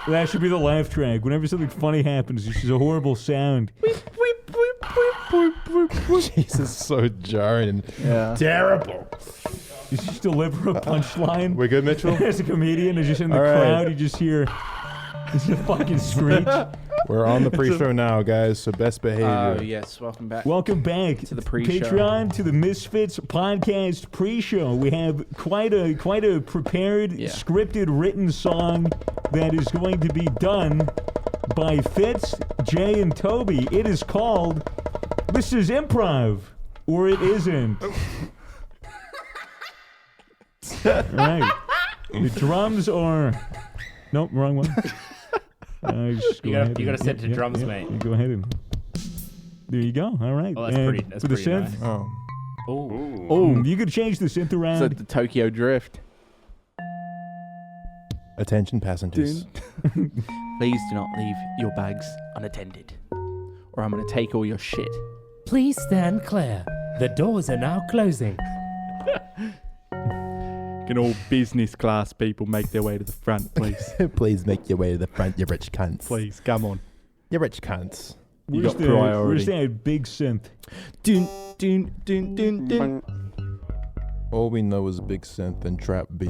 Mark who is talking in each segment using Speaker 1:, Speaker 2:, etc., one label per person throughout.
Speaker 1: That should be the laugh track. Whenever something funny happens, it's just a horrible sound.
Speaker 2: Jesus, so jarring and terrible.
Speaker 1: You just deliver a punchline.
Speaker 2: We're good, Mitchell?
Speaker 1: As a comedian, as just in the crowd, you just hear it's a fucking screech.
Speaker 2: We're on the pre-show now, guys, so best behavior.
Speaker 3: Yes, welcome back.
Speaker 1: Welcome back
Speaker 3: to the pre-show.
Speaker 1: Patreon, to the Misfits Podcast pre-show. We have quite a prepared, scripted, written song that is going to be done by Fitz, Jay, and Toby. It is called This Is Improv, or It Isn't. Right. The drums are... Nope, wrong one.
Speaker 4: You gotta set to drums, mate.
Speaker 1: You go ahead and... There you go. All right.
Speaker 4: Oh, that's pretty
Speaker 1: synth.
Speaker 4: Nice.
Speaker 1: Oh, you could change the synth around.
Speaker 3: It's like the Tokyo Drift.
Speaker 2: Attention, passengers.
Speaker 3: Please do not leave your bags unattended, or I'm going to take all your shit.
Speaker 5: Please stand clear. The doors are now closing.
Speaker 6: Can all business class people make their way to the front, please?
Speaker 2: Please make your way to the front, you rich cunts.
Speaker 6: Please, come on.
Speaker 2: You rich cunts.
Speaker 6: You got priority.
Speaker 1: Where's that big synth?
Speaker 3: Dun, dun, dun, dun, dun.
Speaker 2: All we know is a big synth and trap beat.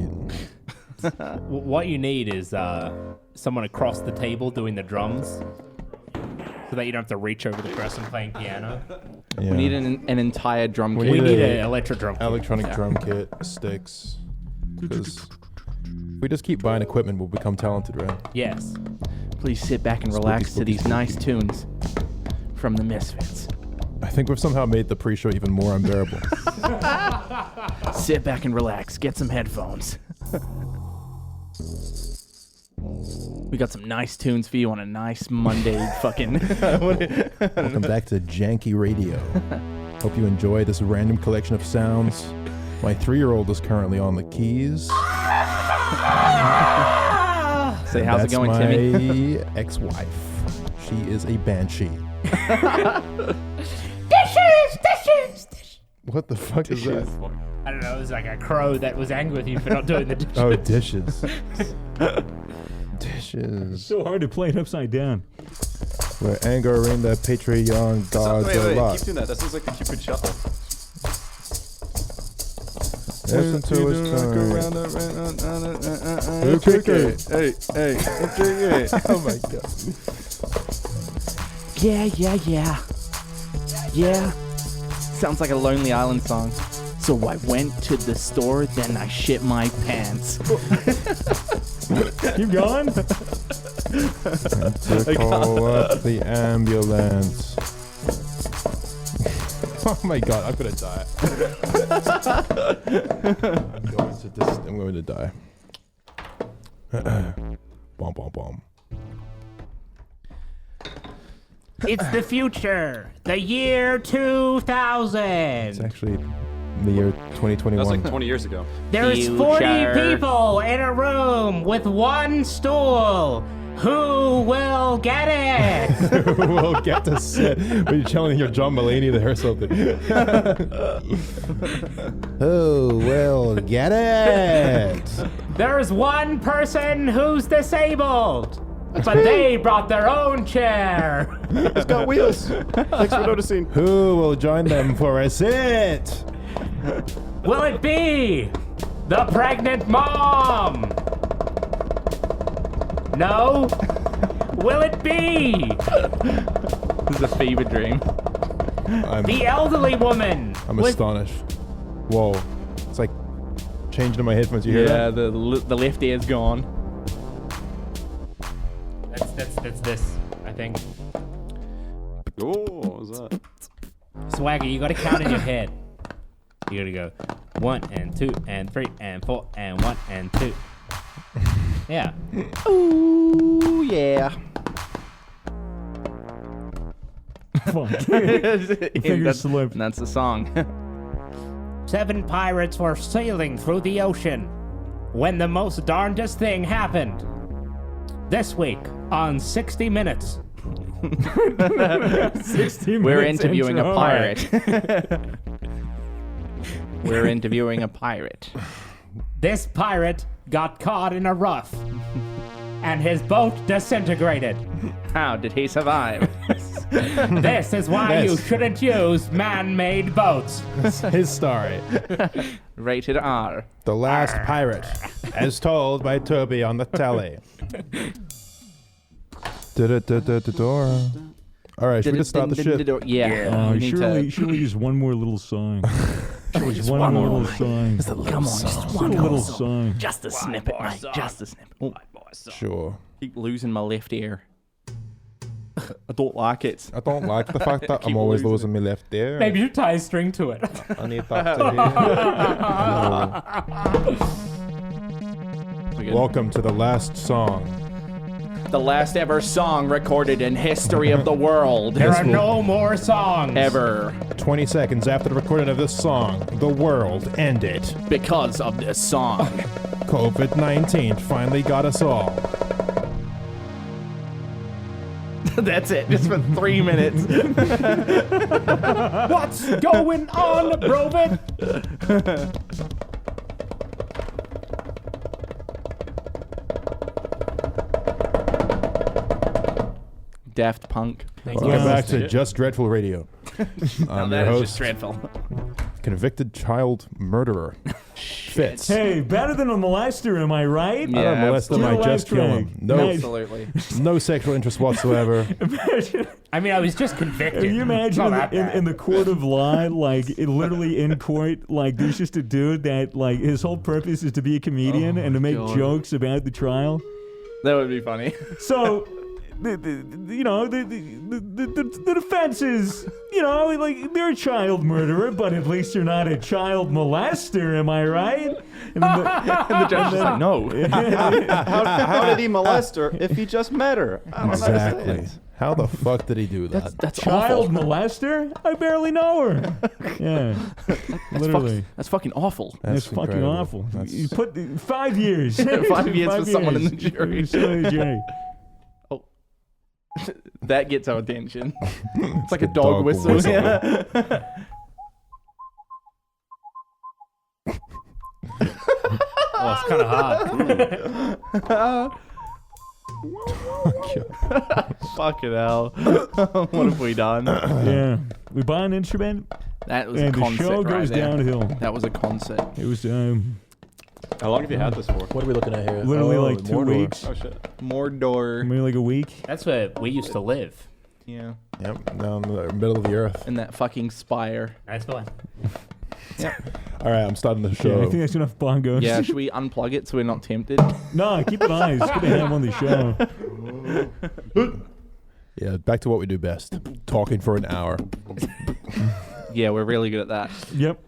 Speaker 4: What you need is someone across the table doing the drums, so that you don't have to reach over the person playing piano.
Speaker 2: Yeah.
Speaker 3: We need an entire drum kit.
Speaker 4: We need an electric drum kit.
Speaker 2: Electronic drum kit, sticks. Because if we just keep buying equipment, we'll become talented, right?
Speaker 4: Yes.
Speaker 3: Please sit back and relax to these nice tunes from the Misfits.
Speaker 2: I think we've somehow made the pre-show even more unbearable.
Speaker 3: Sit back and relax. Get some headphones. We got some nice tunes for you on a nice Monday fucking...
Speaker 2: Welcome back to Janky Radio. Hope you enjoy this random collection of sounds. My 3-year-old is currently on the keys.
Speaker 3: Say, how's it going, Timmy?
Speaker 2: That's my ex-wife. She is a banshee. Dishes! What the fuck is that?
Speaker 4: I don't know. It was like a crow that was angry with you for not doing the dishes.
Speaker 2: Oh, dishes. Dishes.
Speaker 1: So hard to play it upside down.
Speaker 2: Where anger in the Patreon gods a lot.
Speaker 7: Keep doing that. That sounds like the Cupid shuffle.
Speaker 2: Listen to his
Speaker 7: Hey.
Speaker 2: Oh my god.
Speaker 3: Yeah. Sounds like a Lonely Island song. So I went to the store, then I shit my pants.
Speaker 1: Keep going.
Speaker 2: To call up the ambulance. Oh my god, I'm gonna die. I'm going to die. Bomb, bomb, bomb.
Speaker 4: It's the future. The year 2000.
Speaker 2: It's actually the year 2021.
Speaker 7: That was like 20 years ago.
Speaker 4: There's 40 people in a room with one stool. Who will get it?
Speaker 2: Who will get to sit? Are you telling you're John Mulaney there or something? Who will get it?
Speaker 4: There's one person who's disabled, but they brought their own chair.
Speaker 7: It's got wheels. Thanks for noticing.
Speaker 2: Who will join them for a sit?
Speaker 4: Will it be the pregnant mom? No? Will it be
Speaker 3: This is a fever dream.
Speaker 4: the elderly woman?
Speaker 2: I'm astonished. Whoa. It's like changing in my headphones. You hear that?
Speaker 3: The left ear's gone.
Speaker 4: That's this, I think.
Speaker 7: Oh, what was that?
Speaker 4: Swagger, you gotta count in your head. You gotta go 1 and 2 and 3 and 4 and 1 and 2. Yeah.
Speaker 3: Ooh, yeah.
Speaker 1: Fingers slipped.
Speaker 3: And that's the song.
Speaker 4: 7 pirates were sailing through the ocean when the most darndest thing happened. This week on 60 Minutes.
Speaker 1: 60
Speaker 3: We're
Speaker 1: minutes
Speaker 3: interviewing
Speaker 1: intro.
Speaker 3: a pirate. We're interviewing a pirate.
Speaker 4: This pirate got caught in a rough. and his boat disintegrated.
Speaker 3: How did he survive?
Speaker 4: This is why you shouldn't use man-made boats.
Speaker 2: His story.
Speaker 3: Rated R.
Speaker 2: The Last Pirate, as told by Toby on the tele. All right, should we just start the shit?
Speaker 3: Yeah. we need to-
Speaker 1: Surely just one more little song. Just one more little song.
Speaker 3: Come on, just
Speaker 1: Just
Speaker 3: one
Speaker 1: a little
Speaker 3: song.
Speaker 1: song.
Speaker 3: Just a snippet, mate. Just a snippet. Oh,
Speaker 2: Sure.
Speaker 3: keep losing my left ear. I don't like it.
Speaker 2: I don't like the fact that
Speaker 3: Keep
Speaker 2: I'm always
Speaker 3: losing
Speaker 2: losing my left ear.
Speaker 4: Maybe you tie a string to it.
Speaker 2: I need that to hear. Welcome to the last song.
Speaker 3: The last ever song recorded in history of the world.
Speaker 4: There are no more songs.
Speaker 3: Ever.
Speaker 2: 20 seconds after the recording of this song, the world ended.
Speaker 3: Because of this song.
Speaker 2: COVID-19 finally got us all.
Speaker 3: That's it. Just for 3 minutes.
Speaker 4: What's going on, Brovin?
Speaker 3: Daft Punk.
Speaker 2: Welcome back to Just Dreadful Radio. I'm your
Speaker 3: That is
Speaker 2: host,
Speaker 3: just dreadful.
Speaker 2: convicted child murderer, Fitz.
Speaker 1: Hey, better than a molester, am I right?
Speaker 3: Yeah.
Speaker 2: I don't molest them, I
Speaker 1: absolutely.
Speaker 2: just kill them. No,
Speaker 1: Nice.
Speaker 3: Absolutely.
Speaker 2: no sexual interest whatsoever.
Speaker 4: I mean, I was just convicted.
Speaker 1: Can you imagine
Speaker 4: Not that
Speaker 1: in
Speaker 4: bad.
Speaker 1: the court of law, like literally in court, like there's just a dude that like his whole purpose is to be a comedian and to make jokes about the trial.
Speaker 3: That would be funny.
Speaker 1: So, the defense is, like they're a child murderer, but at least you're not a child molester, am I right? And then
Speaker 3: The judge is like, no.
Speaker 7: How did he molest her if he just met her? I don't
Speaker 2: Exactly.
Speaker 7: understand.
Speaker 2: How the fuck did he do that?
Speaker 3: That's
Speaker 1: child
Speaker 3: awful.
Speaker 1: molester? I barely know her. Yeah, literally.
Speaker 3: That's fucking awful.
Speaker 1: That's fucking
Speaker 2: incredible.
Speaker 1: awful.
Speaker 2: That's-
Speaker 1: You put 5 years.
Speaker 3: 5 years for someone in the jury.
Speaker 1: Someone in the jury.
Speaker 3: That gets our attention. It's like a
Speaker 2: the
Speaker 3: dog
Speaker 2: dog
Speaker 3: whistle.
Speaker 2: whistle.
Speaker 3: Yeah.
Speaker 4: Oh, it's kind of hard.
Speaker 3: Fucking hell. What have we done?
Speaker 1: Yeah. We buy an instrument,
Speaker 3: That was
Speaker 1: and
Speaker 3: a
Speaker 1: the
Speaker 3: concept
Speaker 1: show
Speaker 3: right
Speaker 1: goes
Speaker 3: there.
Speaker 1: downhill.
Speaker 3: That was a concept.
Speaker 1: It was
Speaker 7: How long have you had this for?
Speaker 2: What are we looking at here?
Speaker 1: literally like 2 weeks.
Speaker 7: Oh shit.
Speaker 3: Mordor.
Speaker 1: Maybe like a week.
Speaker 4: That's where we used to live.
Speaker 3: Yeah.
Speaker 2: Yep, down the middle of the earth.
Speaker 3: In that fucking spire.
Speaker 4: That's fine.
Speaker 2: All right, I'm starting the
Speaker 1: Yeah, I
Speaker 2: show.
Speaker 1: think that's enough bongos.
Speaker 3: Yeah, should we unplug it so we're not tempted?
Speaker 1: No, keep it on. It's good to have on the show.
Speaker 2: Yeah, back to what we do best. Talking for an hour.
Speaker 3: Yeah, we're really good at that.
Speaker 1: Yep.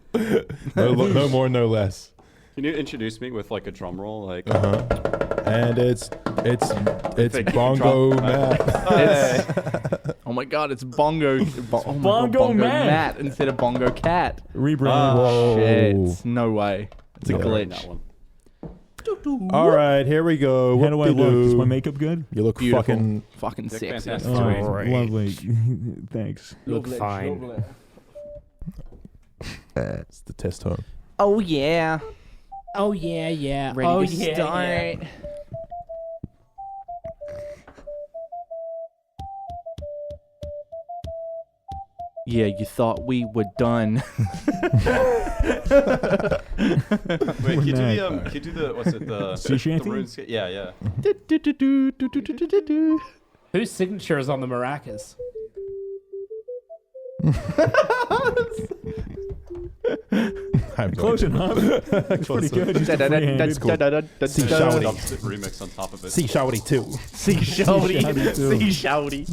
Speaker 2: No more, no less.
Speaker 7: Can you introduce me with like a drum roll? Like,
Speaker 2: And it's
Speaker 7: Fake
Speaker 2: Bongo
Speaker 7: drum.
Speaker 2: Matt.
Speaker 3: It's, oh my god, it's Bongo.
Speaker 1: Bongo Matt.
Speaker 3: instead of Bongo Cat.
Speaker 1: Rebrand.
Speaker 2: Whoa.
Speaker 3: Shit. No way. It's a
Speaker 2: Yeah.
Speaker 7: that
Speaker 3: glitch.
Speaker 7: one.
Speaker 2: All right, here we go.
Speaker 1: How do I look? Is my
Speaker 2: Whoop-de-doo.
Speaker 1: makeup good?
Speaker 2: You look
Speaker 3: Beautiful. Fucking
Speaker 7: Dick
Speaker 3: sexy.
Speaker 7: fantastic.
Speaker 1: Oh,
Speaker 4: Great.
Speaker 1: lovely. Thanks.
Speaker 4: Look fine.
Speaker 2: It's the test tone.
Speaker 3: Oh yeah.
Speaker 4: Oh, yeah, yeah.
Speaker 3: Ready
Speaker 4: oh,
Speaker 3: to
Speaker 4: yeah,
Speaker 3: start.
Speaker 4: yeah.
Speaker 3: Yeah, you thought we were done.
Speaker 7: Wait, can you do the what's it the
Speaker 1: Sea shanty?
Speaker 7: RuneScape? Yeah, yeah.
Speaker 4: Whose signature is on the maracas?
Speaker 2: I'm
Speaker 1: Close enough. That's pretty good. Just a free-handed.
Speaker 2: See shouty.
Speaker 7: Dubstep remix on top of it.
Speaker 2: See shouty too.
Speaker 3: See shouty.
Speaker 1: Shouty too.
Speaker 3: See shouty.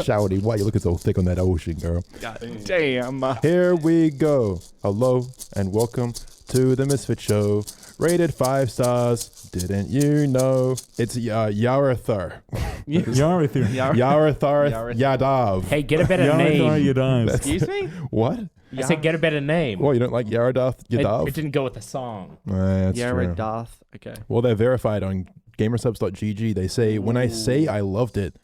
Speaker 2: Shouty, why you looking so thick on that ocean, girl?
Speaker 3: God damn.
Speaker 2: Here we go. Hello and welcome to the Misfits Show. Rated 5 stars. Didn't you know? It's Yarathar.
Speaker 1: Yarathir.
Speaker 2: Yarathar Yadav.
Speaker 4: Hey, get a better
Speaker 1: Yarathar
Speaker 4: name.
Speaker 1: Yadav.
Speaker 3: Excuse me?
Speaker 2: What?
Speaker 4: I said get a better name.
Speaker 2: Well, you don't like Yaradath Yadav?
Speaker 4: It didn't go with the song.
Speaker 2: That's true.
Speaker 3: Yaradoth. Okay.
Speaker 2: Well, they're verified on gamersubs.gg. They say, when I say I loved it,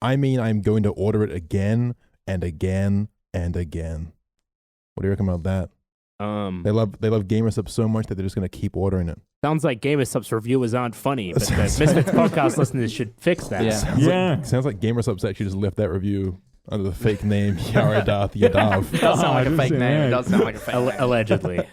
Speaker 2: I mean I'm going to order it again and again and again. What do you reckon about that? They love Gamer Subs so much that they're just gonna keep ordering it.
Speaker 4: Sounds like Gamer Subs reviewers aren't funny, but the Misfits podcast listeners should fix that.
Speaker 3: Yeah.
Speaker 2: Sounds like Gamer Subs actually just left that review under the fake name Yaradath Yadav.
Speaker 3: It does sound like a fake name. It does sound like a fake name.
Speaker 4: Allegedly.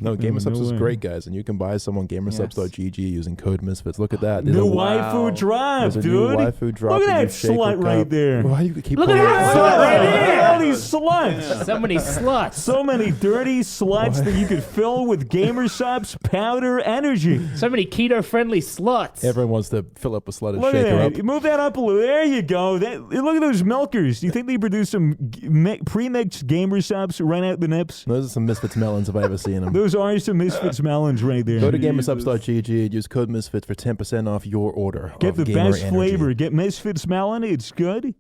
Speaker 2: No, Gamer Subs is
Speaker 1: way.
Speaker 2: great, guys, and you can buy some on gamersubs.gg using code Misfits. Look at that.
Speaker 1: New
Speaker 3: Wow.
Speaker 1: waifu drop,
Speaker 2: There's a
Speaker 1: dude.
Speaker 2: new waifu drop.
Speaker 1: Look at
Speaker 2: in your
Speaker 1: that
Speaker 2: shaker
Speaker 1: slut right
Speaker 2: cup.
Speaker 1: there.
Speaker 2: Why do you keep
Speaker 4: Look at
Speaker 2: calling
Speaker 4: that
Speaker 2: it
Speaker 1: Slut right
Speaker 4: Yeah.
Speaker 1: there. All these sluts.
Speaker 4: So many sluts.
Speaker 1: So many dirty sluts that you could fill with Gamer Subs powder energy.
Speaker 4: So many keto-friendly sluts.
Speaker 2: Everyone wants to fill up a slut and
Speaker 1: Look
Speaker 2: shake
Speaker 1: at
Speaker 2: her
Speaker 1: that.
Speaker 2: up.
Speaker 1: Move that up a little. There you go. Look at those milkers. Do you think they produce some pre-mixed Gamer Subs right out the nips?
Speaker 2: Those are some Misfits melons if I ever seen them.
Speaker 1: Those are some Misfits melons right there.
Speaker 2: Go to gamersubs.gg and use code Misfits for 10% off your order.
Speaker 1: Get
Speaker 2: of
Speaker 1: the
Speaker 2: gamer
Speaker 1: best
Speaker 2: energy.
Speaker 1: flavor. Get Misfits melon. It's good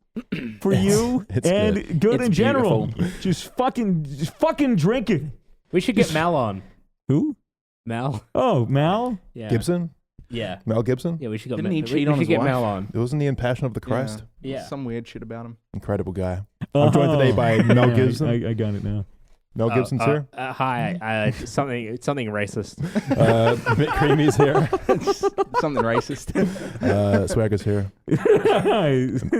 Speaker 1: for you
Speaker 2: it's
Speaker 1: and good
Speaker 3: It's
Speaker 1: in general.
Speaker 3: beautiful.
Speaker 1: Just fucking drink it.
Speaker 4: We should get Mal on.
Speaker 1: Who?
Speaker 4: Mal?
Speaker 1: Oh, Mal?
Speaker 4: Yeah.
Speaker 2: Gibson?
Speaker 4: Yeah.
Speaker 2: Mel Gibson?
Speaker 4: Yeah, we should go.
Speaker 3: Didn't he
Speaker 4: we
Speaker 3: cheat on
Speaker 4: should
Speaker 3: his
Speaker 4: get
Speaker 3: wife?
Speaker 4: Mal on.
Speaker 2: Wasn't he in Passion of the Christ?
Speaker 4: Yeah.
Speaker 3: Some weird shit about him.
Speaker 2: Incredible guy. I'm joined today by Mel
Speaker 1: Yeah,
Speaker 2: Gibson.
Speaker 1: I got it now.
Speaker 2: Mel Gibson's here.
Speaker 4: Hi. Something racist.
Speaker 2: McCreamy's here.
Speaker 3: Something racist.
Speaker 2: Swagger's here.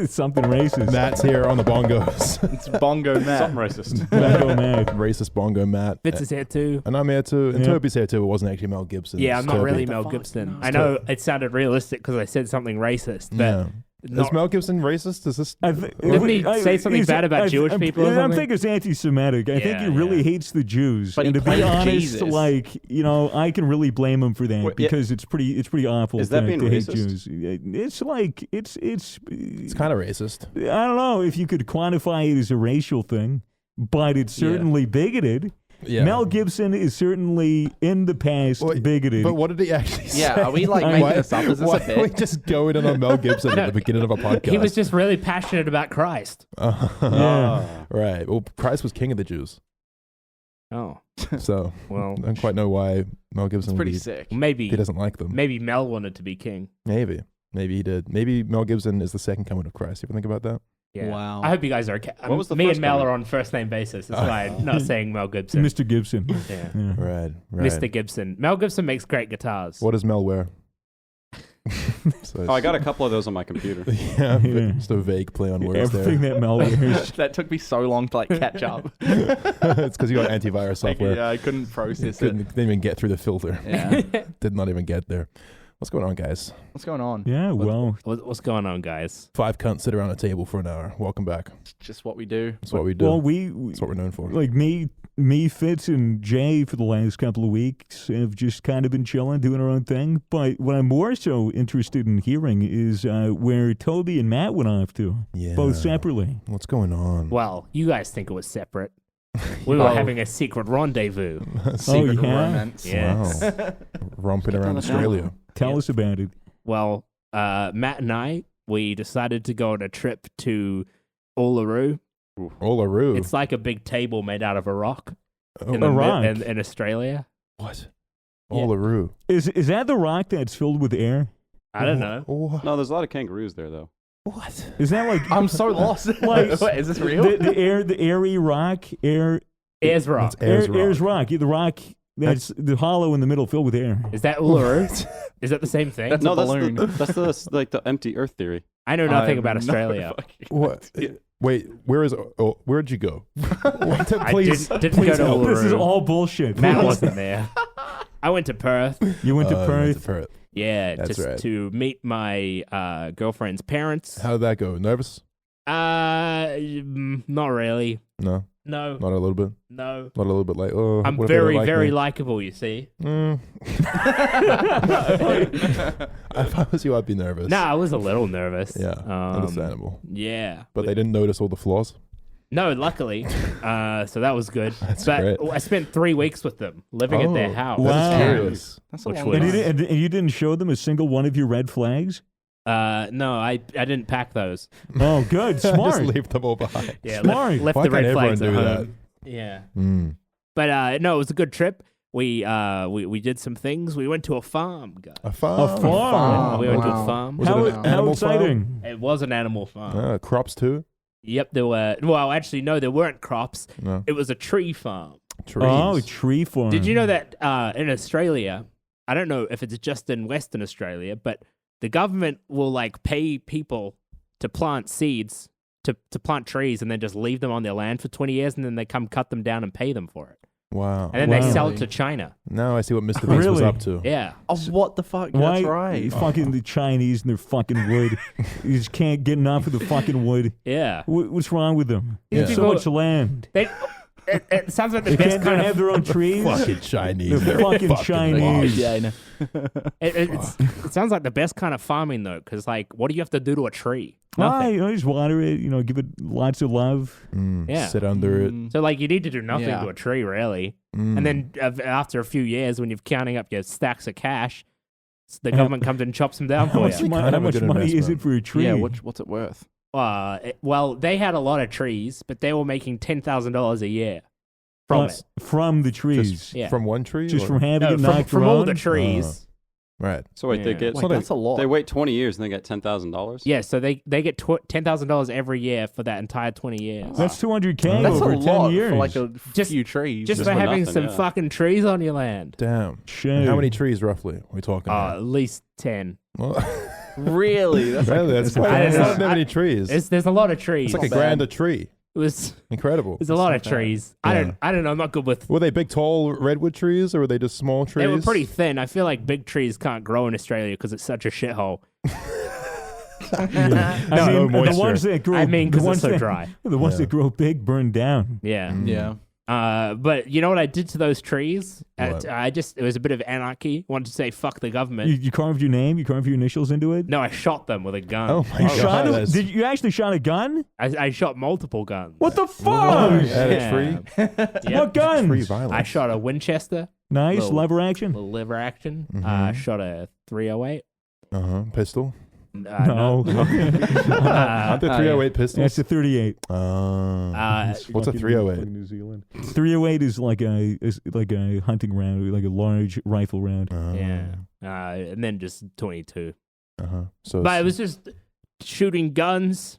Speaker 1: Something racist.
Speaker 2: Matt's here on the bongos.
Speaker 3: It's Bongo Matt.
Speaker 7: Something racist.
Speaker 1: Bongo mad.
Speaker 2: Racist bongo Matt.
Speaker 4: Fitz is here too.
Speaker 2: And I'm here too. And
Speaker 1: Yeah.
Speaker 2: Toby's here too. It wasn't actually Mel Gibson.
Speaker 4: Yeah,
Speaker 2: It's
Speaker 4: I'm not
Speaker 2: Toby.
Speaker 4: really Mel Gibson. I know it sounded realistic because I said something racist, but
Speaker 2: Yeah.
Speaker 4: not-
Speaker 2: Is Mel Gibson racist? Is this?
Speaker 4: Didn't he say something bad about Jewish people or
Speaker 1: I
Speaker 4: something?
Speaker 1: think it's anti-Semitic. I think he really hates the Jews.
Speaker 3: But he
Speaker 1: and to be
Speaker 3: played
Speaker 1: honest,
Speaker 3: Jesus.
Speaker 1: I can really blame him for that
Speaker 7: Wait, yeah.
Speaker 1: because it's pretty awful
Speaker 7: Is that
Speaker 1: to
Speaker 7: being
Speaker 1: hate
Speaker 7: racist?
Speaker 1: Jews. It's like it's
Speaker 2: It's kind of racist.
Speaker 1: I don't know if you could quantify it as a racial thing, but it's certainly bigoted.
Speaker 2: Yeah.
Speaker 1: Mel Gibson is certainly in the past
Speaker 2: Wait,
Speaker 1: bigoted.
Speaker 2: But what did he actually say?
Speaker 3: Yeah, are we like making this up? Is this
Speaker 2: why
Speaker 3: a
Speaker 2: are we
Speaker 3: bit?
Speaker 2: just going in on Mel Gibson at the beginning of a podcast?
Speaker 4: He was just really passionate about Christ.
Speaker 1: Yeah.
Speaker 2: Right. Well, Christ was king of the Jews.
Speaker 4: Oh,
Speaker 2: So
Speaker 4: well,
Speaker 2: I don't quite know why Mel Gibson
Speaker 3: It's pretty
Speaker 2: would
Speaker 3: sick.
Speaker 2: he
Speaker 4: maybe
Speaker 2: doesn't like them.
Speaker 4: Mel wanted to be king.
Speaker 2: Maybe he did. Maybe Mel Gibson is the second coming of Christ. You ever think about that?
Speaker 4: Yeah.
Speaker 3: Wow.
Speaker 4: I hope you guys are okay.
Speaker 7: What was the
Speaker 4: Me
Speaker 7: first
Speaker 4: and Mel
Speaker 7: one?
Speaker 4: are on first name basis. That's why I'm not saying Mel Gibson.
Speaker 1: Mr. Gibson.
Speaker 4: Yeah.
Speaker 1: Yeah.
Speaker 2: Right.
Speaker 4: Mr. Gibson. Mel Gibson makes great guitars.
Speaker 2: What does Mel wear? So
Speaker 7: Oh, I got a couple of those on my computer.
Speaker 2: yeah,
Speaker 1: Yeah.
Speaker 2: just a vague play on words
Speaker 1: Everything
Speaker 2: there.
Speaker 1: that Mel wears.
Speaker 3: That took me so long to like catch up.
Speaker 2: It's because you got antivirus software.
Speaker 3: Yeah, I couldn't process
Speaker 2: Didn't even get through the filter.
Speaker 3: it. Yeah.
Speaker 2: Did not even get there. What's going on, guys?
Speaker 3: What's going on?
Speaker 1: Yeah, well,
Speaker 4: What's going on, guys?
Speaker 2: 5 cunts sit around a table for an hour. Welcome back.
Speaker 3: It's just what we do.
Speaker 2: That's what we do.
Speaker 1: well,
Speaker 2: That's what we're known for.
Speaker 1: like me, Fitz, and Jay for the last couple of weeks have just kind of been chilling, doing our own thing. But what I'm more so interested in hearing is where Toby and Matt went off to,
Speaker 2: Yeah.
Speaker 1: both separately.
Speaker 2: What's going on?
Speaker 4: Well, you guys think it was separate. We were having a secret rendezvous.
Speaker 3: Secret
Speaker 1: yeah?
Speaker 3: romance.
Speaker 4: Yes.
Speaker 2: Wow. Romping around Australia.
Speaker 1: Tell
Speaker 4: Yeah.
Speaker 1: us about it.
Speaker 4: Well, Matt and I, we decided to go on a trip to Uluru.
Speaker 2: Uluru.
Speaker 4: It's like a big table made out of a rock.
Speaker 2: Oh,
Speaker 4: in
Speaker 1: a
Speaker 4: the mi-
Speaker 1: rock?
Speaker 4: in Australia.
Speaker 2: what?
Speaker 4: Yeah.
Speaker 2: Uluru.
Speaker 1: Is that the rock that's filled with air?
Speaker 4: I don't know.
Speaker 2: What?
Speaker 7: No, there's a lot of kangaroos there, though.
Speaker 2: What?
Speaker 1: Is that like
Speaker 3: I'm so lost.
Speaker 1: Like-
Speaker 3: Wait, is this real?
Speaker 1: the airy rock?
Speaker 4: Air's rock.
Speaker 2: That's Ayers
Speaker 1: Air's
Speaker 2: Rock.
Speaker 1: rock. Yeah, the rock that's the hollow in the middle filled with air.
Speaker 4: Is that Uluru? Is that the same thing?
Speaker 3: That's
Speaker 7: No,
Speaker 3: a
Speaker 7: that's
Speaker 3: balloon.
Speaker 7: that's the like the empty Earth theory.
Speaker 4: I know nothing
Speaker 3: I
Speaker 4: about
Speaker 3: have no
Speaker 4: Australia.
Speaker 3: fucking
Speaker 2: What? Wait, where'd you go? Please,
Speaker 4: I didn't
Speaker 2: please
Speaker 4: go to
Speaker 2: help.
Speaker 4: Uluru.
Speaker 1: This is all bullshit.
Speaker 4: Matt wasn't there. I went to Perth.
Speaker 1: You went to
Speaker 2: You
Speaker 1: Perth.
Speaker 2: went to Perth.
Speaker 4: Yeah,
Speaker 2: That's
Speaker 4: just
Speaker 2: right.
Speaker 4: to meet my girlfriend's parents.
Speaker 2: How did that go? Nervous?
Speaker 4: Not really.
Speaker 2: No,
Speaker 4: No,
Speaker 2: not a little bit.
Speaker 4: no.
Speaker 2: Not a little bit like, oh,
Speaker 4: I'm
Speaker 2: what if they don't
Speaker 4: very,
Speaker 2: like
Speaker 4: very
Speaker 2: me?
Speaker 4: likable, you see.
Speaker 2: If I was you, I'd be nervous.
Speaker 4: No, I was a little nervous.
Speaker 2: Yeah, understandable.
Speaker 4: Yeah.
Speaker 2: But they didn't notice all the flaws.
Speaker 4: No, luckily. So that was good.
Speaker 2: That's
Speaker 4: but
Speaker 2: great.
Speaker 4: I spent 3 weeks with them, living at their house.
Speaker 1: Wow.
Speaker 2: That's curious.
Speaker 3: That's a
Speaker 4: Which
Speaker 3: long
Speaker 4: was-
Speaker 1: And you,
Speaker 3: time.
Speaker 1: didn't, and you didn't show them a single one of your red flags?
Speaker 4: No, I didn't pack those.
Speaker 1: Oh, good. Smart.
Speaker 2: Just leave them all behind.
Speaker 4: Yeah,
Speaker 1: Smart.
Speaker 4: left
Speaker 2: Why
Speaker 4: the
Speaker 2: can't
Speaker 4: red
Speaker 2: everyone
Speaker 4: flags at
Speaker 2: do that?
Speaker 4: home. Yeah.
Speaker 2: Mm.
Speaker 4: But no, it was a good trip. We did some things. We went to a farm, guys.
Speaker 2: A farm.
Speaker 1: A farm.
Speaker 4: We went to
Speaker 3: wow.
Speaker 4: a farm.
Speaker 2: Was it
Speaker 1: How,
Speaker 2: an
Speaker 1: how
Speaker 2: animal farm?
Speaker 1: exciting.
Speaker 4: It was an animal farm.
Speaker 2: Crops too?
Speaker 4: Yep, there were. Well, actually, no, there weren't crops.
Speaker 2: No.
Speaker 4: It was a tree farm.
Speaker 2: Trees.
Speaker 1: Oh, tree farm.
Speaker 4: Did you know that in Australia, I don't know if it's just in Western Australia, but the government will like pay people to plant seeds, to plant trees, and then just leave them on their land for 20 years, and then they come cut them down and pay them for it.
Speaker 2: Wow.
Speaker 4: And then they sell it to China.
Speaker 2: Now I see what Mr. Beast was
Speaker 1: Really?
Speaker 2: up to.
Speaker 4: Yeah.
Speaker 3: Oh, what the fuck?
Speaker 1: Why?
Speaker 3: That's right.
Speaker 1: Fucking the Chinese and their fucking wood. You just can't get enough of the fucking wood.
Speaker 4: Yeah.
Speaker 1: What's wrong with them?
Speaker 2: Yeah.
Speaker 1: So much land.
Speaker 4: It sounds like the
Speaker 1: They
Speaker 4: best
Speaker 1: can't
Speaker 4: kind
Speaker 1: have
Speaker 4: of...
Speaker 1: their own trees.
Speaker 2: Fucking Chinese.
Speaker 1: They're fucking Chinese.
Speaker 3: Yeah, I know.
Speaker 4: It sounds like the best kind of farming, though, because, like, what do you have to do to a tree?
Speaker 1: Why?
Speaker 4: Nothing.
Speaker 1: Just water it, give it lots of love.
Speaker 4: Yeah.
Speaker 2: Sit under it.
Speaker 4: So, like, you need to do nothing
Speaker 3: Yeah.
Speaker 4: to a tree, really.
Speaker 2: Mm.
Speaker 4: And then after a few years, when you're counting up your stacks of cash, the government comes and chops them down
Speaker 1: How
Speaker 4: for
Speaker 1: much,
Speaker 4: you.
Speaker 2: kind of
Speaker 1: how
Speaker 2: a
Speaker 1: much
Speaker 2: good
Speaker 1: money is
Speaker 2: investment.
Speaker 1: it for a tree?
Speaker 3: Yeah, what's it worth?
Speaker 4: Well, they had a lot of trees, but they were making $10,000 a year from it.
Speaker 1: From the trees.
Speaker 2: Just
Speaker 4: Yeah.
Speaker 2: from one tree?
Speaker 1: Just
Speaker 2: or-
Speaker 1: from having
Speaker 4: No,
Speaker 1: it knocked
Speaker 4: from all
Speaker 1: around?
Speaker 4: the trees.
Speaker 2: Right.
Speaker 7: So wait, they
Speaker 4: Yeah.
Speaker 7: get
Speaker 3: Like, that's a lot.
Speaker 7: they wait 20 years and they get $10,000.
Speaker 4: Yeah, so they get $10,000 every year for that entire 20 years.
Speaker 1: That's $200K
Speaker 3: That's
Speaker 1: over
Speaker 3: a
Speaker 1: 10
Speaker 3: lot
Speaker 1: years.
Speaker 3: for like a
Speaker 4: Just-
Speaker 3: few trees.
Speaker 4: Just
Speaker 7: Just
Speaker 4: for
Speaker 7: for
Speaker 4: having
Speaker 7: nothing,
Speaker 4: some
Speaker 7: yeah.
Speaker 4: fucking trees on your land.
Speaker 2: Damn.
Speaker 1: Shit.
Speaker 2: And how many trees roughly are we talking
Speaker 4: At
Speaker 2: about?
Speaker 4: least 10.
Speaker 2: Well,
Speaker 3: Really? That's
Speaker 2: really, that's quite
Speaker 4: I
Speaker 2: that's
Speaker 4: don't
Speaker 2: not
Speaker 4: know.
Speaker 2: that many trees.
Speaker 4: There's a lot of trees.
Speaker 2: It's like a
Speaker 3: not bad.
Speaker 2: grand a tree.
Speaker 4: It was
Speaker 2: Incredible.
Speaker 4: there's a lot of
Speaker 3: not bad.
Speaker 4: trees.
Speaker 2: Yeah.
Speaker 4: I don't know. I'm not good with.
Speaker 2: Were they big, tall redwood trees, or were they just small trees?
Speaker 4: They were pretty thin. I feel like big trees can't grow in Australia because it's such a shithole.
Speaker 1: I
Speaker 2: No
Speaker 1: mean, the
Speaker 2: moisture.
Speaker 1: ones that grow,
Speaker 4: I mean,
Speaker 1: the
Speaker 4: because
Speaker 1: ones
Speaker 4: it's so
Speaker 1: that,
Speaker 4: dry.
Speaker 1: the ones
Speaker 2: Yeah.
Speaker 1: that grow big burn down.
Speaker 4: Yeah.
Speaker 3: Yeah.
Speaker 4: But you know what I did to those trees?
Speaker 2: What?
Speaker 4: It was a bit of anarchy. Wanted to say fuck the government.
Speaker 1: You carved your name, you carved your initials into it.
Speaker 4: No, I shot them with a gun.
Speaker 2: Oh my
Speaker 1: You
Speaker 2: god!
Speaker 1: shot him?
Speaker 2: that's-
Speaker 1: Did you actually shot a gun?
Speaker 4: I shot multiple guns.
Speaker 1: What the fuck?
Speaker 2: At a tree?
Speaker 4: Yep.
Speaker 1: What guns?
Speaker 2: Tree violence.
Speaker 4: I shot a Winchester,
Speaker 1: Nice
Speaker 4: Little-
Speaker 1: lever action.
Speaker 4: little liver action.
Speaker 2: Mhm.
Speaker 4: Shot a 308.
Speaker 2: Pistol.
Speaker 1: No,
Speaker 2: Aren't there 308 pistols?
Speaker 1: that's a 38.
Speaker 2: What's a 308?
Speaker 1: New Zealand. 308 is like a hunting round, like a large rifle round.
Speaker 4: Yeah. And then just 22.
Speaker 2: So
Speaker 4: But it was just shooting guns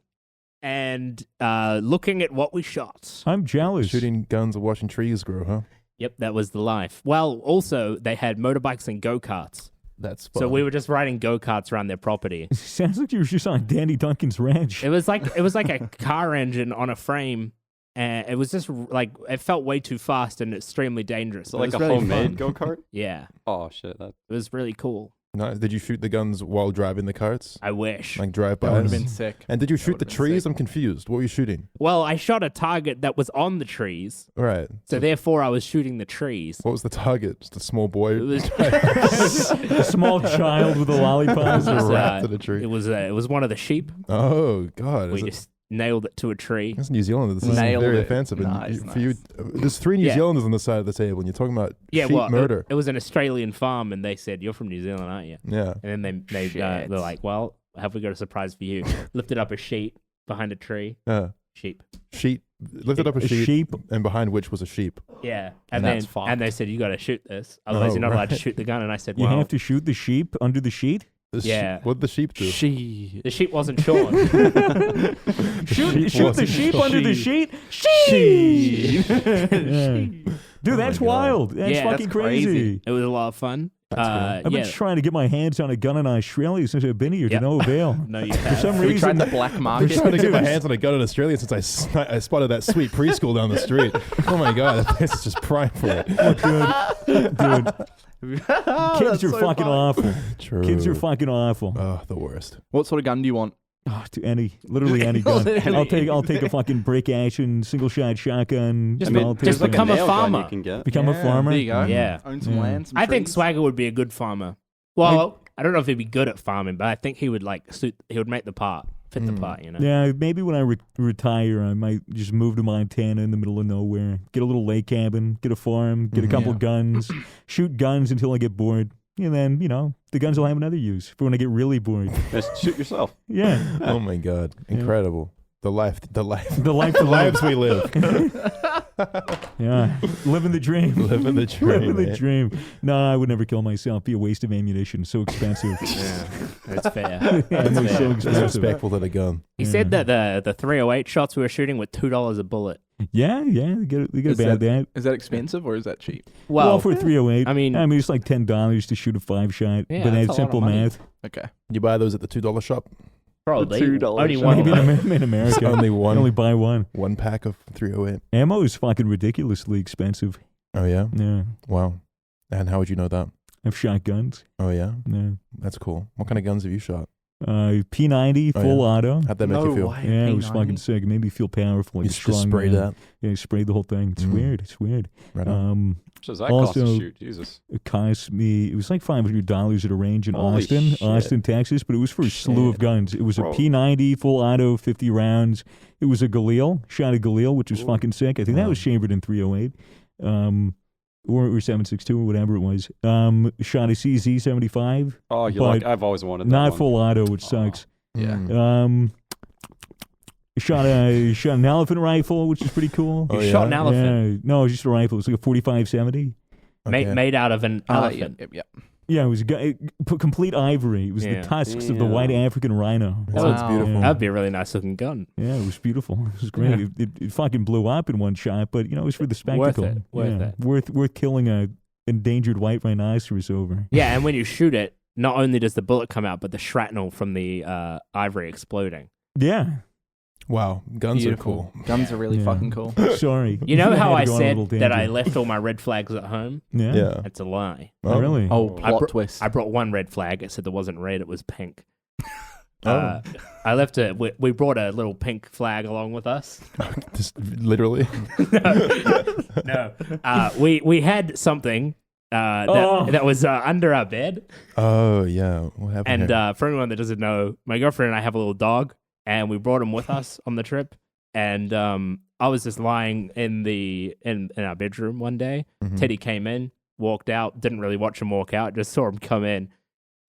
Speaker 4: and looking at what we shot.
Speaker 1: I'm jealous.
Speaker 2: shooting guns and watching trees grow, huh?
Speaker 4: Yep, that was the life. Well, also, they had motorbikes and go-karts.
Speaker 2: That's fun.
Speaker 4: So we were just riding go-karts around their property.
Speaker 1: Sounds like you were just on Danny Duncan's ranch.
Speaker 4: It was like a car engine on a frame, and it was just like it felt way too fast and extremely dangerous.
Speaker 7: So
Speaker 4: But it
Speaker 7: like a
Speaker 4: was really
Speaker 7: homemade
Speaker 4: fun.
Speaker 7: go-kart?
Speaker 4: Yeah,
Speaker 7: Oh shit, that
Speaker 4: it was really cool.
Speaker 2: Nice. Did you shoot the guns while driving the carts?
Speaker 4: I wish.
Speaker 2: Like drive
Speaker 3: That would
Speaker 2: bys?
Speaker 3: have been sick.
Speaker 2: And did you shoot the
Speaker 3: would've been
Speaker 2: trees?
Speaker 3: sick.
Speaker 2: I'm confused. What were you shooting?
Speaker 4: Well, I shot a target that was on the trees,
Speaker 2: Right.
Speaker 4: so therefore I was shooting the trees.
Speaker 2: What was the target? Just a small boy
Speaker 4: It was.
Speaker 1: A small child with a lollipop.
Speaker 2: wrapped in a tree.
Speaker 4: It was one of the sheep.
Speaker 2: Oh God!
Speaker 4: We
Speaker 2: Is it-
Speaker 4: just nailed it to a tree.
Speaker 2: That's New Zealand. This is
Speaker 3: Nailed
Speaker 2: very
Speaker 3: it.
Speaker 2: offensive. And
Speaker 3: Nice,
Speaker 2: for you, there's 3 New
Speaker 4: Yeah.
Speaker 2: Zealanders on the side of the table, and you're talking about
Speaker 4: Yeah,
Speaker 2: sheep
Speaker 4: well,
Speaker 2: murder.
Speaker 4: it was an Australian farm, and they said, "You're from New Zealand, aren't you?"
Speaker 2: Yeah.
Speaker 4: And then they're
Speaker 3: Shit.
Speaker 4: like, "Well, have we got a surprise for you?" Lifted up a sheet behind a tree. Sheep.
Speaker 2: Sheep. Lifted up a
Speaker 1: A
Speaker 2: sheep,
Speaker 1: sheep.
Speaker 2: and behind which was a sheep.
Speaker 4: Yeah.
Speaker 3: And
Speaker 4: then
Speaker 3: that's fucked.
Speaker 4: and they said, "You got to shoot this, otherwise
Speaker 2: Oh,
Speaker 4: you're not allowed to
Speaker 2: right.
Speaker 4: shoot the gun." And I said,
Speaker 1: You
Speaker 4: "Well,
Speaker 1: have to shoot the sheep under the sheet?
Speaker 2: The
Speaker 4: Yeah.
Speaker 2: What did the sheep do?
Speaker 3: She.
Speaker 4: the sheep wasn't shorn."
Speaker 1: Shoot the
Speaker 2: wasn't
Speaker 1: sheep
Speaker 2: sure.
Speaker 1: under the sheet? Sheep! Yeah. Dude,
Speaker 2: Oh
Speaker 1: that's
Speaker 2: my God.
Speaker 1: wild. That's
Speaker 4: Yeah,
Speaker 1: fucking
Speaker 3: that's crazy.
Speaker 1: crazy.
Speaker 4: It was a lot of fun.
Speaker 1: I've been
Speaker 4: Yeah.
Speaker 1: trying to get my hands on a gun in Australia since I've been here
Speaker 4: Yep.
Speaker 1: to no avail.
Speaker 4: No, you
Speaker 1: For some
Speaker 4: have.
Speaker 3: We
Speaker 1: reason,
Speaker 3: tried the black
Speaker 2: I'm
Speaker 3: market.
Speaker 2: trying to get my hands on a gun in Australia since I spotted that sweet preschool down the street. Oh my God, that place is just prime for it.
Speaker 1: dude, kids are fucking awful.
Speaker 2: True.
Speaker 1: Kids are fucking awful.
Speaker 2: Oh, the worst.
Speaker 3: What sort of gun do you want?
Speaker 1: Oh, literally any gun.
Speaker 3: Literally.
Speaker 1: I'll take a fucking break action, single shot shotgun.
Speaker 4: Just
Speaker 1: and I'll take
Speaker 4: just
Speaker 1: fucking-
Speaker 4: become a
Speaker 7: nail gun
Speaker 4: farmer.
Speaker 7: You can get.
Speaker 1: become a farmer.
Speaker 3: There you go.
Speaker 4: Yeah.
Speaker 3: Own some
Speaker 1: Yeah.
Speaker 3: land. Some
Speaker 4: I think
Speaker 3: trees.
Speaker 4: Swagger would be a good farmer. Well, I don't know if he'd be good at farming, but I think he would he would make the part, fit the part, you know.
Speaker 1: Yeah, maybe when I retire, I might just move to Montana in the middle of nowhere, get a little lake cabin, get a farm, get a couple
Speaker 3: Yeah.
Speaker 1: guns, shoot guns until I get bored. And then, the guns will have another use for when I get really bored.
Speaker 7: Just shoot yourself.
Speaker 1: Yeah.
Speaker 2: Oh my God, incredible. The life,
Speaker 1: The life to
Speaker 2: the
Speaker 1: live.
Speaker 2: lives we live.
Speaker 1: Yeah. Living the dream.
Speaker 2: Living the dream.
Speaker 1: Living the
Speaker 2: man.
Speaker 1: dream. No, I would never kill myself. Be a waste of ammunition. So expensive.
Speaker 4: Yeah, that's fair.
Speaker 1: Yeah, it's so expensive.
Speaker 2: Disrespectful to the gun.
Speaker 4: He said that the 308 shots we were shooting were $2 a bullet.
Speaker 1: Yeah, they get about that.
Speaker 3: Is that expensive or is that cheap?
Speaker 1: Well, for 308,
Speaker 4: I mean,
Speaker 1: it's like $10 to shoot a 5-shot.
Speaker 4: Yeah,
Speaker 1: but
Speaker 4: that's a
Speaker 1: that's
Speaker 4: lot
Speaker 1: simple
Speaker 4: of money.
Speaker 1: math.
Speaker 3: Okay.
Speaker 2: You buy those at the $2 shop?
Speaker 4: probably
Speaker 7: $2
Speaker 4: only
Speaker 7: shot.
Speaker 4: one.
Speaker 1: Maybe in America,
Speaker 2: It's only one.
Speaker 1: only buy one.
Speaker 2: One pack of 308.
Speaker 1: Ammo is fucking ridiculously expensive.
Speaker 2: Oh, yeah?
Speaker 1: Yeah,
Speaker 2: Wow. And how would you know that?
Speaker 1: I've shot guns.
Speaker 2: Oh, yeah?
Speaker 1: Yeah.
Speaker 2: That's cool. What kind of guns have you shot?
Speaker 1: P90
Speaker 2: Oh,
Speaker 1: full
Speaker 2: yeah.
Speaker 1: auto.
Speaker 2: How'd that make you feel?
Speaker 3: way.
Speaker 1: Yeah, it was
Speaker 3: P90?
Speaker 1: fucking sick. It made me feel powerful. Like
Speaker 2: You
Speaker 1: a
Speaker 2: just
Speaker 1: strong
Speaker 2: spray
Speaker 1: man.
Speaker 2: that?
Speaker 1: Yeah, you sprayed the whole thing. It's
Speaker 2: Mm.
Speaker 1: weird. It's weird.
Speaker 2: Right on.
Speaker 7: So that cost
Speaker 1: Also-
Speaker 7: to shoot? Jesus.
Speaker 1: It cost me, it was like $500 at a range in
Speaker 7: Holy
Speaker 1: Austin,
Speaker 7: shit.
Speaker 1: Texas, but it was for a slew of
Speaker 2: Shit.
Speaker 1: guns. It was a
Speaker 7: Bro.
Speaker 1: P90 full auto, 50 rounds. It was a Galil, shot a Galil, which was
Speaker 7: Ooh.
Speaker 1: fucking sick. I think that was chambered in 308. Or 762 or whatever it was. Shot a CZ75,
Speaker 7: Oh, you
Speaker 1: But
Speaker 7: like? I've always wanted that
Speaker 1: not
Speaker 7: one.
Speaker 1: full auto, which sucks.
Speaker 3: Yeah.
Speaker 2: Mm.
Speaker 1: Shot an elephant rifle, which is pretty cool.
Speaker 2: Oh,
Speaker 4: You shot an
Speaker 2: yeah?
Speaker 4: elephant
Speaker 1: No, it was just a rifle. It was like a 45-70.
Speaker 2: Okay.
Speaker 4: made out of an elephant.
Speaker 3: Yep.
Speaker 1: Yeah, it was complete ivory. It was
Speaker 4: Yeah.
Speaker 1: the tusks of the
Speaker 7: Damn.
Speaker 1: white African rhino.
Speaker 2: That sounds
Speaker 3: Wow.
Speaker 2: beautiful.
Speaker 1: Yeah.
Speaker 4: That'd be a really nice looking gun.
Speaker 1: Yeah, it was beautiful. It was great. It fucking blew up in one shot, but it was for the spectacle.
Speaker 4: Worth it.
Speaker 1: Worth killing a endangered white rhinoceros over.
Speaker 4: Yeah, and when you shoot it, not only does the bullet come out, but the shrapnel from the ivory exploding.
Speaker 1: Yeah.
Speaker 2: Wow. Guns
Speaker 3: Beautiful.
Speaker 2: are cool.
Speaker 3: Guns are really
Speaker 1: Yeah.
Speaker 3: fucking cool.
Speaker 1: Sorry.
Speaker 4: You know how I
Speaker 1: had to go on a
Speaker 4: said
Speaker 1: little
Speaker 4: that I
Speaker 1: tangent.
Speaker 4: left all my red flags at home?
Speaker 1: Yeah.
Speaker 2: Yeah.
Speaker 4: That's a lie.
Speaker 1: Oh, really?
Speaker 3: Oh,
Speaker 4: I
Speaker 3: plot
Speaker 4: bro-
Speaker 3: twist.
Speaker 4: I brought one red flag. It said there wasn't red, it was pink.
Speaker 2: Oh.
Speaker 4: I left it. We brought a little pink flag along with us.
Speaker 2: Just literally.
Speaker 4: No, we had something that was under our bed.
Speaker 2: Oh, yeah. What happened
Speaker 4: And
Speaker 2: here?
Speaker 4: for anyone that doesn't know, my girlfriend and I have a little dog, and we brought him with us on the trip. And I was just lying in our bedroom one day.
Speaker 2: Mhm.
Speaker 4: Teddy came in, walked out, didn't really watch him walk out, just saw him come in.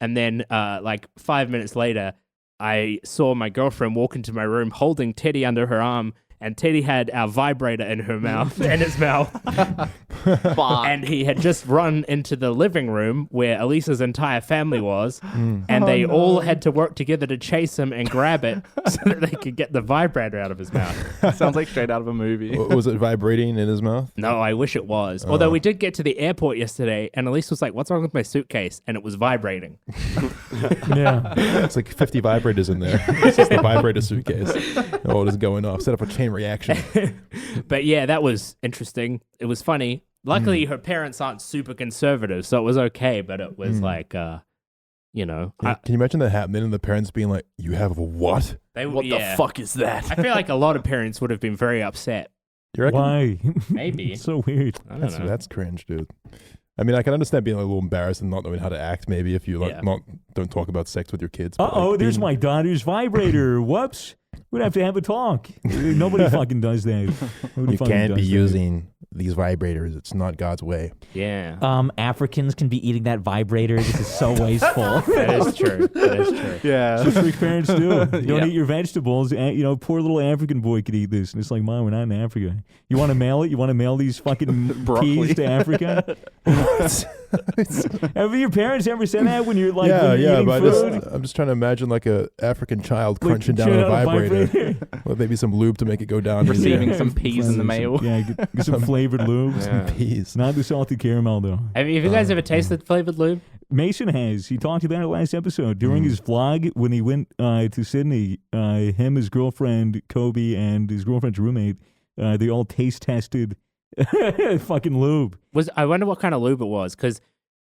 Speaker 4: And then like 5 minutes later, I saw my girlfriend walk into my room holding Teddy under her arm, and Teddy had our vibrator in her mouth, in his mouth. And he had just run into the living room where Elisa's entire family was, and they all had to work together to chase him and grab it so that they could get the vibrator out of his mouth.
Speaker 3: Sounds like straight out of a movie.
Speaker 2: Was it vibrating in his mouth?
Speaker 4: No, I wish it was. Although we did get to the airport yesterday, and Elise was like, "What's wrong with my suitcase?" And it was vibrating.
Speaker 1: Yeah.
Speaker 2: It's like 50 vibrators in there. It's just the vibrator suitcase. Oh, it is going off. Set up a chain reaction.
Speaker 4: But yeah, that was interesting. It was funny. Luckily, her parents aren't super conservative, so it was okay. But it was like,
Speaker 2: Can you imagine that happening and the parents being like, "You have a what?"
Speaker 3: What the fuck is that?
Speaker 4: I feel like a lot of parents would have been very upset.
Speaker 2: You reckon?
Speaker 1: Why?
Speaker 4: Maybe.
Speaker 1: It's so weird.
Speaker 4: I don't know.
Speaker 2: That's cringe, dude. I mean, I can understand being a little embarrassed and not knowing how to act. Maybe if you like
Speaker 4: Yeah.
Speaker 2: don't talk about sex with your kids. but,
Speaker 1: Uh-oh,
Speaker 2: like,
Speaker 1: there's
Speaker 2: being-
Speaker 1: my daughter's vibrator. Whoops. We'd have to have a talk. Nobody fucking does that. Nobody
Speaker 2: You
Speaker 1: fucking
Speaker 2: can't be
Speaker 1: does that.
Speaker 2: using these vibrators. It's not God's way.
Speaker 4: Yeah.
Speaker 8: Africans can be eating that vibrator. This is so wasteful.
Speaker 4: That is true. That is true.
Speaker 3: Yeah.
Speaker 1: That's what rich parents do. Don't
Speaker 3: Yeah.
Speaker 1: eat your vegetables. And, poor little African boy could eat this. And it's like, Mom, we're not in Africa. You want to mail it? You want to mail these fucking
Speaker 3: Broccoli.
Speaker 1: peas to Africa? Have your parents ever said that when you're like when you're eating
Speaker 2: but
Speaker 1: food?
Speaker 2: I'm just trying to imagine like a African child
Speaker 1: Like,
Speaker 2: crunching down
Speaker 1: chewing
Speaker 2: a
Speaker 1: on
Speaker 2: vibrator with maybe some lube to make it go down.
Speaker 3: Receiving some peas in the mail.
Speaker 1: Yeah, get some flavored lube.
Speaker 4: Yeah.
Speaker 2: peas.
Speaker 1: Not the salty caramel, though.
Speaker 4: Have you guys ever tasted flavored lube?
Speaker 1: Mason has. He talked about it last episode. During his vlog, when he went to Sydney, him, his girlfriend, Toby, and his girlfriend's roommate, they all taste tested fucking lube.
Speaker 4: I wonder what kind of lube it was, because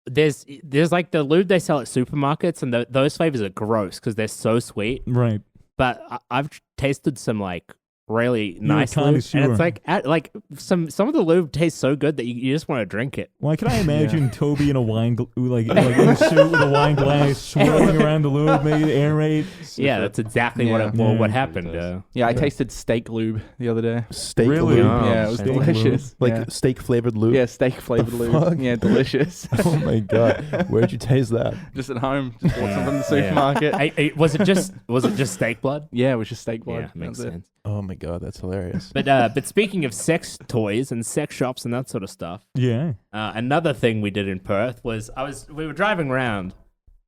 Speaker 4: there's like the lube they sell at supermarkets, and those flavors are gross because they're so sweet.
Speaker 1: Right.
Speaker 4: But I've tasted some like really
Speaker 1: a
Speaker 4: nice lube, and
Speaker 1: connoisseur.
Speaker 4: it's like some of the lube tastes so good that you just want to drink it.
Speaker 1: Why can I imagine Toby in a wine, like in a suit with a wine glass, swirling around the lube, maybe to aerate?
Speaker 4: Yeah, that's exactly
Speaker 3: Yeah.
Speaker 4: what happened.
Speaker 3: Yeah, I tasted steak lube the other day.
Speaker 2: Steak
Speaker 1: Really?
Speaker 2: lube.
Speaker 4: Oh,
Speaker 3: Yeah, it was
Speaker 1: steak
Speaker 3: delicious.
Speaker 2: Like
Speaker 3: yeah.
Speaker 2: steak flavored lube.
Speaker 3: Yeah, steak flavored lube.
Speaker 2: fuck?
Speaker 3: Yeah, delicious.
Speaker 2: Oh my god. Where'd you taste that?
Speaker 3: Just at home. Just bought some from the
Speaker 4: Yeah.
Speaker 3: supermarket.
Speaker 4: Was it just steak blood?
Speaker 3: Yeah, it was just steak blood.
Speaker 4: Yeah, makes
Speaker 3: That's it.
Speaker 4: sense.
Speaker 2: Oh my god, that's hilarious.
Speaker 4: But speaking of sex toys and sex shops and that sort of stuff,
Speaker 1: Yeah.
Speaker 4: another thing we did in Perth was we were driving around,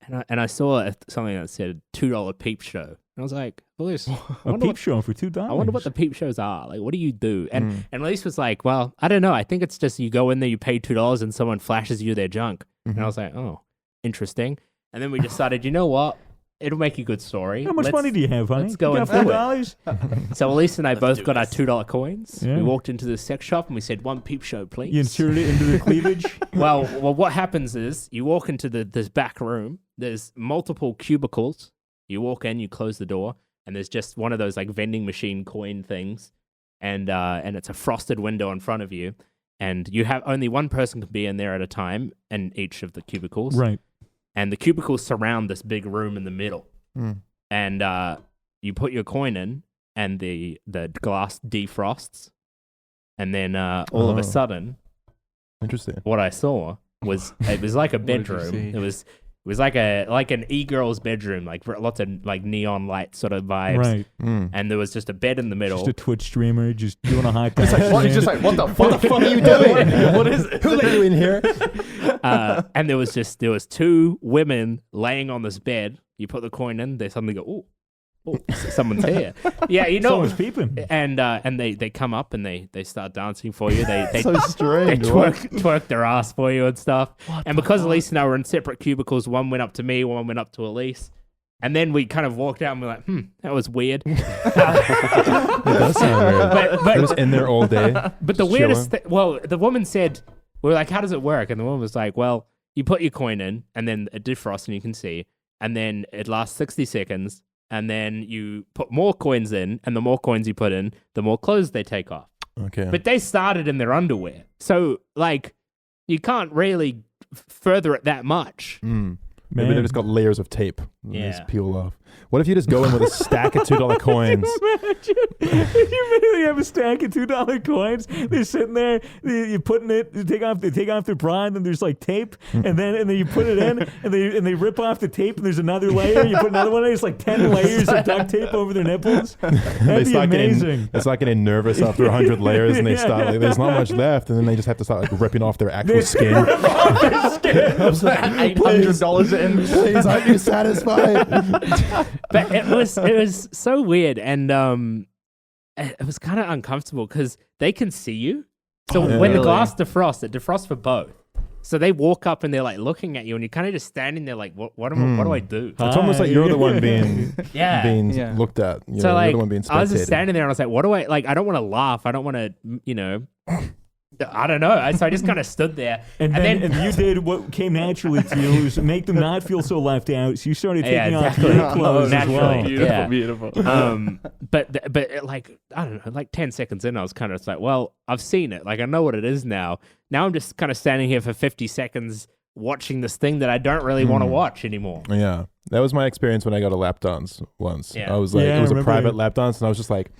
Speaker 4: and I saw something that said $2 peep show. And I was like, Elise,
Speaker 1: A peep show for $2.
Speaker 4: I wonder what the peep shows are. Like, what do you do? And Elise was like, well, I don't know. I think it's just you go in there, you pay $2, and someone flashes you their junk. And I was like, oh, interesting. And then we decided, you know what? It'll make a good story.
Speaker 1: How much money do you have, honey?
Speaker 4: Let's go
Speaker 1: you
Speaker 4: and
Speaker 1: got
Speaker 4: do
Speaker 1: $4?
Speaker 4: So Elise and I both got our $2 coins.
Speaker 1: Yeah.
Speaker 4: We walked into the sex shop and we said, one peep show, please.
Speaker 1: You inserted it into the cleavage?
Speaker 4: Well, what happens is you walk into this back room. There's multiple cubicles. You walk in, you close the door, and there's just one of those like vending machine coin things, and it's a frosted window in front of you, and you have only one person can be in there at a time in each of the cubicles.
Speaker 1: Right.
Speaker 4: And the cubicles surround this big room in the middle. And you put your coin in, and the glass defrosts, and then all of a sudden,
Speaker 2: Interesting.
Speaker 4: what I saw was it was like a
Speaker 6: did you
Speaker 4: bedroom.
Speaker 6: see?
Speaker 4: It was like an e-girl's bedroom, like lots of like neon light sort of vibes.
Speaker 1: Right.
Speaker 4: And there was just a bed in the middle.
Speaker 1: Just a Twitch streamer just doing a hot dog.
Speaker 7: He's just like, what the fuck are you doing? What is it?
Speaker 2: Who let you in here?
Speaker 4: And there was two women laying on this bed. You put the coin in, they suddenly go, oh, someone's here. Yeah, you know.
Speaker 1: Someone's peeping.
Speaker 4: And they come up and they start dancing for you. They
Speaker 2: So
Speaker 4: they
Speaker 2: strange.
Speaker 4: twerk their ass for you and stuff. And because Elise and I were in separate cubicles, one went up to me, one went up to Elise. And then we kind of walked out and we're like, that was weird.
Speaker 2: It does sound weird.
Speaker 4: But
Speaker 2: It was in there all day.
Speaker 4: But the weirdest thing, the woman said, we were like, how does it work? And the woman was like, well, you put your coin in and then it defrosts and you can see. And then it lasts 60 seconds. And then you put more coins in, and the more coins you put in, the more clothes they take off.
Speaker 2: Okay.
Speaker 4: But they started in their underwear. So, like, you can't really further it that much.
Speaker 2: Maybe
Speaker 1: Man.
Speaker 2: they just got layers of tape. And they
Speaker 4: Yeah.
Speaker 2: just peel off. What if you just go in with a stack of $2 coins?
Speaker 1: Imagine if you really have a stack of $2 coins. They're sitting there. You're putting it. They take off their bra, and then there's like tape, and then you put it in, and they rip off the tape, and there's another layer. You put another one in. It's like 10 layers of duct tape over their nipples. That'd be amazing.
Speaker 2: It's like getting nervous after 100 layers, and they start like, there's not much left, and then they just have to start like ripping off their actual skin.
Speaker 7: $800 in.
Speaker 2: Please, are you satisfied?
Speaker 4: But it was so weird, and it was kind of uncomfortable because they can see you. So when the glass defrosts, it defrosts for both. So they walk up and they're like looking at you, and you're kind of just standing there like, what do I do?
Speaker 2: It's almost like you're the one being
Speaker 4: Yeah.
Speaker 2: looked at. You
Speaker 4: So
Speaker 2: know,
Speaker 4: like,
Speaker 2: you're the one being spectated.
Speaker 4: I was just standing there and I was like, what do I like? I don't want to laugh. I don't want to, I don't know. So I just kind of stood there,
Speaker 1: And then you did what came naturally to you, was make them not feel so left out. So you started taking off
Speaker 4: exactly.
Speaker 1: your clothes as well.
Speaker 4: Naturally.
Speaker 6: Beautiful.
Speaker 4: But like, I don't know, like 10 seconds in, I was kind of just like, well, I've seen it. Like, I know what it is now. Now I'm just kind of standing here for 50 seconds watching this thing that I don't really want to watch anymore.
Speaker 2: Yeah. That was my experience when I got a lap dance once.
Speaker 4: Yeah.
Speaker 2: I was like,
Speaker 1: Yeah,
Speaker 2: it was
Speaker 1: I
Speaker 2: a
Speaker 1: remember
Speaker 2: private
Speaker 1: that.
Speaker 2: lap dance, and I was just like,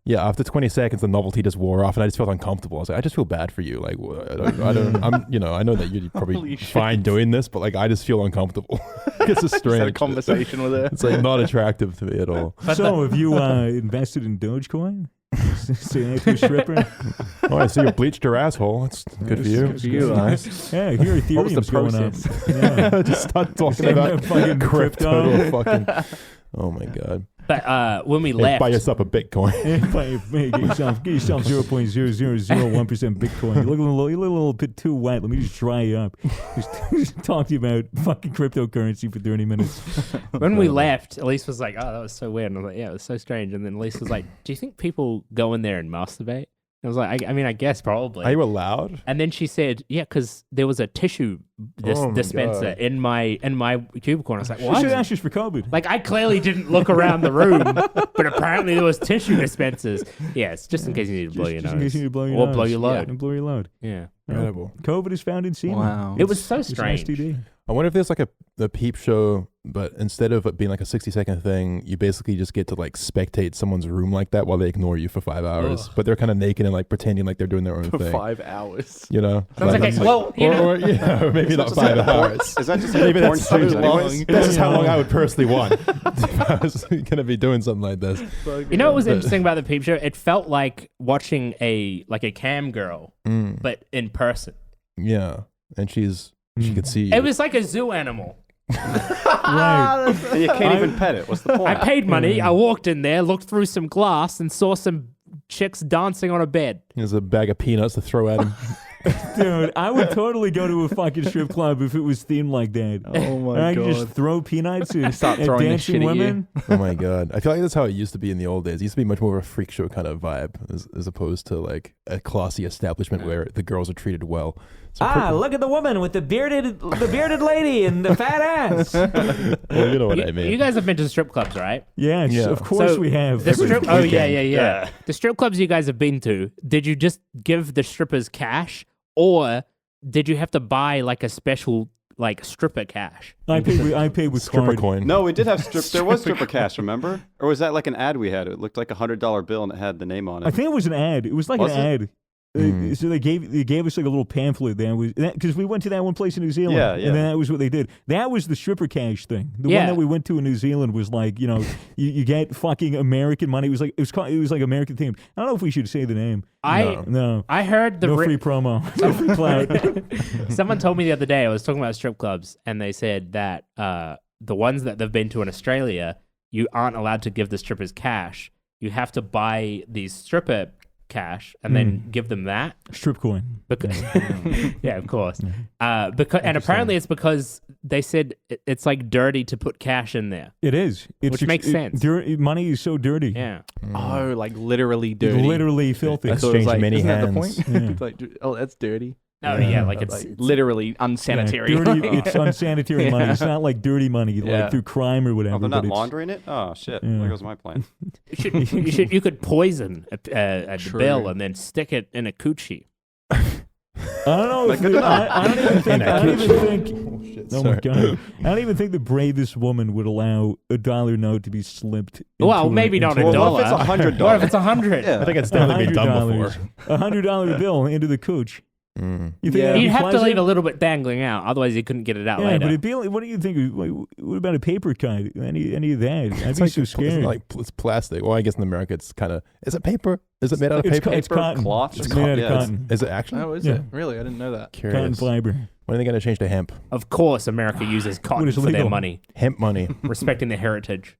Speaker 2: yeah, after 20 seconds, the novelty just wore off, and I just felt uncomfortable. I was like, I just feel bad for you. Like, I know that you're probably
Speaker 7: Holy shit.
Speaker 2: fine doing this, but like, I just feel uncomfortable. It's just
Speaker 7: Just had a
Speaker 2: strange.
Speaker 7: conversation with her.
Speaker 2: It's like not attractive to me at all.
Speaker 1: So have you invested in Dogecoin? Say that to a stripper?
Speaker 2: Oh, I see you bleached your asshole. That's good for you.
Speaker 1: Good for you, Yeah, here
Speaker 7: What was the
Speaker 1: Ethereum's going up.
Speaker 7: process?
Speaker 1: Yeah.
Speaker 2: Just start talking
Speaker 1: Same
Speaker 2: about
Speaker 1: fucking
Speaker 2: crypto.
Speaker 1: crypto.
Speaker 2: Fucking, oh my god!
Speaker 4: But when we
Speaker 2: Hey,
Speaker 4: left,
Speaker 2: buy yourself a Bitcoin.
Speaker 1: Get yourself 0.0001% Bitcoin. You look a little bit too wet. Let me just dry you up. Just talk to you about fucking cryptocurrency for 30 minutes.
Speaker 4: when we left, Elise was like, "Oh, that was so weird." And I was like, "Yeah, it was so strange." And then Elise was like, "Do you think people go in there and masturbate?" I was like, I mean, I guess probably.
Speaker 2: Are you allowed?
Speaker 4: And then she said, "Yeah, because there was a tissue
Speaker 2: Oh my
Speaker 4: dispenser
Speaker 2: God.
Speaker 4: in my cubicle." And I was like,
Speaker 1: You should
Speaker 4: "What?"
Speaker 1: ask just for COVID.
Speaker 4: Like, I clearly didn't look around the room, but apparently there was tissue dispensers. Yeah, it's just in case you need to blow your
Speaker 1: Just in
Speaker 4: nose.
Speaker 1: case you need to blow your
Speaker 4: Or
Speaker 1: nose.
Speaker 4: blow your load.
Speaker 1: And blow your load.
Speaker 4: Yeah.
Speaker 2: Incredible.
Speaker 1: COVID is found in semen.
Speaker 7: Wow.
Speaker 4: It was so
Speaker 1: It's an
Speaker 4: strange.
Speaker 1: STD.
Speaker 2: I wonder if there's like a peep show, but instead of it being like a 60-second thing, you basically just get to like spectate someone's room like that while they ignore you for 5 hours.
Speaker 7: Ugh.
Speaker 2: But they're kind of naked and like pretending like they're doing their own
Speaker 7: For
Speaker 2: thing.
Speaker 7: 5 hours.
Speaker 2: You know?
Speaker 4: Sounds like
Speaker 2: Like-
Speaker 4: well, you know,
Speaker 2: or yeah, maybe not 5 hours.
Speaker 7: Is that just
Speaker 2: Maybe
Speaker 7: porn
Speaker 2: that's
Speaker 7: streams
Speaker 2: so
Speaker 7: anyways?
Speaker 2: This is how long I would personally want if I was going to be doing something like this.
Speaker 4: you know what was interesting about the peep show? It felt like watching a cam girl, but in person.
Speaker 2: Yeah. And she could see you.
Speaker 4: It was like a zoo animal.
Speaker 1: Right.
Speaker 7: And you can't even pet it. What's the point?
Speaker 4: I paid money. I walked in there, looked through some glass, and saw some chicks dancing on a bed.
Speaker 2: There's a bag of peanuts to throw at him.
Speaker 1: Dude, I would totally go to a fucking strip club if it was themed like that.
Speaker 6: Oh my
Speaker 1: I could
Speaker 6: god.
Speaker 1: just throw peanuts at,
Speaker 3: Start throwing this
Speaker 1: dancing
Speaker 3: shit at you.
Speaker 1: women.
Speaker 2: Oh my god. I feel like that's how it used to be in the old days. It used to be much more of a freak show kind of vibe as opposed to like a classy establishment where the girls are treated well. So
Speaker 8: Look at the woman with the bearded lady and the fat ass.
Speaker 2: well, you know what I mean.
Speaker 4: You guys have been to strip clubs, right?
Speaker 1: Yes,
Speaker 2: Yeah.
Speaker 1: of course
Speaker 4: So
Speaker 1: we have.
Speaker 4: The strip, oh yeah.
Speaker 7: Yeah.
Speaker 4: The strip clubs you guys have been to, did you just give the strippers cash, or did you have to buy like a special like stripper cash?
Speaker 1: I paid with
Speaker 2: Stripper
Speaker 1: card.
Speaker 2: coin.
Speaker 7: No, we did have there was stripper cash, remember? Or was that like an ad we had? It looked like $100 bill and it had the name on it.
Speaker 1: I think it was an ad. It was like
Speaker 7: Was
Speaker 1: an
Speaker 7: it?
Speaker 1: ad. So they gave us like a little pamphlet there because we went to that one place in New Zealand,
Speaker 7: Yeah.
Speaker 1: and then that was what they did. That was the stripper cash thing. The
Speaker 4: Yeah.
Speaker 1: one that we went to in New Zealand was like, you get fucking American money. It was like American themed. I don't know if we should say the name. No,
Speaker 4: I heard the
Speaker 1: no free promo, no free clout.
Speaker 4: someone told me the other day, I was talking about strip clubs, and they said that the ones that they've been to in Australia, you aren't allowed to give the strippers cash. You have to buy these stripper cash and then give them that.
Speaker 1: Strip coin.
Speaker 4: Because, yeah, of course. And apparently it's because they said it's like dirty to put cash in there.
Speaker 1: It is.
Speaker 4: Which makes sense.
Speaker 1: Money is so dirty.
Speaker 4: Yeah.
Speaker 3: Oh, like literally
Speaker 1: It's
Speaker 3: dirty.
Speaker 1: literally filthy.
Speaker 3: I thought it was
Speaker 2: Exchange
Speaker 3: like,
Speaker 2: many
Speaker 3: isn't that the
Speaker 2: hands.
Speaker 3: point?
Speaker 1: Yeah.
Speaker 3: It's like, oh, that's dirty.
Speaker 4: Oh, yeah, like it's
Speaker 3: Literally
Speaker 1: Yeah,
Speaker 3: unsanitary.
Speaker 1: dirty. It's unsanitary money. It's not like dirty money,
Speaker 3: Yeah.
Speaker 1: like through crime or whatever.
Speaker 7: Oh, they're not
Speaker 1: but it's-
Speaker 7: laundering it? Oh, shit.
Speaker 1: Yeah.
Speaker 7: There goes my plan.
Speaker 4: you could poison a
Speaker 3: True.
Speaker 4: bill and then stick it in a coochie.
Speaker 1: I don't know. If I don't even think. I don't even think. Oh my god! I don't even think the bravest woman would allow a dollar note to be slipped.
Speaker 4: Well, maybe not a
Speaker 7: Well,
Speaker 4: dollar.
Speaker 7: what if it's $100?
Speaker 4: What if it's 100?
Speaker 7: Yeah.
Speaker 2: I think it's definitely been done before.
Speaker 1: $100 bill into the cooch. You think
Speaker 3: Yeah.
Speaker 1: that'd be
Speaker 4: You'd have to
Speaker 1: pleasant?
Speaker 4: leave a little bit dangling out, otherwise you couldn't get it out
Speaker 1: Yeah,
Speaker 4: later.
Speaker 1: but it'd be like, what do you think? Like, what about a paper cut? Any of that? I'd
Speaker 2: It's
Speaker 1: be
Speaker 2: like,
Speaker 1: so scared.
Speaker 2: it's plastic. Well, I guess in America it's kind of. Is it paper? Is it made out of
Speaker 1: It's
Speaker 2: paper?
Speaker 1: It's cotton.
Speaker 7: cloth?
Speaker 1: It's
Speaker 7: It's
Speaker 1: made out of
Speaker 7: yeah, it's-
Speaker 1: cotton.
Speaker 2: Is it actually?
Speaker 3: Oh, is
Speaker 1: Yeah.
Speaker 3: it? Really? I didn't know that.
Speaker 1: Cotton
Speaker 2: Curious.
Speaker 1: fiber.
Speaker 2: When are they going to change to hemp?
Speaker 4: Of course, America uses cotton
Speaker 1: is
Speaker 4: for their
Speaker 1: legal?
Speaker 4: money,
Speaker 2: Hemp money.
Speaker 4: respecting their heritage.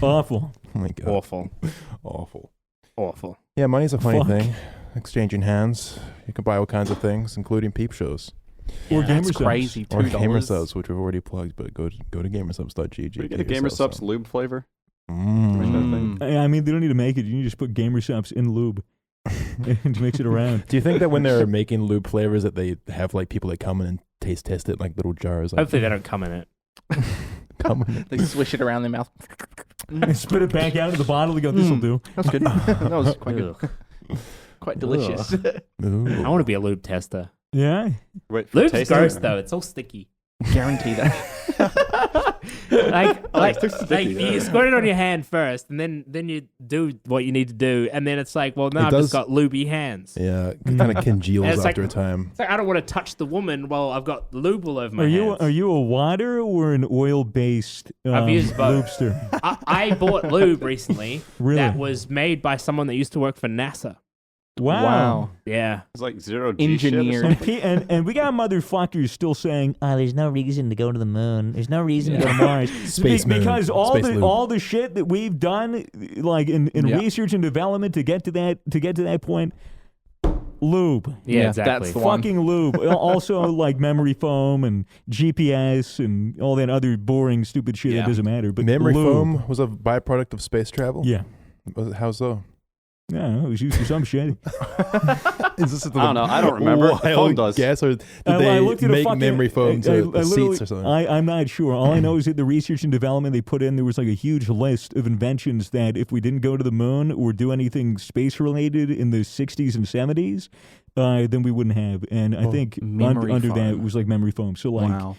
Speaker 1: Awful.
Speaker 2: Oh my god.
Speaker 4: Awful.
Speaker 2: Awful.
Speaker 4: Awful.
Speaker 2: Yeah, money's a funny
Speaker 1: Fuck.
Speaker 2: thing. Exchanging hands. You can buy all kinds of things, including peep shows.
Speaker 1: Or
Speaker 3: That's
Speaker 1: gamer subs.
Speaker 3: crazy.
Speaker 2: Or
Speaker 3: $2.
Speaker 2: gamer subs, which we've already plugged, but go to gamersubs.gg.
Speaker 7: We get a Gamer Subs lube flavor.
Speaker 2: Mm.
Speaker 1: I mean, they don't need to make it. You can just put gamer subs in lube and mix it around.
Speaker 2: Do you think that when they're making lube flavors that they have like people that come in and taste test it like little jars? Like,
Speaker 4: Hopefully they don't come in it.
Speaker 2: come in.
Speaker 3: They swish it around their mouth.
Speaker 1: And spit it back out of the bottle. They go, "This'll do."
Speaker 3: That's good. That was quite good.
Speaker 4: Ugh.
Speaker 3: Quite delicious.
Speaker 2: Ooh.
Speaker 4: I want to be a lube tester.
Speaker 1: Yeah.
Speaker 7: Wait, for
Speaker 4: Lube's
Speaker 7: tasting?
Speaker 4: gross though. It's all sticky.
Speaker 3: Guarantee that.
Speaker 4: You squirt it on your hand first, and then you do what you need to do, and then it's like, well, now
Speaker 2: It
Speaker 4: I've
Speaker 2: does-
Speaker 4: just got lubey hands.
Speaker 2: Yeah, it kind of congeals
Speaker 4: And it's
Speaker 2: after
Speaker 4: like-
Speaker 2: a time.
Speaker 4: It's like I don't want to touch the woman while I've got lube all over my
Speaker 1: Are
Speaker 4: hands.
Speaker 1: you a water or an oil-based
Speaker 4: I've used both.
Speaker 1: lubester?
Speaker 4: I bought lube recently
Speaker 1: Really?
Speaker 4: that was made by someone that used to work for NASA.
Speaker 1: Wow.
Speaker 4: Yeah.
Speaker 7: It's like zero G shit or
Speaker 3: Engineered.
Speaker 7: something.
Speaker 1: And we got motherfuckers still saying,
Speaker 8: There's no reason to go to the moon. There's no reason to go to Mars.
Speaker 2: Space moon.
Speaker 1: because
Speaker 2: Space lube.
Speaker 1: all the shit that we've done, like in
Speaker 3: Yeah.
Speaker 1: research and development to get to that point, lube.
Speaker 4: Yeah,
Speaker 3: Yeah,
Speaker 4: exactly.
Speaker 3: that's the one.
Speaker 1: Fucking lube. Also, like memory foam and GPS and all that other boring, stupid shit
Speaker 3: Yeah.
Speaker 1: that doesn't matter. But
Speaker 2: Memory
Speaker 1: lube,
Speaker 2: foam was a byproduct of space travel?
Speaker 1: Yeah.
Speaker 2: How so?
Speaker 1: Yeah, it was used for some shit.
Speaker 2: Is this
Speaker 7: I don't know. I don't remember. Foam does.
Speaker 2: Guess, or did
Speaker 1: I
Speaker 2: they
Speaker 1: looked at a
Speaker 2: make
Speaker 1: fucking-
Speaker 2: memory foam
Speaker 1: I
Speaker 2: to the
Speaker 1: literally-
Speaker 2: seats or something?
Speaker 1: I'm not sure. All I know is that the research and development they put in, there was like a huge list of inventions that if we didn't go to the moon or do anything space related in the 60s and 70s, then we wouldn't have. And I think
Speaker 3: memory
Speaker 1: under that
Speaker 3: foam.
Speaker 1: was like memory foam. So like,
Speaker 3: Wow.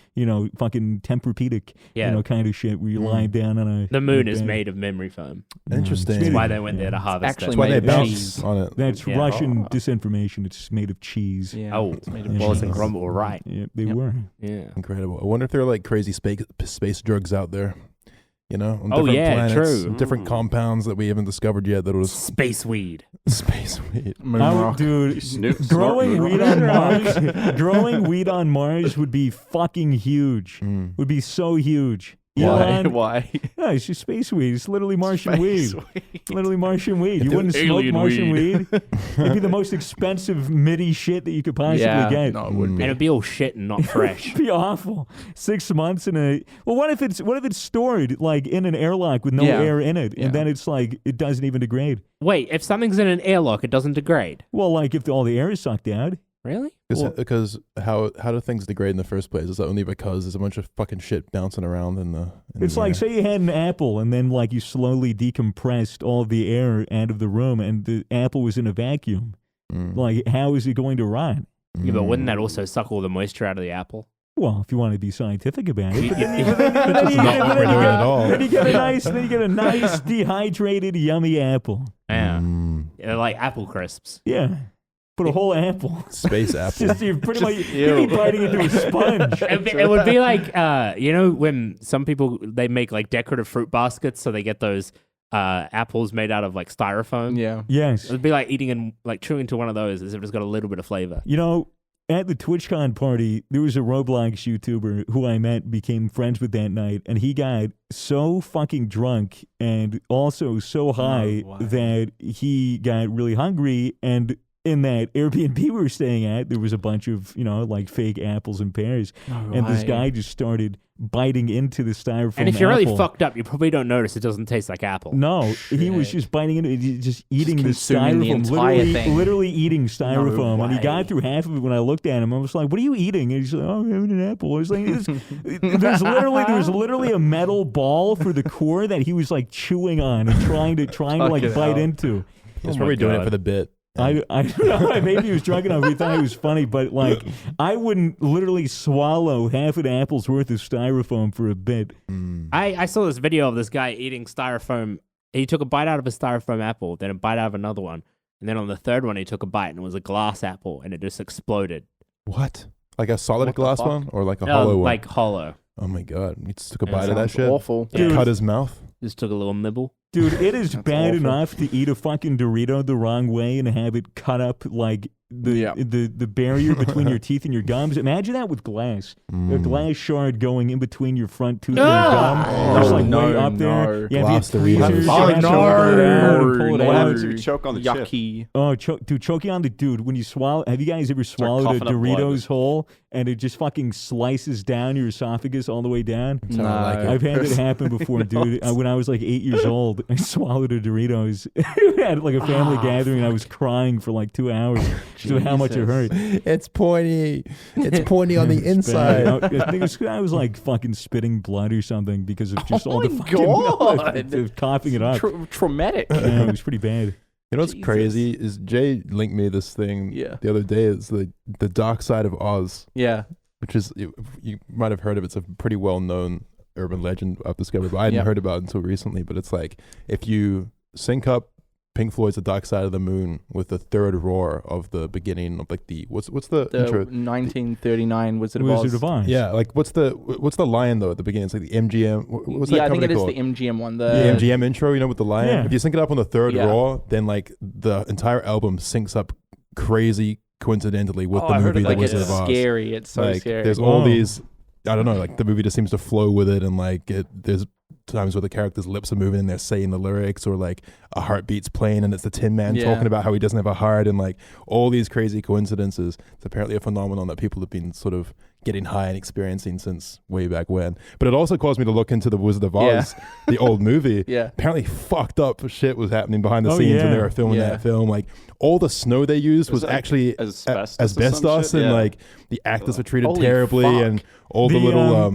Speaker 1: fucking Tempur-Pedic,
Speaker 4: Yeah.
Speaker 1: kind of shit where you're lying down on a...
Speaker 4: The moon
Speaker 1: a
Speaker 4: is
Speaker 1: bed.
Speaker 4: made of memory foam.
Speaker 2: Interesting.
Speaker 4: That's why they went there to harvest
Speaker 3: actually
Speaker 4: it.
Speaker 2: That's why they
Speaker 3: made of
Speaker 2: bounce
Speaker 3: cheese.
Speaker 2: on it.
Speaker 1: That's
Speaker 4: Yeah.
Speaker 1: Russian disinformation. It's made of cheese.
Speaker 3: Yeah.
Speaker 4: Oh,
Speaker 3: It's made of
Speaker 4: Wallace
Speaker 3: cheese.
Speaker 4: and Gromit were right.
Speaker 1: Yeah, they
Speaker 3: Yep.
Speaker 1: were.
Speaker 4: Yeah.
Speaker 2: Incredible. I wonder if there are like crazy space drugs out there. You know, on
Speaker 4: Oh,
Speaker 2: different
Speaker 4: yeah,
Speaker 2: planets,
Speaker 4: true.
Speaker 2: different compounds that we haven't discovered yet. That'll just
Speaker 4: Space weed.
Speaker 2: space weed.
Speaker 1: Dude,
Speaker 7: Snoop,
Speaker 1: growing
Speaker 7: snort,
Speaker 1: weed on Mars, growing weed on Mars would be fucking huge.
Speaker 2: Mm.
Speaker 1: Would be so huge.
Speaker 6: Why?
Speaker 1: Elon,
Speaker 6: Why?
Speaker 1: no, it's just space weed. It's literally Martian
Speaker 6: Space
Speaker 1: weed.
Speaker 6: weed.
Speaker 1: Literally Martian weed. You wouldn't smoke
Speaker 6: alien
Speaker 1: Martian
Speaker 6: weed.
Speaker 1: weed. It'd be the most expensive MIDI shit that you could possibly get.
Speaker 6: No, it would
Speaker 4: And
Speaker 6: be.
Speaker 4: it'd be all shit and not fresh.
Speaker 1: It'd be awful. 6 months in a what if it's stored like in an airlock with no
Speaker 6: Yeah.
Speaker 1: air in it,
Speaker 6: Yeah.
Speaker 1: and then it's like it doesn't even degrade.
Speaker 4: Wait, if something's in an airlock, it doesn't degrade.
Speaker 1: Well, like if all the air is sucked out.
Speaker 4: Really?
Speaker 2: Because how do things degrade in the first place? Is that only because there's a bunch of fucking shit bouncing around in the?
Speaker 1: It's like, say you had an apple and then like you slowly decompressed all of the air out of the room and the apple was in a vacuum. Like, how is it going to rot?
Speaker 4: Yeah, but wouldn't that also suck all the moisture out of the apple?
Speaker 1: Well, if you want to be scientific about it.
Speaker 2: That's not what we're doing at all.
Speaker 1: Then you get a nice dehydrated, yummy apple.
Speaker 4: Yeah. They're like apple crisps.
Speaker 1: Yeah. Put a whole apple.
Speaker 2: Space apple.
Speaker 1: Just you're pretty much you'd be biting into a sponge.
Speaker 4: It would be like, you know, when some people, they make like decorative fruit baskets, so they get those apples made out of like styrofoam.
Speaker 6: Yeah.
Speaker 1: Yes.
Speaker 4: It would be like eating and like chewing into one of those as if it's got a little bit of flavor.
Speaker 1: You know, at the TwitchCon party, there was a Roblox YouTuber who I met, became friends with that night, and he got so fucking drunk and also so high that he got really hungry. And in that Airbnb we were staying at, there was a bunch of, you know, like fake apples and pears. And this guy just started biting into the styrofoam
Speaker 4: And if you're really
Speaker 1: apple.
Speaker 4: fucked up, you probably don't notice it doesn't taste like apple.
Speaker 1: No, he was just biting into it, just eating the
Speaker 3: consuming the
Speaker 1: styrofoam,
Speaker 3: entire thing.
Speaker 1: literally eating styrofoam. And he
Speaker 3: way.
Speaker 1: got through half of it when I looked at him. I was like, "What are you eating?" And he's like, "Oh, I'm having an apple." I was like, "There's literally a metal ball for the core that he was like chewing on and trying to like
Speaker 6: Fucking
Speaker 1: bite
Speaker 6: hell.
Speaker 1: into."
Speaker 2: He's probably doing it for the bit.
Speaker 1: I don't know. Maybe he was drunk enough. He thought it was funny, but like, I wouldn't literally swallow half an apple's worth of styrofoam for a bit.
Speaker 4: I saw this video of this guy eating styrofoam. He took a bite out of a styrofoam apple, then a bite out of another one. And then on the third one, he took a bite and it was a glass apple and it just exploded.
Speaker 2: What? Like a solid
Speaker 3: What the
Speaker 2: glass
Speaker 3: fuck?
Speaker 2: one or like a hollow one?
Speaker 4: Like hollow.
Speaker 2: Oh my god! He just took a
Speaker 3: That
Speaker 2: bite of that
Speaker 3: sounds
Speaker 2: shit.
Speaker 3: awful.
Speaker 2: He
Speaker 1: Dude.
Speaker 2: cut his mouth.
Speaker 4: Just took a little nibble.
Speaker 1: Dude, it is
Speaker 3: That's
Speaker 1: bad
Speaker 3: awful.
Speaker 1: enough to eat a fucking Dorito the wrong way and have it cut up like the barrier between your teeth and your gums. Imagine that with glass. A glass shard going in between your front tooth and your gum. Just like way up there. Yeah,
Speaker 2: Glass
Speaker 1: if you have tweezers,
Speaker 2: Doritos.
Speaker 1: you
Speaker 3: Oh,
Speaker 1: have to
Speaker 3: no.
Speaker 1: open it out and pull it
Speaker 7: What
Speaker 1: out.
Speaker 7: happens if you choke on the chip?
Speaker 3: Yucky.
Speaker 1: Oh, choking on the dude. When you swallow, have you guys ever swallowed a
Speaker 7: coughing up blood.
Speaker 1: Doritos whole and it just fucking slices down your esophagus all the way down?
Speaker 3: No.
Speaker 1: I've had it happen before, dude. When I was like 8 years old, I swallowed a Doritos. We had like a family gathering, and I was crying for like 2 hours to how much it hurt.
Speaker 2: It's pointy. It's pointy on the
Speaker 1: It's bad.
Speaker 2: inside.
Speaker 1: I think it's, I was like fucking spitting blood or something because of just all the
Speaker 3: my
Speaker 1: fucking
Speaker 3: God.
Speaker 1: of coughing it up.
Speaker 3: Traumatic.
Speaker 1: Yeah, it was pretty bad.
Speaker 2: You know what's
Speaker 3: Jesus.
Speaker 2: crazy is Jay linked me this thing
Speaker 3: Yeah.
Speaker 2: the other day. It's the Dark Side of Oz,
Speaker 3: Yeah.
Speaker 2: which is you might have heard of. It's a pretty well known urban legend I've discovered, but I hadn't
Speaker 3: Yeah.
Speaker 2: heard about it until recently. But it's like if you sync up Pink Floyd's "The Dark Side of the Moon" with the third roar of the beginning of like the what's the
Speaker 3: The
Speaker 2: intro?
Speaker 3: 1939 Wizard of
Speaker 1: Wizard
Speaker 3: Oz.
Speaker 1: of Oz.
Speaker 2: Yeah, like what's the lion though at the beginning? It's like the MGM. What's that
Speaker 3: Yeah, I think
Speaker 2: company
Speaker 3: it is
Speaker 2: called?
Speaker 3: the MGM one.
Speaker 2: The MGM intro, you know, with the lion.
Speaker 1: Yeah.
Speaker 2: If you sync it up on the third
Speaker 3: Yeah.
Speaker 2: roar, then like the entire album syncs up crazy coincidentally with the
Speaker 3: I heard
Speaker 2: movie
Speaker 3: it,
Speaker 2: The
Speaker 3: like
Speaker 2: Wizard
Speaker 3: it's
Speaker 2: of Oz.
Speaker 3: scary. It's so
Speaker 2: Like
Speaker 3: scary.
Speaker 2: there's all
Speaker 1: Whoa.
Speaker 2: these, I don't know, like the movie just seems to flow with it, and like there's times where the characters' lips are moving and they're saying the lyrics, or like a heartbeat's playing and it's the Tin Man
Speaker 3: Yeah.
Speaker 2: talking about how he doesn't have a heart, and like all these crazy coincidences. It's apparently a phenomenon that people have been sort of getting high and experiencing since way back when. But it also caused me to look into The Wizard of Oz, the old movie.
Speaker 3: Yeah.
Speaker 2: Apparently fucked up shit was happening behind the
Speaker 1: Oh,
Speaker 2: scenes when they
Speaker 1: yeah.
Speaker 2: were filming
Speaker 3: Yeah.
Speaker 2: that film. Like all the snow they used was
Speaker 7: Was it, like,
Speaker 2: actually
Speaker 7: asbestos or some
Speaker 2: asbestos,
Speaker 7: shit?
Speaker 2: and
Speaker 7: Yeah.
Speaker 2: like the actors were treated
Speaker 3: Holy
Speaker 2: terribly,
Speaker 3: fuck.
Speaker 2: and all the little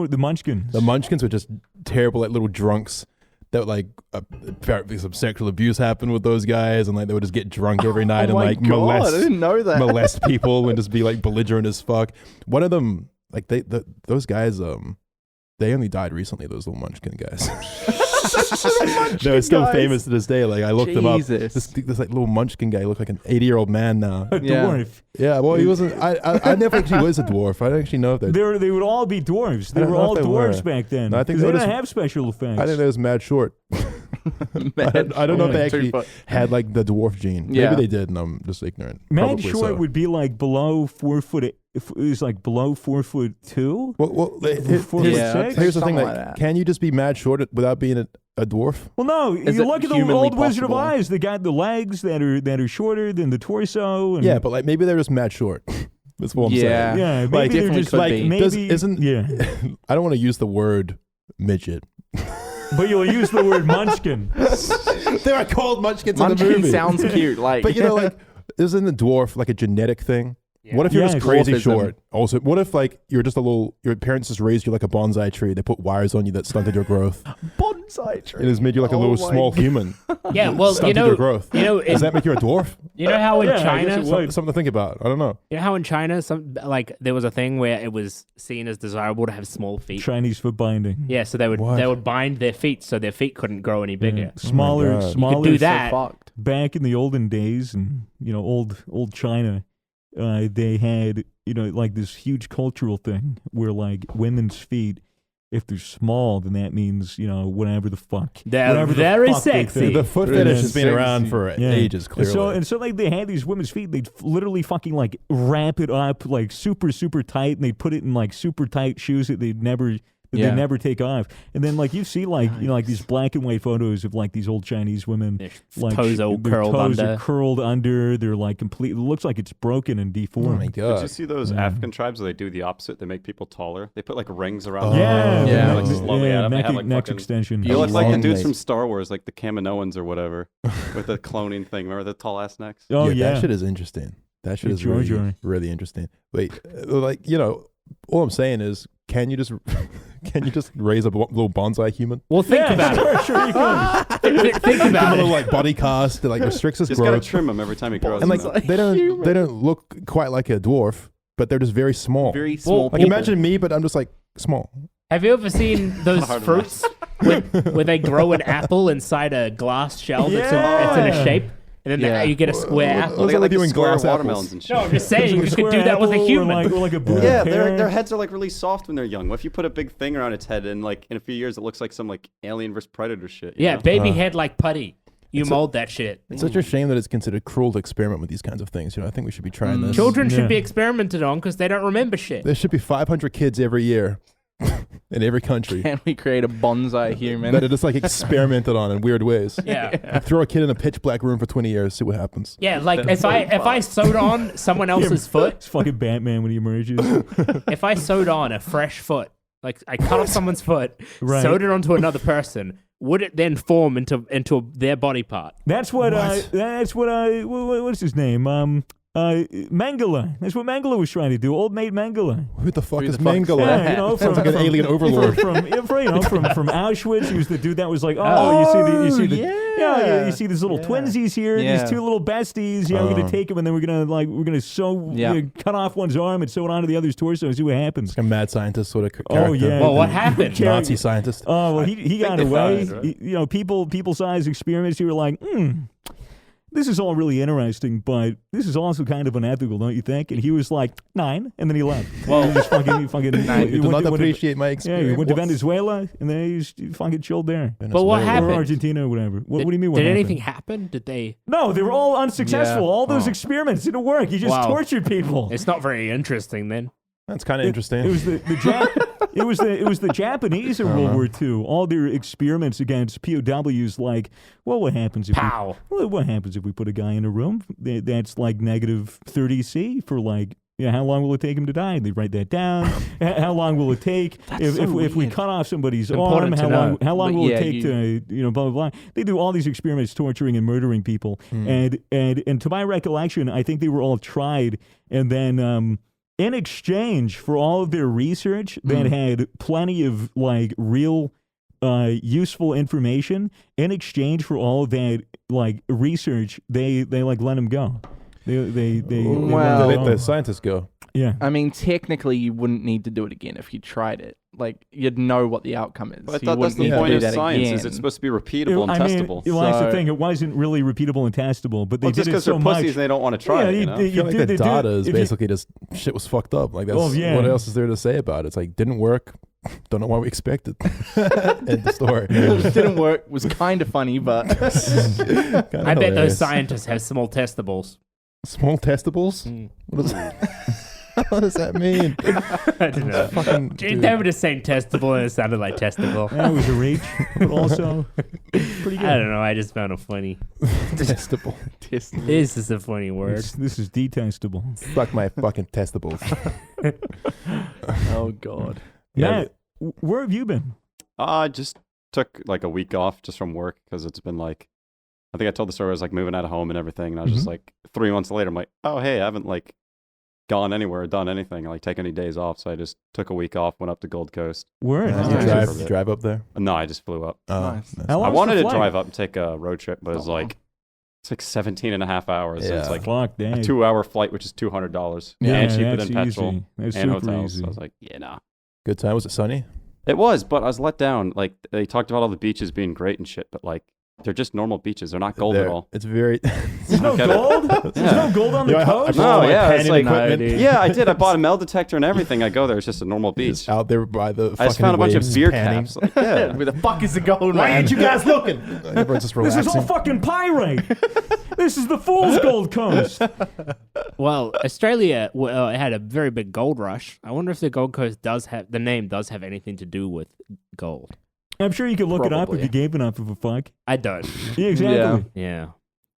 Speaker 1: the Munchkins.
Speaker 2: the Munchkins were just terrible, like little drunks that like apparently some sexual abuse happened with those guys, and like they would just get drunk every night and
Speaker 3: my
Speaker 2: like
Speaker 3: God, I
Speaker 2: molest
Speaker 3: didn't know that.
Speaker 2: molest people and just be like belligerent as fuck. One of them, like those guys, they only died recently, those little munchkin guys. They're still famous to this day. Like I looked them up. This like little munchkin guy looked like an 80-year-old man now.
Speaker 1: A dwarf.
Speaker 2: Yeah, well, he wasn't. I never actually was a dwarf. I don't actually know if
Speaker 1: they would all be dwarves. They were all dwarves back then.
Speaker 2: No, I think
Speaker 1: they didn't have special effects.
Speaker 2: I think it was mad short. I don't know if they actually had like the dwarf gene. Maybe they did, and I'm just ignorant.
Speaker 1: Mad short would be like below 4 foot. It was like below 4'2".
Speaker 2: Well,
Speaker 1: 4'6".
Speaker 2: Here's the thing: like, can you just be mad short without being a dwarf?
Speaker 1: Well, no. You look at the old Wizard of Oz. They got the legs that are shorter than the torso. And
Speaker 2: yeah, but like maybe they're just mad short. That's what I'm saying.
Speaker 1: Yeah, maybe they're just like maybe.
Speaker 2: I don't want to use the word midget.
Speaker 1: But you'll use the word munchkin.
Speaker 2: They are called munchkins in the movie.
Speaker 3: Munchkin sounds cute. Like,
Speaker 2: but you know, like, isn't a dwarf like a genetic thing? Yeah. What if you're just crazy short? Also, what if like you're just your parents just raised you like a bonsai tree? They put wires on you that stunted your growth.
Speaker 3: Bonsai tree.
Speaker 2: It has made you like a little small human.
Speaker 4: Yeah, well,
Speaker 2: stunted your growth. Does that make you a dwarf?
Speaker 4: You know how in China,
Speaker 2: something to think about. I don't know.
Speaker 4: You know how in China, there was a thing where it was seen as desirable to have small feet.
Speaker 1: Chinese foot binding.
Speaker 4: Yeah, so they would bind their feet so their feet couldn't grow any bigger.
Speaker 1: Smaller.
Speaker 4: You could do that.
Speaker 3: So
Speaker 1: back in the olden days, and old China, they had like this huge cultural thing where like women's feet, if they're small, then that means whatever the fuck.
Speaker 4: They're very sexy.
Speaker 2: The foot fetish has been around for ages, clearly.
Speaker 1: And so like they had these women's feet. They'd literally fucking like wrap it up like super tight, and they'd put it in like super tight shoes that they'd never take off. And then like you see like like these black and white photos of like these old Chinese women, like
Speaker 4: toes all curled under.
Speaker 1: Are curled under. They're like completely. It looks like it's broken and deformed.
Speaker 2: Oh my god!
Speaker 7: Did you see those African tribes where they do the opposite? They make people taller. They put like rings around.
Speaker 1: Like
Speaker 7: slowly at them. They have like
Speaker 1: neck extension.
Speaker 7: You look like the dudes from Star Wars, like the Kaminoans or whatever, with the cloning thing. Remember the tall ass necks?
Speaker 1: Oh yeah,
Speaker 2: that shit is interesting. That shit is really interesting. Wait, like all I'm saying is, can you just raise a little bonsai human?
Speaker 4: Well, think about it.
Speaker 1: Sure you can.
Speaker 4: Think about
Speaker 2: a
Speaker 4: it.
Speaker 2: little like body cast that like restricts his
Speaker 7: just
Speaker 2: growth.
Speaker 7: gotta trim him every time he grows.
Speaker 2: And like they don't look quite like a dwarf, but they're just very small.
Speaker 3: Very small.
Speaker 2: Like imagine me, but I'm just like small.
Speaker 4: Have you ever seen those fruits where they grow an apple inside a glass shell that's in a shape? And then you get a square apple.
Speaker 7: Well, they got like
Speaker 2: doing
Speaker 7: square
Speaker 2: glass
Speaker 7: watermelons and shit.
Speaker 4: No, I'm just saying you could do that with a human.
Speaker 1: Or like a
Speaker 7: their heads are like really soft when they're young. What if you put a big thing around its head and like in a few years it looks like some like Alien vs Predator shit?
Speaker 4: Yeah, baby head like putty. You mold that shit.
Speaker 2: It's such a shame that it's considered cruel to experiment with these kinds of things. I think we should be trying this.
Speaker 4: Children should be experimented on because they don't remember shit.
Speaker 2: There should be 500 kids every year in every country.
Speaker 3: Can we create a bonsai human?
Speaker 2: That are just like experimented on in weird ways.
Speaker 4: Yeah.
Speaker 2: Throw a kid in a pitch black room for 20 years, see what happens.
Speaker 4: Yeah, like if I sewed on someone else's foot.
Speaker 1: It's fucking Batman when he emerges.
Speaker 4: If I sewed on a fresh foot, like I cut off someone's foot, sewed it onto another person, would it then form into their body part?
Speaker 1: What's his name? Mangala. That's what Mangala was trying to do. Old mate Mangala.
Speaker 2: Who the fuck is Mangala?
Speaker 1: Yeah,
Speaker 2: sounds like an alien overlord.
Speaker 1: From Auschwitz, he was the dude that was like, you see these little twinsies here, these two little besties. Yeah, we're gonna take them and then we're gonna cut off one's arm and sew it onto the other's torso and see what happens.
Speaker 2: Like a mad scientist sort of character.
Speaker 1: Oh yeah.
Speaker 4: Well, what happened?
Speaker 2: Nazi scientist.
Speaker 1: Oh well, he got away. People-sized experiments. You were like, this is all really interesting, but this is also kind of unethical, don't you think? And he was like, 9, and then he left. Well, he just fucking
Speaker 2: you do not appreciate my experience.
Speaker 1: Yeah, he went to Venezuela, and then he just fucking chilled there.
Speaker 4: But what happened?
Speaker 1: Or Argentina or whatever. What do you mean?
Speaker 4: Did anything happen? Did they?
Speaker 1: No, they were all unsuccessful. All those experiments didn't work. He just tortured people.
Speaker 4: It's not very interesting then.
Speaker 2: That's kind of interesting.
Speaker 1: It was it was the Japanese in World War II. All their experiments against POWs, like, well, what happens if what happens if we put a guy in a room that's like negative 30°C for like, how long will it take him to die? They write that down. How long will it take if we cut off somebody's arm? How long will it take to blah blah blah? They do all these experiments, torturing and murdering people. And to my recollection, I think they were all tried, and then in exchange for all of their research that had plenty of like real useful information, in exchange for all of that like research, they like let him go. They let
Speaker 2: the scientists go.
Speaker 1: Yeah.
Speaker 3: I mean, technically, you wouldn't need to do it again if you tried it. like you'd know what the outcome is.
Speaker 7: But I
Speaker 3: You
Speaker 7: thought that's
Speaker 3: wouldn't
Speaker 7: the
Speaker 3: need to
Speaker 7: point
Speaker 3: do
Speaker 7: of
Speaker 3: that
Speaker 7: science.
Speaker 3: again.
Speaker 7: Is it's supposed to be repeatable and testable?
Speaker 1: Well, that's the
Speaker 3: So-
Speaker 1: thing. It wasn't really repeatable and testable, but they
Speaker 7: Well,
Speaker 1: did
Speaker 7: just
Speaker 1: it
Speaker 7: because
Speaker 1: so
Speaker 7: they're
Speaker 1: much.
Speaker 7: pussies, they don't want to try it. You know?
Speaker 2: I feel like the data is
Speaker 1: if you-
Speaker 2: basically just shit was fucked up. Like that's
Speaker 1: Oh, yeah.
Speaker 2: what else is there to say about it? It's like didn't work. Don't know what we expected. End the story.
Speaker 3: It didn't work. Was kind of funny, but
Speaker 4: I bet those scientists have small testables.
Speaker 2: small testables. What does that mean?
Speaker 4: I don't know.
Speaker 2: Fucking
Speaker 4: Dude,
Speaker 2: dude.
Speaker 4: they were just saying testable and it sounded like testicle.
Speaker 1: That was a reach, but also pretty good.
Speaker 4: I don't know. I just found it funny.
Speaker 2: testable.
Speaker 4: This is a funny word.
Speaker 1: This is detestable.
Speaker 2: Suck my fucking testicles.
Speaker 3: oh god.
Speaker 1: Matt, where have you been?
Speaker 7: I just took like a week off just from work because it's been like, I think I told the story I was like moving out of home and everything, and I was just like 3 months later, I'm like, oh hey, I haven't like gone anywhere or done anything, or like take any days off, so I just took a week off, went up to Gold Coast.
Speaker 1: Where?
Speaker 2: Did
Speaker 7: Yeah,
Speaker 2: you
Speaker 7: yeah.
Speaker 2: drive, drive up there?
Speaker 7: No, I just flew up.
Speaker 3: Nice.
Speaker 1: How
Speaker 7: I
Speaker 1: long's
Speaker 7: wanted
Speaker 1: the
Speaker 7: to
Speaker 1: flight?
Speaker 7: drive up and take a road trip, but it's like 17 and a half hours. So it's
Speaker 2: Yeah.
Speaker 7: like
Speaker 1: Fuck,
Speaker 7: a
Speaker 1: dang.
Speaker 7: 2-hour flight, which is $200
Speaker 1: Yeah,
Speaker 7: and cheaper
Speaker 1: that's
Speaker 7: than petrol
Speaker 1: easy. That's
Speaker 7: and
Speaker 1: super
Speaker 7: hotels.
Speaker 1: easy.
Speaker 7: So I was like, yeah, nah.
Speaker 2: Good time. Was it sunny?
Speaker 7: It was, but I was let down. Like they talked about all the beaches being great and shit, but like they're just normal beaches. They're not gold at all.
Speaker 2: It's very.
Speaker 1: There's no
Speaker 7: Get it.
Speaker 1: gold? There's no gold on the
Speaker 2: Yeah,
Speaker 1: coast?
Speaker 7: No, yeah, it's like
Speaker 2: equipment.
Speaker 7: yeah, I did. I bought a metal detector and everything. I go there. It's just a normal beach.
Speaker 2: Just out there by the.
Speaker 7: I just
Speaker 2: fucking
Speaker 7: found a bunch of
Speaker 2: waves
Speaker 7: beer
Speaker 2: panning.
Speaker 7: caps. Like, yeah.
Speaker 3: Where the fuck is the gold,
Speaker 2: Why
Speaker 3: man?
Speaker 2: ain't you guys looking? Everyone's just
Speaker 1: This
Speaker 2: relaxing.
Speaker 1: is all fucking pyrite. This is the fool's Gold Coast.
Speaker 4: Well, Australia it had a very big gold rush. I wonder if the Gold Coast the name does have anything to do with gold.
Speaker 1: I'm sure you could look it up if
Speaker 3: Probably.
Speaker 1: you gave enough of a fuck.
Speaker 4: I don't.
Speaker 1: Yeah, exactly.
Speaker 3: Yeah.
Speaker 4: Yeah.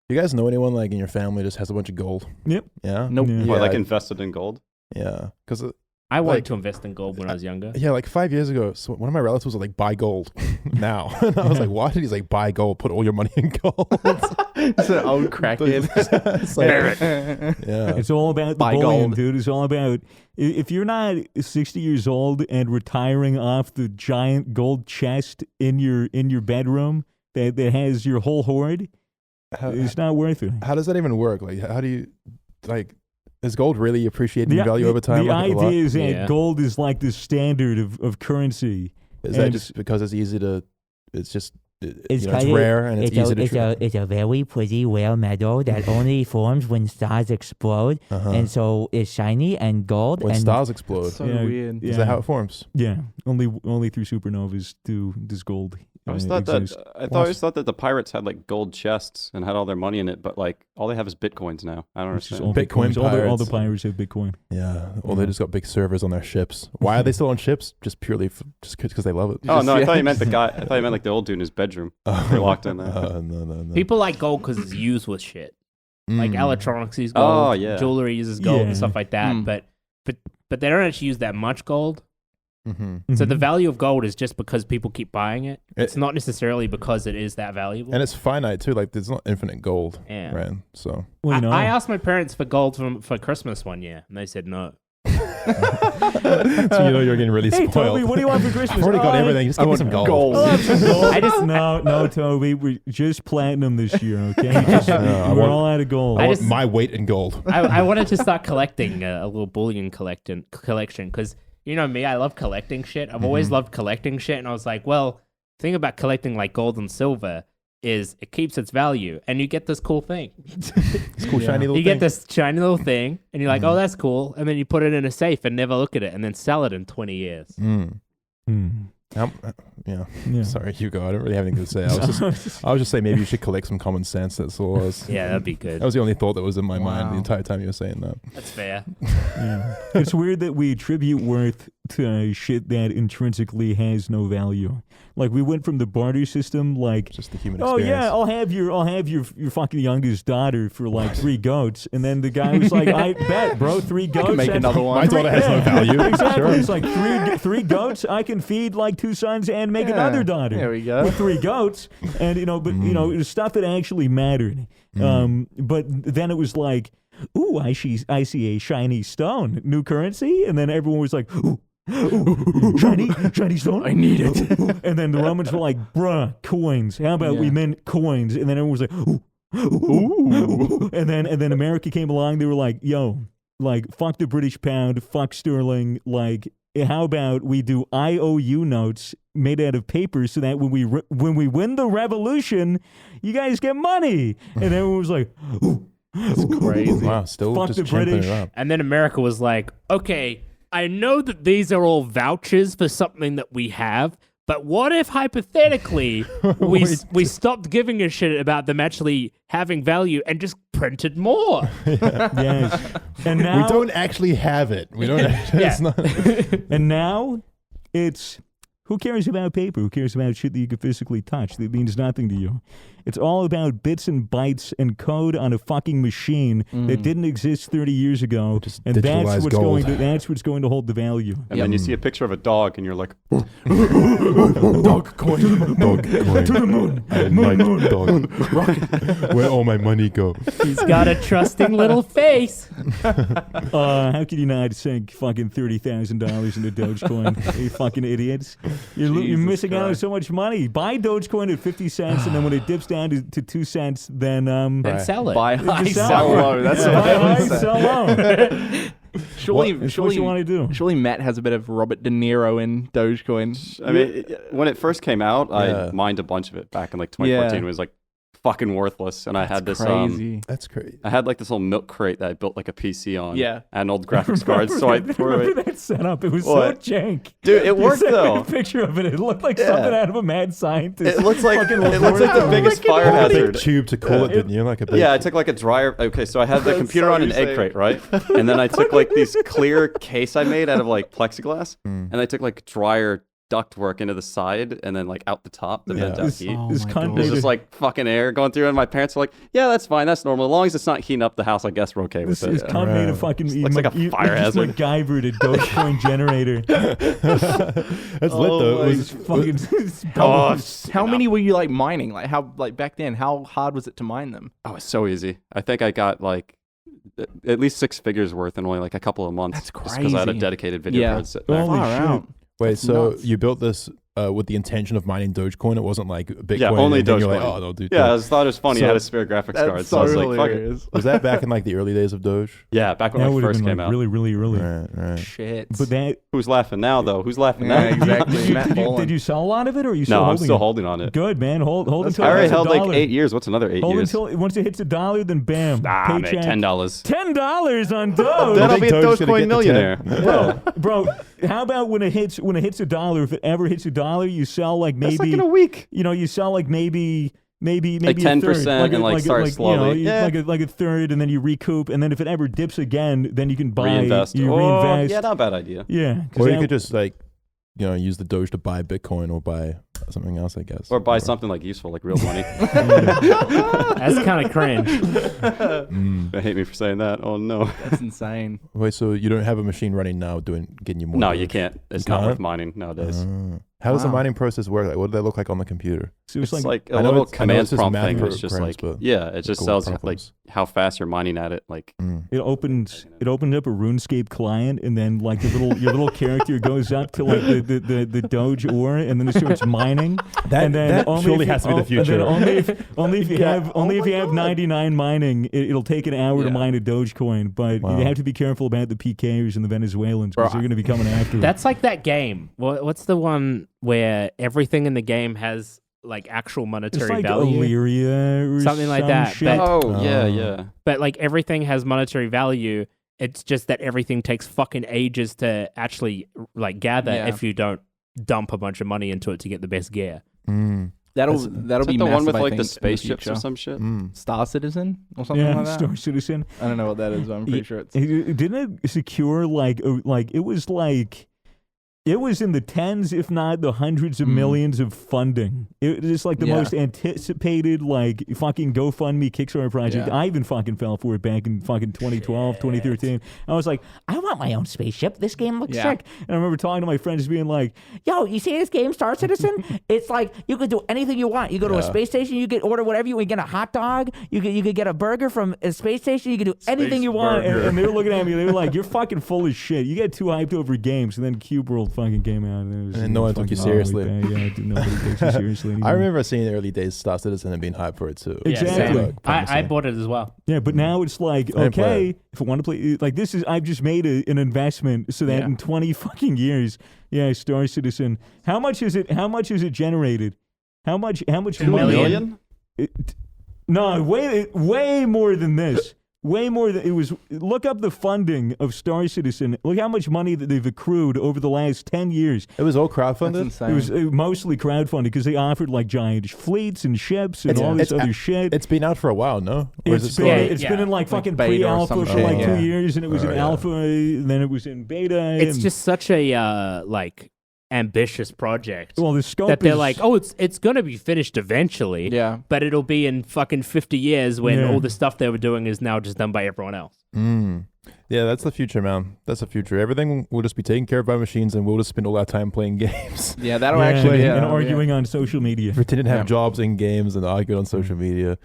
Speaker 2: You guys know anyone like in your family just has a bunch of gold?
Speaker 1: Yep.
Speaker 2: Yeah.
Speaker 3: Nope.
Speaker 1: Yeah.
Speaker 7: What, like
Speaker 2: I-
Speaker 7: invested in gold?
Speaker 2: Yeah, because
Speaker 4: I wanted
Speaker 2: Like-
Speaker 4: to invest in gold when I was younger.
Speaker 2: yeah, like 5 years ago, so one of my relatives was like, buy gold now. And I was like, what? And he's like, buy gold, put all your money in gold.
Speaker 3: It's an old crackhead.
Speaker 2: It's like, yeah.
Speaker 1: It's all about the
Speaker 3: Buy
Speaker 1: bullion,
Speaker 3: gold.
Speaker 1: dude. It's all about if you're not 60 years old and retiring off the giant gold chest in your bedroom that has your whole hoard, it's not worth it.
Speaker 2: How does that even work? Like, how do you, like, is gold really appreciating in value over time?
Speaker 1: The
Speaker 2: like, a lot?
Speaker 1: idea is that
Speaker 4: Yeah.
Speaker 1: gold is like the standard of currency.
Speaker 2: Is that
Speaker 1: and-
Speaker 2: just because it's easy to, it's just,
Speaker 8: It's,
Speaker 2: it's rare and it's easy to
Speaker 8: it's a very pretty rare metal that only forms when stars explode, and so it's shiny and gold.
Speaker 2: when
Speaker 8: and
Speaker 2: stars explode.
Speaker 3: So
Speaker 1: Yeah,
Speaker 3: weird.
Speaker 2: Is that how it forms?
Speaker 1: Yeah, only through supernovas does gold
Speaker 7: I always
Speaker 1: exist.
Speaker 7: always thought that the pirates had like gold chests and had all their money in it, but like all they have is bitcoins now. I don't
Speaker 1: It's just
Speaker 7: understand.
Speaker 1: all
Speaker 2: Bitcoin
Speaker 1: Bitcoins. All the
Speaker 2: pirates.
Speaker 1: pirates have Bitcoin.
Speaker 2: Yeah. Well, they just got big servers on their ships. Why are they still on ships? Just purely, just because they love it.
Speaker 7: Oh no, I
Speaker 3: Yeah.
Speaker 7: thought you meant the guy. I thought you meant like the old dude in his bedroom. They're locked in there.
Speaker 2: No.
Speaker 4: People like gold because it's used with shit. Like
Speaker 2: Mm.
Speaker 4: electronics use
Speaker 7: Oh,
Speaker 4: gold.
Speaker 7: yeah.
Speaker 4: Jewelry uses gold
Speaker 1: Yeah.
Speaker 4: and stuff like that.
Speaker 3: Mm.
Speaker 4: But they don't actually use that much gold.
Speaker 2: Mm-hmm.
Speaker 4: So
Speaker 1: Mhm.
Speaker 4: the value of gold is just because people keep buying it.
Speaker 2: It-
Speaker 4: It's not necessarily because it is that valuable.
Speaker 2: And it's finite too. Like, there's not infinite gold,
Speaker 4: Yeah.
Speaker 2: right? So
Speaker 1: Well, you know,
Speaker 4: I asked my parents for gold for Christmas one year, and they said no.
Speaker 2: so you know you're getting really
Speaker 1: hey
Speaker 2: spoiled.
Speaker 1: Toby, what do you want for Christmas?
Speaker 2: I've already got everything. Just give me some gold.
Speaker 1: Oh, some gold.
Speaker 4: I just-
Speaker 1: no, Toby, we're just platinum this year, okay?
Speaker 2: I
Speaker 1: we're
Speaker 2: want-
Speaker 1: all out of gold.
Speaker 2: I
Speaker 4: I
Speaker 2: want
Speaker 4: just-
Speaker 2: my weight in gold.
Speaker 4: I wanted to start collecting a little bullion collection because you know me, I love collecting shit. I've always loved collecting shit, and I was like, well, the thing about collecting like gold and silver is it keeps its value, and you get this cool thing.
Speaker 2: It's cool, shiny little
Speaker 4: You
Speaker 2: thing.
Speaker 4: get this shiny little thing, and you're like, oh, that's cool, and then you put it in a safe and never look at it, and then sell it in 20 years.
Speaker 2: Mm.
Speaker 1: Hmm.
Speaker 2: Yeah.
Speaker 1: Yeah.
Speaker 2: Sorry, Hugo. I don't really have anything to say. I was just saying maybe you should collect some common sense. That's all. I was,
Speaker 4: Yeah, that'd be good.
Speaker 2: That was the only thought that was in my mind the
Speaker 3: Wow.
Speaker 2: entire time you were saying that.
Speaker 4: That's fair.
Speaker 1: Yeah. It's weird that we attribute worth to shit that intrinsically has no value. Like we went from the barter system, like,
Speaker 2: Just the human
Speaker 1: oh
Speaker 2: experience.
Speaker 1: yeah, I'll have your fucking youngest daughter for like 3 goats, and then the guy was like, I bet, bro, 3 goats.
Speaker 3: make
Speaker 1: that's-
Speaker 3: another one.
Speaker 2: My daughter has no value.
Speaker 1: Exactly.
Speaker 2: Sure.
Speaker 1: It's like three goats. I can feed like 2 sons and make
Speaker 3: Yeah.
Speaker 1: another daughter.
Speaker 3: There we go.
Speaker 1: With 3 goats, and but it was stuff that actually mattered. But then it was like, ooh, I see a shiny stone, new currency, and then everyone was like, ooh, shiny stone.
Speaker 3: I need it.
Speaker 1: And then the Romans were like, bruh, coins. How about we
Speaker 3: Yeah.
Speaker 1: mint coins? And then everyone was like, ooh. And then America came along. They were like, yo, like, fuck the British pound, fuck sterling, like, how about we do IOU notes made out of paper so that when we win the revolution, you guys get money. And everyone was like, ooh.
Speaker 3: It's crazy.
Speaker 2: Wow, still
Speaker 1: Fuck
Speaker 2: just
Speaker 1: the
Speaker 2: champing
Speaker 1: British.
Speaker 2: it up.
Speaker 4: And then America was like, okay, I know that these are all vouchers for something that we have, but what if hypothetically we stopped giving a shit about them actually having value and just printed more?
Speaker 1: Yes. And now,
Speaker 2: We don't actually have it. We don't. It's not.
Speaker 1: and now it's, who cares about paper? Who cares about shit that you can physically touch that means nothing to you? It's all about bits and bytes and code on a fucking machine that didn't exist 30 years ago.
Speaker 2: Just
Speaker 1: And that's
Speaker 2: digitalized
Speaker 1: what's
Speaker 2: gold.
Speaker 1: that's what's going to hold the value.
Speaker 7: And then you see a picture of a dog, and you're like,
Speaker 2: Dog coin. Dog coin.
Speaker 1: To the moon.
Speaker 2: Moon. Dog. Where all my money go?
Speaker 4: He's got a trusting little face.
Speaker 1: How can you not sink fucking $30,000 into Dogecoin? You fucking idiots. You're missing out on so much money. Buy Dogecoin at 50 cents, and then when it dips down to 2 cents, then
Speaker 4: And sell it.
Speaker 3: Buy high,
Speaker 1: Just
Speaker 3: sell low. That's what
Speaker 1: buy
Speaker 3: I
Speaker 1: high,
Speaker 3: would say.
Speaker 1: sell low.
Speaker 3: Surely,
Speaker 1: That's what you want to do.
Speaker 3: surely Matt has a bit of Robert De Niro in Dogecoin.
Speaker 7: I mean, when it first came out,
Speaker 2: Yeah.
Speaker 7: I mined a bunch of it back in like 2014.
Speaker 3: Yeah.
Speaker 7: It was like fucking worthless, and I had this
Speaker 3: Crazy.
Speaker 2: That's crazy.
Speaker 7: I had like this little milk crate that I built like a PC on.
Speaker 3: Yeah.
Speaker 7: And old graphics cards, so I threw
Speaker 1: Remember
Speaker 7: it.
Speaker 1: that setup? It was
Speaker 7: What?
Speaker 1: so jank.
Speaker 7: Dude, it worked
Speaker 1: You sent me
Speaker 7: though.
Speaker 1: a picture of it. It looked like
Speaker 7: Yeah.
Speaker 1: something out of a mad scientist.
Speaker 7: It looks like
Speaker 1: Fucking
Speaker 7: it looks like the
Speaker 1: laboratory.
Speaker 7: biggest fire
Speaker 2: A big
Speaker 7: hazard.
Speaker 2: tube to cool it, didn't you? Like a big.
Speaker 7: Yeah, I took like a dryer. Okay, so I had the
Speaker 3: That's
Speaker 7: computer
Speaker 3: so
Speaker 7: on an egg
Speaker 3: insane.
Speaker 7: crate, right? And then I took like these clear case I made out of like plexiglass, and I took like dryer ductwork into the side and then like out the top, the vent out
Speaker 1: This,
Speaker 7: heat.
Speaker 3: Oh
Speaker 1: this
Speaker 3: my
Speaker 1: cunt
Speaker 3: God.
Speaker 7: There's
Speaker 1: made
Speaker 7: just
Speaker 1: a-
Speaker 7: like fucking air going through, and my parents were like, "Yeah, that's fine, that's normal. As long as it's not heating up the house, I guess we're okay with
Speaker 1: This
Speaker 7: it."
Speaker 1: cunt made a
Speaker 2: Right.
Speaker 1: fucking
Speaker 7: Looks like a fire
Speaker 1: just
Speaker 7: hazard.
Speaker 1: MacGyvered a Dogecoin generator.
Speaker 2: That's lit though. It
Speaker 1: It's
Speaker 2: was,
Speaker 1: fucking
Speaker 3: How many were you like mining? Like how back then? How hard was it to mine them?
Speaker 7: Oh, it's so easy. I think I got like at least 6 figures worth in only like a couple of months.
Speaker 3: That's
Speaker 7: Just because I had a
Speaker 3: crazy.
Speaker 7: dedicated video
Speaker 3: Yeah.
Speaker 7: card sitting there.
Speaker 1: Holy
Speaker 3: Far
Speaker 1: shit.
Speaker 3: out.
Speaker 2: wait,
Speaker 3: That's
Speaker 2: so
Speaker 3: nuts.
Speaker 2: you built this with the intention of mining Dogecoin? It wasn't like Bitcoin.
Speaker 7: Yeah, only
Speaker 2: and then you're like,
Speaker 7: Dogecoin.
Speaker 2: oh, they'll do.
Speaker 7: Yeah, I
Speaker 2: Doge.
Speaker 7: just thought it was funny.
Speaker 2: So-
Speaker 7: I had a spare graphics card, so I was like, fuck it.
Speaker 2: Was that back in like the early days of Doge?
Speaker 7: Yeah, back when
Speaker 1: that
Speaker 7: it
Speaker 1: would have
Speaker 7: first
Speaker 1: been
Speaker 7: came
Speaker 1: like
Speaker 7: out.
Speaker 1: really, really, really.
Speaker 2: Right.
Speaker 3: Shit.
Speaker 1: But that
Speaker 7: Who's laughing now, though? Who's laughing
Speaker 3: Yeah,
Speaker 7: now?
Speaker 3: exactly. Matt
Speaker 1: did
Speaker 3: Boland.
Speaker 1: you sell a lot of it, or are you still
Speaker 7: No, I'm
Speaker 1: holding
Speaker 7: still
Speaker 1: it?
Speaker 7: holding on it.
Speaker 1: Good, man. Hold until
Speaker 7: I
Speaker 1: it
Speaker 7: already
Speaker 1: hits
Speaker 7: held
Speaker 1: $1.
Speaker 7: like 8 years. What's another 8
Speaker 1: Hold
Speaker 7: years?
Speaker 1: until once it hits $1, then bam,
Speaker 7: Ah,
Speaker 1: paycheck.
Speaker 7: mate, $10.
Speaker 1: $10 on Doge.
Speaker 7: Then I'll
Speaker 2: think
Speaker 7: be a
Speaker 2: Doge's gonna
Speaker 7: Dogecoin
Speaker 2: get to
Speaker 7: millionaire.
Speaker 2: 10.
Speaker 7: Yeah.
Speaker 1: Bro, how about when it hits $1, if it ever hits $1, you sell like
Speaker 7: That's like
Speaker 1: maybe
Speaker 7: in a week.
Speaker 1: you sell like maybe
Speaker 7: Like
Speaker 1: a
Speaker 7: 10%
Speaker 1: third,
Speaker 7: and, like, start slowly.
Speaker 1: You know,
Speaker 7: Yeah.
Speaker 1: like a third, and then you recoup, and then if it ever dips again, then you can buy.
Speaker 7: Reinvest.
Speaker 1: You
Speaker 7: Oh,
Speaker 1: reinvest.
Speaker 7: yeah, not a bad idea.
Speaker 1: Yeah, 'cause
Speaker 2: Or you
Speaker 1: that-
Speaker 2: could just like, use the Doge to buy Bitcoin or buy something else, I guess.
Speaker 7: Or buy something like useful, like real money.
Speaker 4: That's kind of cringe.
Speaker 7: They hate me for saying that. Oh, no.
Speaker 3: That's insane.
Speaker 2: Wait, so you don't have a machine running now getting you more?
Speaker 7: No,
Speaker 2: Doge?
Speaker 7: you can't. It's
Speaker 2: You
Speaker 7: not
Speaker 2: can't?
Speaker 7: worth mining nowadays.
Speaker 2: How does the
Speaker 3: Wow.
Speaker 2: mining process work? Like, what do they look like on the computer?
Speaker 1: so
Speaker 7: It's like
Speaker 2: I
Speaker 7: a
Speaker 2: know
Speaker 7: little
Speaker 2: it's- I know
Speaker 7: command
Speaker 2: it's just
Speaker 7: prompt
Speaker 2: math
Speaker 7: thing. It's just
Speaker 2: programs,
Speaker 7: like,
Speaker 2: but
Speaker 7: yeah, it just
Speaker 2: cool
Speaker 7: tells like
Speaker 2: programs.
Speaker 7: how fast you're mining at it. Like,
Speaker 1: it opens up a RuneScape client, and then like your little character goes up to like the Doge ore, and then it starts mining. and then
Speaker 2: that
Speaker 1: only
Speaker 2: surely
Speaker 1: if you-
Speaker 2: has to be the
Speaker 1: and then
Speaker 2: future.
Speaker 1: only if you have 99 mining, it'll take an hour to
Speaker 7: Yeah.
Speaker 1: mine a Dogecoin. But
Speaker 2: Wow.
Speaker 1: you have to be careful about the PKers and the Venezuelans because they're going to be coming after.
Speaker 4: That's like that game. What's the one where everything in the game has like actual
Speaker 1: it's
Speaker 4: monetary
Speaker 1: like
Speaker 4: value?
Speaker 1: Illyria or
Speaker 4: Something like
Speaker 1: some
Speaker 4: that,
Speaker 1: shit.
Speaker 4: but-
Speaker 7: oh, yeah,
Speaker 2: Oh.
Speaker 7: yeah.
Speaker 4: But like everything has monetary value. It's just that everything takes fucking ages to actually like gather
Speaker 3: Yeah.
Speaker 4: if you don't dump a bunch of money into it to get the best gear.
Speaker 3: That'll
Speaker 7: Is
Speaker 3: be
Speaker 7: that the
Speaker 3: massive,
Speaker 7: one with
Speaker 3: I
Speaker 7: like
Speaker 3: think,
Speaker 7: the
Speaker 3: in
Speaker 7: spaceships or
Speaker 3: future.
Speaker 7: some shit?
Speaker 3: Star Citizen or something
Speaker 1: Yeah,
Speaker 3: like that.
Speaker 1: Star Citizen.
Speaker 3: I don't know what that is, but I'm pretty sure it's.
Speaker 1: Didn't it secure like it was in the tens, if not the hundreds of millions of funding. It is like the
Speaker 3: Yeah.
Speaker 1: most anticipated like fucking GoFundMe Kickstarter project.
Speaker 3: Yeah.
Speaker 1: I even fucking fell for it back in fucking 2012, 2013. I was like, I want my own spaceship. This game looks
Speaker 3: Yeah.
Speaker 1: sick. And I remember talking to my friends being like, yo, you see this game, Star Citizen? It's like you could do anything you want. You go to a space station, you could order whatever you want. You get a hot dog. You could get a burger from a space station. You could do anything you want. And they were looking at me. They were like, you're fucking full of shit. You get too hyped over games. And then Cube World fucking came out, and
Speaker 2: no one took you seriously.
Speaker 1: Nobody takes you seriously anymore.
Speaker 2: I remember seeing the early days Star Citizen and being hyped for it too.
Speaker 1: Exactly.
Speaker 4: I bought it as well.
Speaker 1: Yeah, but now it's like, okay, if I want to play, like this is, I've just made an investment so that in 20 fucking years, Star Citizen. How much is it? How much is it generated? How much money?
Speaker 7: $2 million?
Speaker 1: No, way more than this. Way more than it was. Look up the funding of Star Citizen. Look how much money that they've accrued over the last 10 years.
Speaker 2: It was all crowdfunded?
Speaker 3: That's insane.
Speaker 1: It was mostly crowdfunded because they offered like giant fleets and ships and all this other shit.
Speaker 2: It's been out for a while, no? Or
Speaker 1: It's been in like fucking
Speaker 3: beta or
Speaker 1: pre-alpha
Speaker 3: some
Speaker 1: for like
Speaker 3: shit.
Speaker 1: 2 years, and it was in alpha, and then it was in beta.
Speaker 4: It's
Speaker 1: and,
Speaker 4: just such a like ambitious project.
Speaker 1: well, the scope
Speaker 4: that they're
Speaker 1: is,
Speaker 4: like, oh, it's gonna be finished eventually.
Speaker 3: Yeah.
Speaker 4: But it'll be in fucking 50 years when
Speaker 1: Yeah.
Speaker 4: all the stuff they were doing is now just done by everyone else.
Speaker 2: Yeah, that's the future, man. That's the future. Everything will just be taken care of by machines, and we'll just spend all our time playing games.
Speaker 3: Yeah, that'll actually.
Speaker 1: and
Speaker 3: Yeah,
Speaker 1: arguing on social media.
Speaker 2: Pretending to have jobs in games and arguing on social media.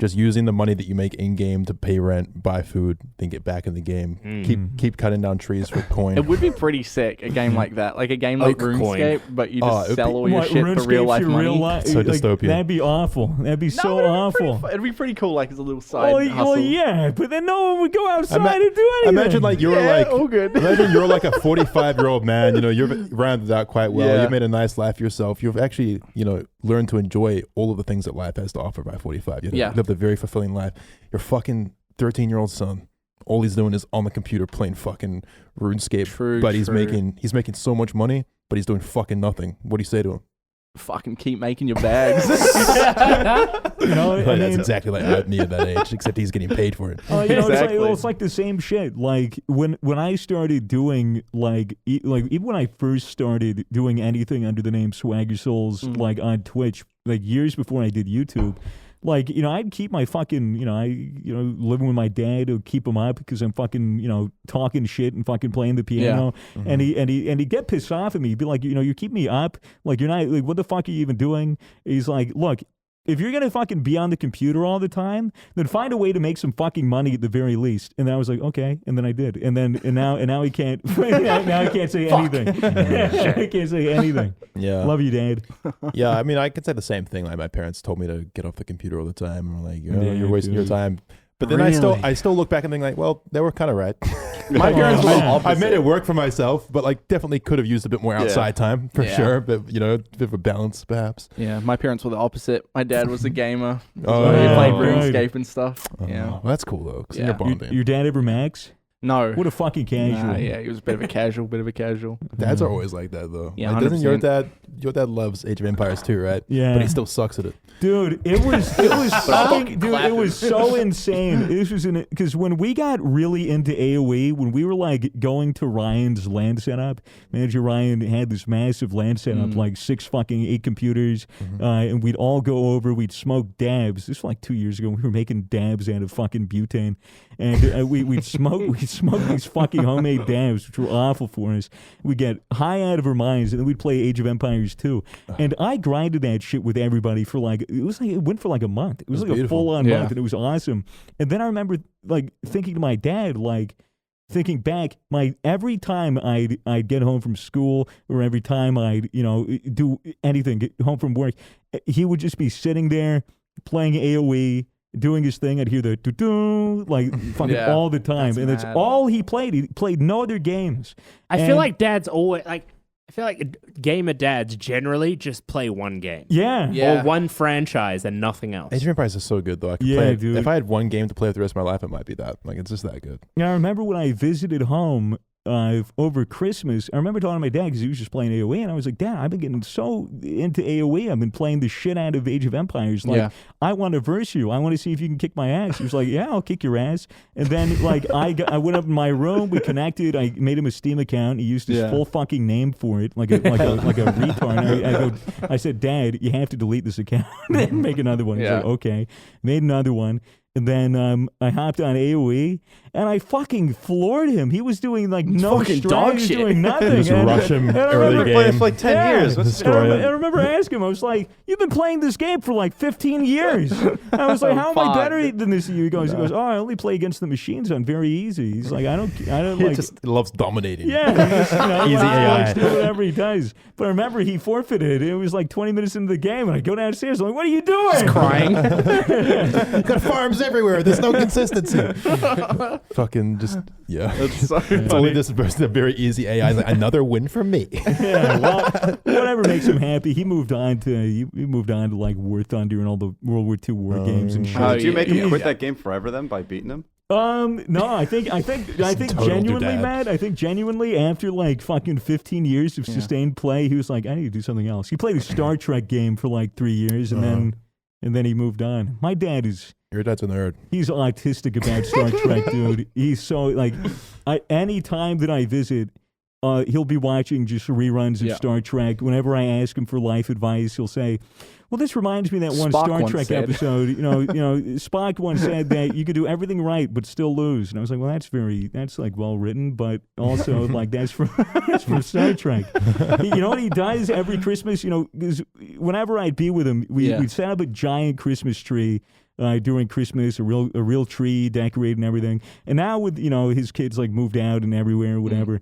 Speaker 2: Just using the money that you make in game to pay rent, buy food, then get back in the game. Keep cutting down trees for coin.
Speaker 3: It would be pretty sick, a game like that. Like a game like
Speaker 4: Oak coin.
Speaker 3: RuneScape, but you just
Speaker 2: it'd
Speaker 3: sell
Speaker 2: be-
Speaker 3: all your
Speaker 1: What,
Speaker 3: shit for real life
Speaker 1: RuneScape's
Speaker 3: money.
Speaker 2: So dystopian.
Speaker 1: That'd be awful. That'd be so
Speaker 3: but
Speaker 1: awful.
Speaker 3: It'd be pretty cool, like as a little side
Speaker 1: Well,
Speaker 3: hustle.
Speaker 1: yeah, but then no one would go outside and do anything.
Speaker 2: Imagine like you're
Speaker 3: all good.
Speaker 2: imagine you're like a 45-year-old man. You know, you've rounded out quite well.
Speaker 3: Yeah.
Speaker 2: You've made a nice life for yourself. You've actually, learned to enjoy all of the things that life has to offer by 45. You've lived a very fulfilling life. Your fucking 13-year-old son, all he's doing is on the computer playing fucking RuneScape.
Speaker 3: True,
Speaker 2: but he's
Speaker 3: true.
Speaker 2: making so much money, but he's doing fucking nothing. What do you say to him?
Speaker 3: Fucking keep making your bags.
Speaker 2: That's exactly like me at that age, except he's getting paid for it.
Speaker 3: Exactly.
Speaker 1: It's like the same shit. Like when I started doing like even when I first started doing anything under the name SwaggerSouls, like on Twitch, like years before I did YouTube. Like, I'd keep my fucking, living with my dad to keep him up because I'm fucking, talking shit and fucking playing the piano.
Speaker 3: Yeah.
Speaker 1: And he'd get pissed off at me. He'd be like, you keep me up. Like, you're not, like, what the fuck are you even doing? He's like, look, if you're going to fucking be on the computer all the time, then find a way to make some fucking money at the very least. And then I was like, okay. And then I did. And now he can't, now he can't say anything. I can't say anything.
Speaker 2: Yeah.
Speaker 1: Love you, Dad.
Speaker 2: Yeah, I mean, I could say the same thing. Like my parents told me to get off the computer all the time. And like,
Speaker 1: Yeah,
Speaker 2: you're wasting your
Speaker 1: dude.
Speaker 2: time. But then
Speaker 3: Really?
Speaker 2: I still look back and think like, well, they were kind of right.
Speaker 3: My parents were the
Speaker 1: Yeah.
Speaker 3: opposite.
Speaker 2: I made it work for myself, but like definitely could have used a bit more outside time for
Speaker 3: Yeah.
Speaker 2: sure. But a bit of a balance perhaps.
Speaker 3: Yeah, my parents were the opposite. My dad was a gamer.
Speaker 2: Oh,
Speaker 3: So he
Speaker 1: yeah.
Speaker 3: played
Speaker 1: Right.
Speaker 3: RuneScape and stuff.
Speaker 2: Oh,
Speaker 3: Yeah.
Speaker 2: well, that's cool though. 'Cause
Speaker 3: Yeah.
Speaker 2: you're bonding.
Speaker 1: Your dad ever Max?
Speaker 3: No.
Speaker 1: What a fucking casual.
Speaker 3: Nah, yeah, he was a bit of a casual.
Speaker 2: Dads are always like that though.
Speaker 3: Yeah,
Speaker 2: Like, doesn't your
Speaker 3: 100%.
Speaker 2: dad loves Age of Empires too, right?
Speaker 1: Yeah.
Speaker 2: But he still sucks at it.
Speaker 1: Dude, it was so insane. This was because when we got really into AOE, when we were like going to Ryan's LAN setup, Manager Ryan had this massive LAN setup, like 8 computers, and we'd all go over, we'd smoke dabs. This was like 2 years ago. We were making dabs out of fucking butane, and we'd smoke these fucking homemade dabs, which were awful for us. We'd get high out of our minds, and then we'd play Age of Empires 2. And I grinded that shit with everybody for like, it went for like a month. It was like
Speaker 2: beautiful.
Speaker 1: a full-on
Speaker 3: Yeah.
Speaker 1: month, and it was awesome. And then I remember like thinking to my dad, like thinking back, every time I'd get home from school, or every time I'd do anything, get home from work, he would just be sitting there playing AOE, doing his thing. I'd hear the doo-doo, like fucking
Speaker 3: Yeah,
Speaker 1: all the time,
Speaker 3: that's
Speaker 1: and that's
Speaker 3: mad.
Speaker 1: all he played. He played no other games.
Speaker 4: I
Speaker 1: And-
Speaker 4: feel like dads always like. I feel like gamer dads generally just play one game.
Speaker 1: Yeah.
Speaker 3: Yeah.
Speaker 4: Or one franchise and nothing else.
Speaker 2: Age of Empires is so good though. I could
Speaker 1: Yeah,
Speaker 2: play it.
Speaker 1: dude.
Speaker 2: If I had one game to play with the rest of my life, it might be that. Like it's just that good.
Speaker 1: Yeah, I remember when I visited home over Christmas. I remember talking to my dad because he was just playing AOE, and I was like, Dad, I've been getting so into AOE. I've been playing the shit out of Age of Empires. Like,
Speaker 3: Yeah.
Speaker 1: I want to verse you. I want to see if you can kick my ass. He was like, yeah, I'll kick your ass. And then like I went up in my room. We connected. I made him a Steam account. He used his
Speaker 3: Yeah.
Speaker 1: full fucking name for it, like a retard. I said, Dad, you have to delete this account and make another one. He's
Speaker 3: Yeah.
Speaker 1: like, okay. Made another one. And then I hopped on AOE, and I fucking floored him. He was doing like no
Speaker 3: fucking
Speaker 1: strat,
Speaker 3: dog
Speaker 1: he was
Speaker 3: shit.
Speaker 1: doing nothing.
Speaker 2: Just
Speaker 1: And-
Speaker 2: rush him
Speaker 1: and I
Speaker 2: early
Speaker 1: remember
Speaker 2: game.
Speaker 7: Played it for like 10 years. What's the
Speaker 1: And
Speaker 7: story?
Speaker 1: I remember asking him, I was like, "You've been playing this game for like 15 years." I was like, "How am I
Speaker 3: Fine.
Speaker 1: better than this?" He goes, "Oh, I only play against the machines on very easy." He's like, "I don't
Speaker 2: He
Speaker 1: like."
Speaker 2: just loves dominating.
Speaker 1: Yeah, he just,
Speaker 2: Easy
Speaker 1: likes
Speaker 2: AI.
Speaker 1: to do whatever he does. But I remember he forfeited. It was like 20 minutes into the game, and I go downstairs. I'm like, "What are you doing?"
Speaker 3: Crying.
Speaker 2: Got farms everywhere. There's no consistency. Fucking just
Speaker 7: That's so
Speaker 2: It's only this person, a very easy AI. Is like, another win for me.
Speaker 1: Yeah, well, whatever makes him happy. He moved on to like War Thunder and all the World War II war games and shit.
Speaker 7: Did you make him
Speaker 1: Yeah.
Speaker 7: quit that game forever then by beating him?
Speaker 1: No, I think
Speaker 2: total
Speaker 1: genuinely,
Speaker 2: doodad.
Speaker 1: Matt. I think genuinely, after like fucking 15 years of sustained play, he was like, I need to do something else. He played a Star Trek game for like 3 years, and then he moved on. My dad is.
Speaker 2: Your dad's a nerd.
Speaker 1: He's autistic about Star Trek, dude. He's so like, any time that I visit, he'll be watching just reruns of Star Trek. Whenever I ask him for life advice, he'll say, "Well, this reminds me of that one
Speaker 3: Spock
Speaker 1: Star
Speaker 3: once
Speaker 1: Trek
Speaker 3: said."
Speaker 1: episode. You know, Spock once said that you could do everything right but still lose." And I was like, "Well, that's like well written, but also like that's from Star Trek." You know what he does every Christmas? You know, 'cause whenever I'd be with him, we'd set up a giant Christmas tree. During Christmas, a real tree decorated and everything. And now with his kids like moved out and everywhere or whatever,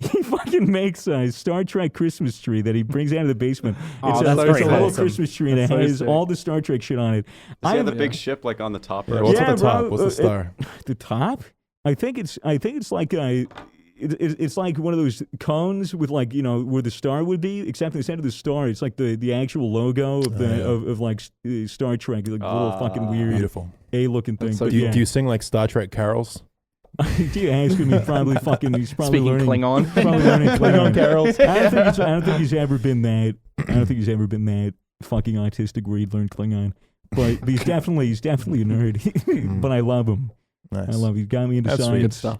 Speaker 1: he fucking makes a Star Trek Christmas tree that he brings out of the basement. It's
Speaker 3: that's
Speaker 1: a
Speaker 3: very
Speaker 1: little
Speaker 3: wholesome.
Speaker 1: Christmas tree and it
Speaker 3: That's so
Speaker 1: has
Speaker 3: sick.
Speaker 1: all the Star Trek shit on it.
Speaker 7: Does he have the big ship like on the top?
Speaker 2: Yeah,
Speaker 7: Or
Speaker 2: what's
Speaker 1: Yeah,
Speaker 2: at the top?
Speaker 1: bro,
Speaker 2: What's the star?
Speaker 1: The top? I think it's like a. It's like one of those cones with like where the star would be, except instead of the star, it's like the actual logo of the of like Star Trek, like little fucking weird
Speaker 2: Beautiful.
Speaker 1: A-looking thing.
Speaker 3: so
Speaker 1: But
Speaker 2: Do you,
Speaker 1: yeah.
Speaker 2: do you sing like Star Trek carols?
Speaker 1: Do you ask him? He's probably
Speaker 3: Speaking
Speaker 1: learning
Speaker 3: Klingon.
Speaker 1: Probably learning Klingon carols. I don't think he's ever been that. I don't think he's ever been that fucking autistic where he'd learn Klingon. But he's definitely a nerd. But I love him.
Speaker 2: Nice.
Speaker 1: I love him. He's got me into
Speaker 2: That's sweet.
Speaker 1: science.
Speaker 3: Good stuff.